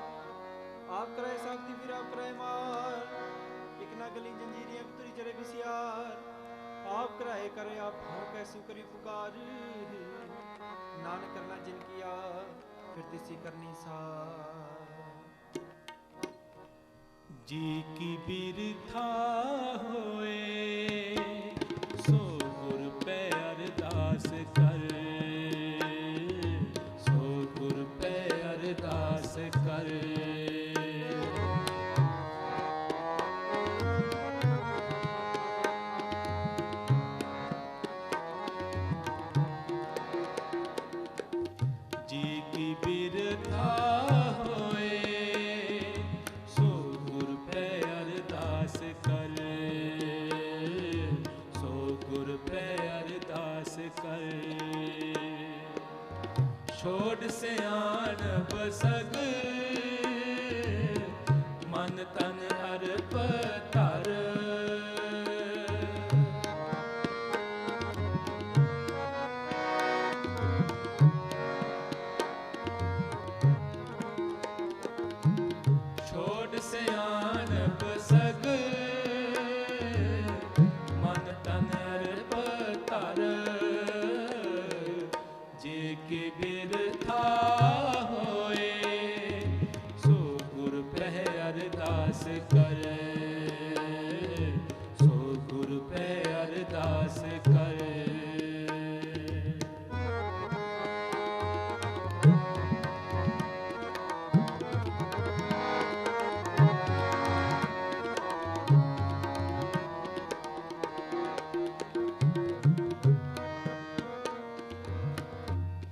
आप कराए साखती फिर आप कराए मार एक ना गली जंजीरियां तुरी चढ़े बिसियार आप कराए करे आप हो कैसो करी पुकार नानक करना जिन किया फिर तिसी करनी सार। जी की बिरथा होए सो गुर पे अरदास कर सो गुर पे अरदास कर जी की बिरथा होए सो गुर पे अरदास कर सो गुर पे अरदास कर छोड़ सियान बसग मन तन अर्प धर छोड़ सियान बसग करे, सो गुर पे अरदास करे।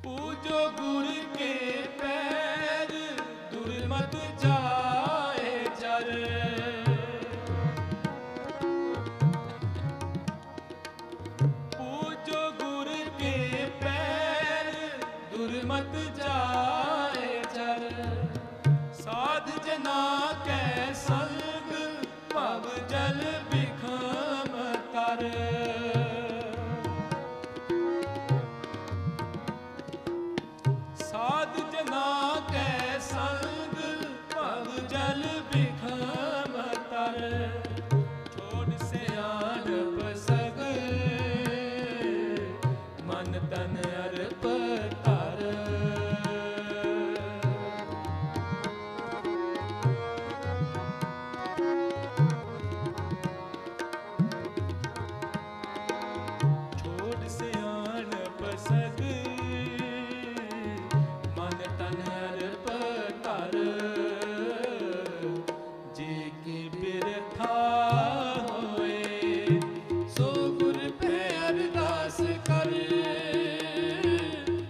पूजो गुर के पैर, दुर्मत जाए जर। पूजो गुर के पैर, दुर्मत जाए जर। साध जना कै संग, भव जल बिखम तर। साध जना कै संग, भव जल बिखम तर। छोड़ सियाणप सग, मन तन अर्प कर। छोड़ सियाणप सग, मन तन अर्प कर। जे की बिरथा होए, सो गुर पे अरदास करे,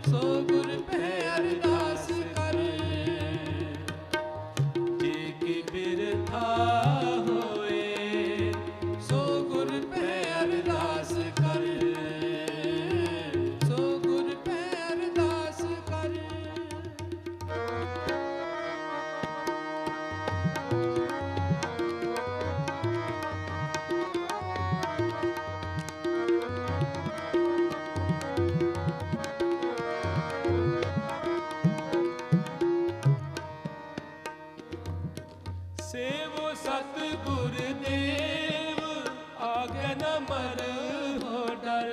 सो गुर पे अरदास करे। जे की बिरथा होए, सो गुर पे अरदास करे, सो गुर पे अरदास करे। सेवो सतगुर देव, आगे न मर हो डर।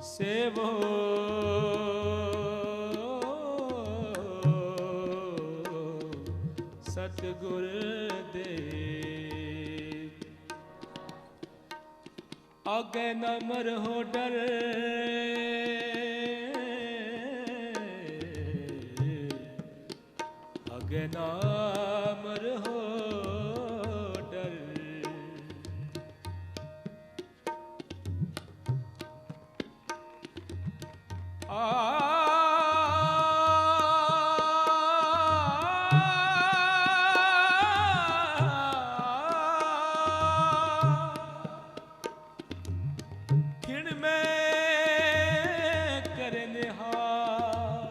सेवो सतगुर देव, आगे न मर हो डर। आगे ना मर हो डर। खिण में करे निहार,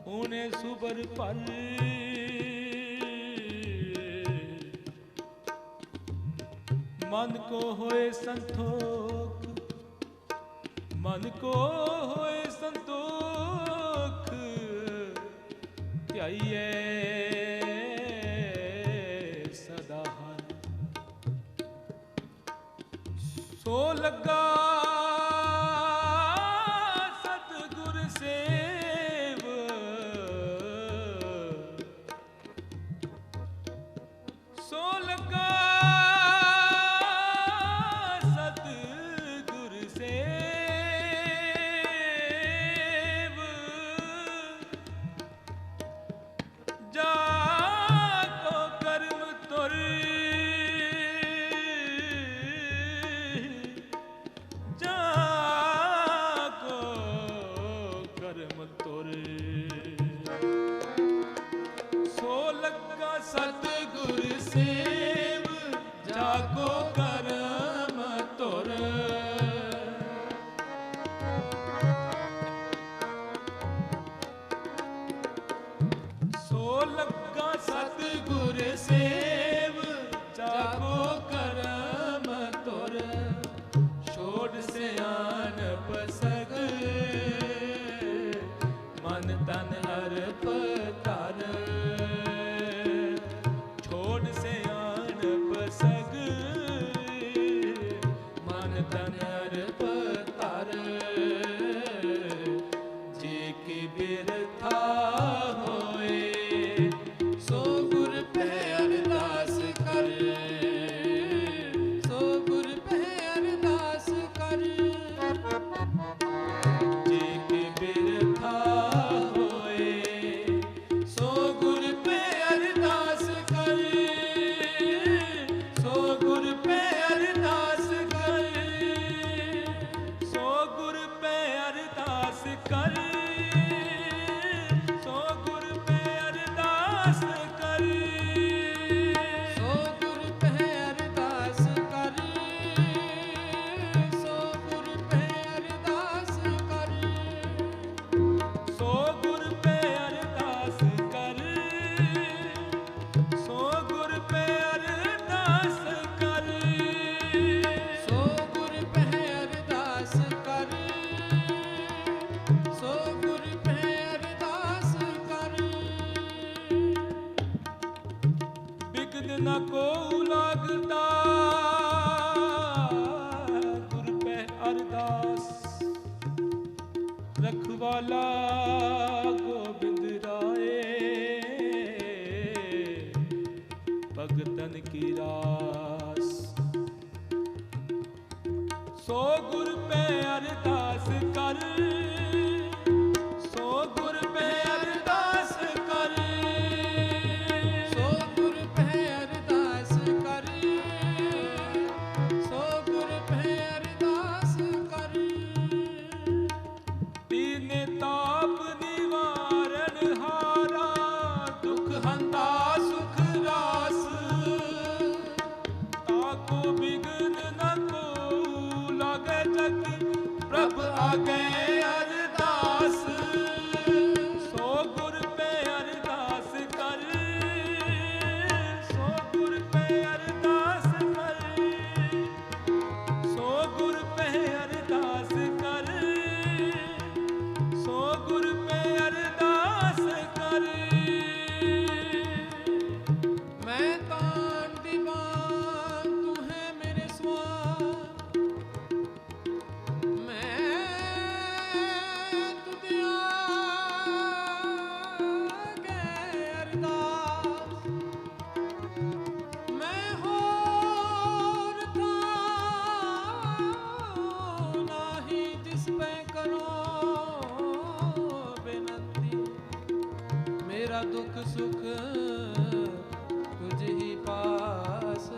ऊने सुबर पल। मन को होए संतोख, मन को होए संतोख। ध्याइए सदा हर, सो लगा सतगुर सेव। सो लगा सतगुर सेव, जाको करम तुर। सो लगा सतगुर सेव, जाको करम तुर। छोड़ सियाणप सग, मन तन अर्प कर। छोड़ सियाणप न को लागता गुर पे अरदास रखवाला गोबिंद राय भगतन की रास सो गुर पे अरदास कर सो गुर पे अरदास कर सो गुर पे अरदास कर सो गुर पे अरदास कर तीन ताप निवारण हारा दुख हंता सुख रास ताको बिघन न को लागे जग प्रभ आगे अरदास सो गुर पे अरदास कर सो गुर पे अरदास कर सो गुर पे अरदास कर सो गुर पे अरदास कर मैं तान दीवान तू है मेरे स्वान मैं तुझे आगे अरदास मैं होर था नाही जिस पे करो बेनती मेरा दुख सुख तुझ ही पास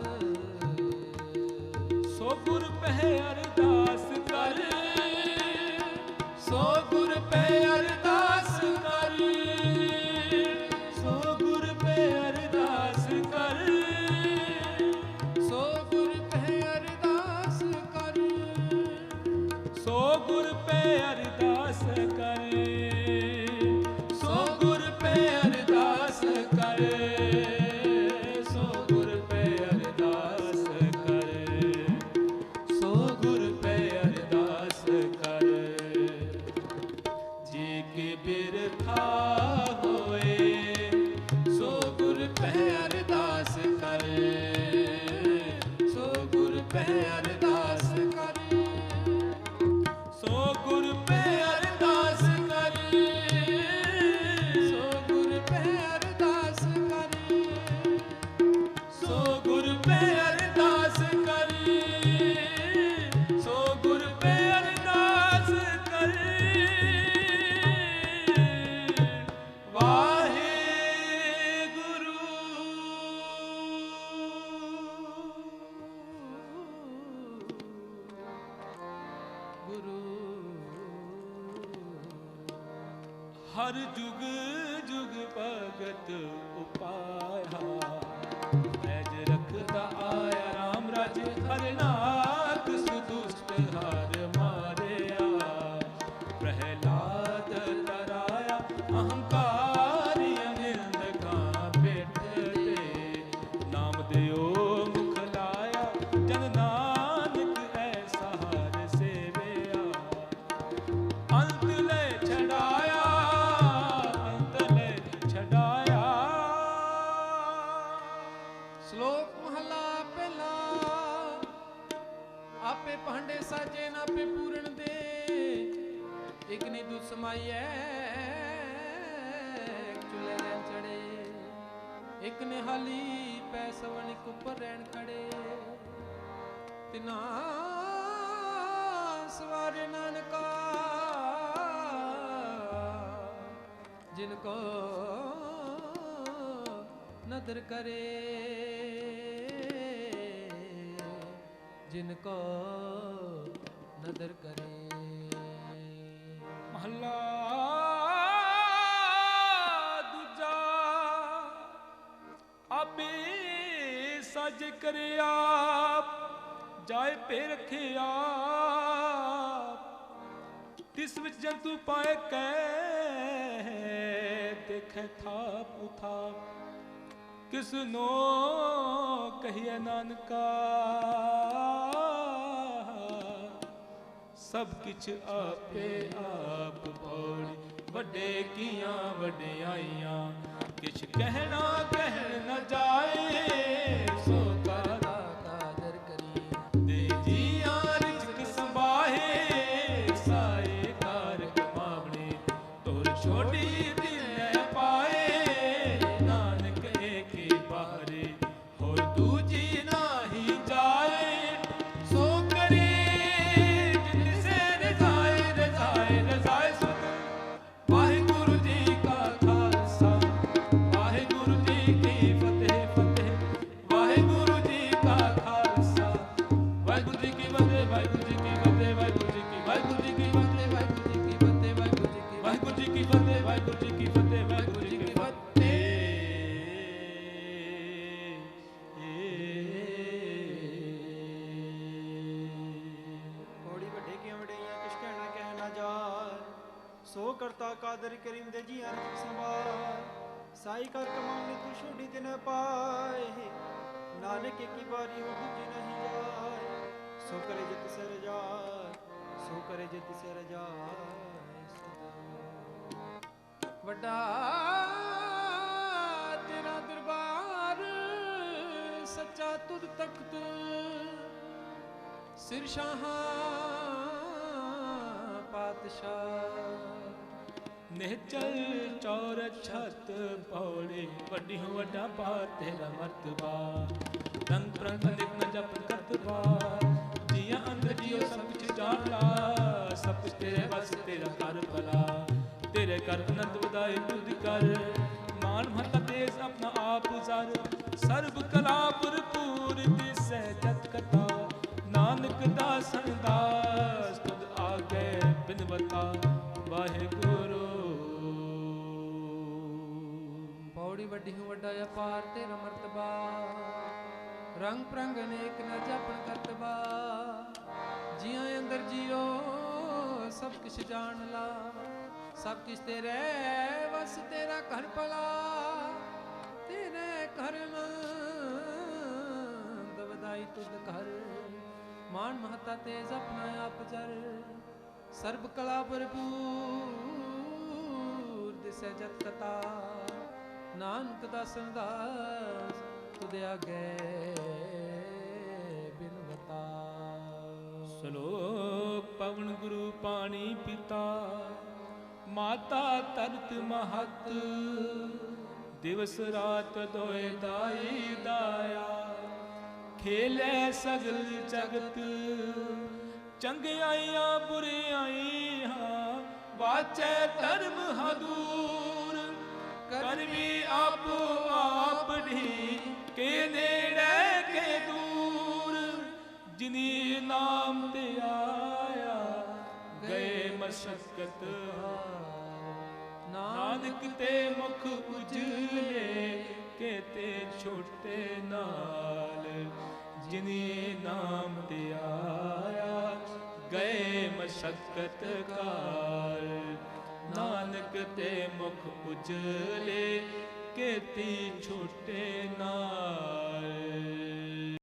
सो गुर पे अरदास कर सो गुर पे अरदास कर सो गुर पे अरदास कर सो गुर पे अरदास कर सो गुर पे अरदास कर सो गुर पे अरदास कर सो गुर पे अरदास कर सो गुर पे अरदास कर जी के बिरथा होए सो गुर पे अरदास कर सो गुर पे अरदास कर सो गुर पे अरदास कर सो गुर पे अरदास कर सो गुर पे अरदास कर सो गुर पे अरदास कर वाहे गुरु गुरु हर जुग जुग भगत उपाया ऐज रखता आया राम राज हरनाथ सुदुष्ट हार मारया प्रहलाद तराया अहंकारी अनिंद का पेट ते नाम दियो मुख लाया जन नानक ऐसा हार सेवया अंत ले छड़ाया अंत ले छड़ाया श्लोक महला पहला आपे भांडे साजे ना पे पूरन दे एक नी दूध समाइए चूल्हे रैन चढ़े एक ने हाली पै सवन एक ऊपर रैन खड़े तिना सवारे नानका जिनको नदर करे जिनको नदर करे महला दूजा आपे सज करे आप जाए पे रखे आप तिस विच जंतु पाए कै देखे थाप उथाप किस नो कहिए नानका सब किछ आपे आप पौड़ी वड्डे कियां वड्डियाइयां किछ कहना कहन न जाए बाहरे होय दूजी नाही जाए सो करे जित से रजाए रजाए रजाए सुत वाहिगुरु जी का खालसा वाहिगुरु जी की फतेह फतेह वाहिगुरु जी का खालसा वाहिगुरु जी की फतेह वाहिगुरु जी की फतेह वाहिगुरु जी की वाहिगुरु जी की फतेह ਵਾਹਿਗੁਰੂ ਜੀ ਕੀ ਫਤਿਹ ਵਾਹਿਗੁਰੂ ਜੀ ਕੀ वाहिगुरु जी की फतेह वाहिगुरु जी की फतेह वाहिगुरु जी की फतेह ਪੌੜੀ ਵੱਡੇ ਕੀ ਵਡਿਆਈਆਂ ਕਿਛ ਕਹਿਣਾ ਕਹਿ ਨਾ ਜਾਏ ਸੋ ਕਰਤਾ ਕਾਦਰ ਕਰੀਮ ਦੇ ਜੀ ਅਰਜ ਸੰਭਾਲ ਸਾਈ ਕਰ ਕਮਾਉਣੀ ਤੂੰ ਛੋਡੀ ਤੇ ਨਾ ਪਾਏ ਨਾਨਕ ਕੀ ਬਾਰੀ ਹੋ ਦੂਜੀ ਨਹੀਂ ਜਾਏ ਸੋ ਕਰੇ ਜਿਤ ਸੇ ਰਜਾਏ ਸੋ ਕਰੇ ਜਿਤ ਸੇ ਰਜਾਏ ਵੱਡਾ ਤੇਰਾ ਦਰਬਾਰ ਸੱਚਾ ਤੁਧ ਤਖਤ ਸਿਰ ਸ਼ਾਹਾਂ ਪਾਤਸ਼ਾਹ ਨਿਹਚਲ ਚੌਰ ਛਤ ਪੌੜੇ ਵੱਡੀ ਹੋ ਵੱਡਾ ਪਾਰ ਤੇਰਾ ਮਰਤਬਾ ਰੰਗ ਪ੍ਰੰਗ ਅਨੇਕ ਨ ਜਪ ਕਰਤਬਾ ਜੀਆਂ ਅੰਦਰ ਜੀਓ ਸਭ ਕੁਛ ਜਾਣ ਲਾ ਸਭ ਕੁਛ ਤੇਰੇ ਵਸ ਤੇਰਾ ਕਰ ਭਲਾ ਤੇਰੇ ਕਰ ਅਨੰਦ ਵਧਾਏ ਤੁਧ ਕਰ ਮਾਨ ਮਹਤਾ ਦੇਸ ਆਪਣਾ ਆਪ ਜ਼ਰ ਸਰਬ ਕਲਾ ਭਰਪੂਰ ਦਿਸੈ ਜਤ ਕਥਾ ਨਾਨਕ ਦਾਸਨ ਦਾਸ ਤੁਧ ਆਗੇ ਬਿਨਵਤਾ ਵਾਹਿਗੁਰੂ ਪੌੜੀ ਵੱਡੀ ਹੋ ਵੱਡਾ ਅਪਾਰ ਤੇਰਾ ਮਰਤਬਾ ਰੰਗ ਪ੍ਰੰਗ ਅਨੇਕ ਨ ਜਪਣ ਕਰਤਬਾ ਜੀਆਂ ਅੰਦਰ ਜੀਓ ਸਭ ਕਿਛ ਜਾਣ ਲਾ ਸਭ ਕਿਛ ਤੇਰੇ ਵਸ ਤੇਰਾ ਘਰ ਭਲਾ ਤੇਰੇ ਘਰ ਮੰਦ ਵਧਾਈ ਤੁਧ ਘਰ ਮਾਨ ਮਹਤਾ ਤੇਜ ਆਪਣਾ ਆਪ ਜਰ ਸਰਬ ਕਲਾ ਭਰਪੂਰ ਦਿਸੈ ਜਤ ਕਤਾ ਨਾਨਕ ਦਾਸਨ ਦਾਸ ਤੁਧ ਆਗੇ ਬਿਨਵਤਾ ਸ਼ਲੋਕ ਪਵਨ ਗੁਰੂ ਪਾਣੀ ਪਿਤਾ ਮਾਤਾ ਤਰਤ ਮਹਤ ਦਿਵਸ ਰਾਤ ਦੋਇ ਦਾਈ ਦਾਇਆ ਖੇਲੇ ਸਗਲ ਜਗਤ ਚੰਗਿਆਈਆਂ ਬੁਰਿਆਈਆਂ ਵਾਚੈ ਧਰਮ ਹਦੂਰ ਕਰਮੀ ਆਪੋ ਆਪ ਢੀ ਕੇ ਨੇੜੇ ਕੇ ਦੂਰ ਜਿਨੀ ਨਾਮ ਤੇ ਆਇਆ ਗਏ ਮਸ਼ਕਤ ਨਾਨਕ ਤੇ ਮੁਖ ਉਜਲੇ ਕੇਤੇ ਛੋਟੇ ਨਾਲ ਜਿਨੀ ਨਾਮ ਤੇ ਆਇਆ ਗਏ ਮਸ਼ਕਤ ਕਾਲ ਨਾਨਕ ਤੇ ਮੁਖ ਉਜਲੇ ਕੇਤੀ ਛੋਟੇ ਨਾਲ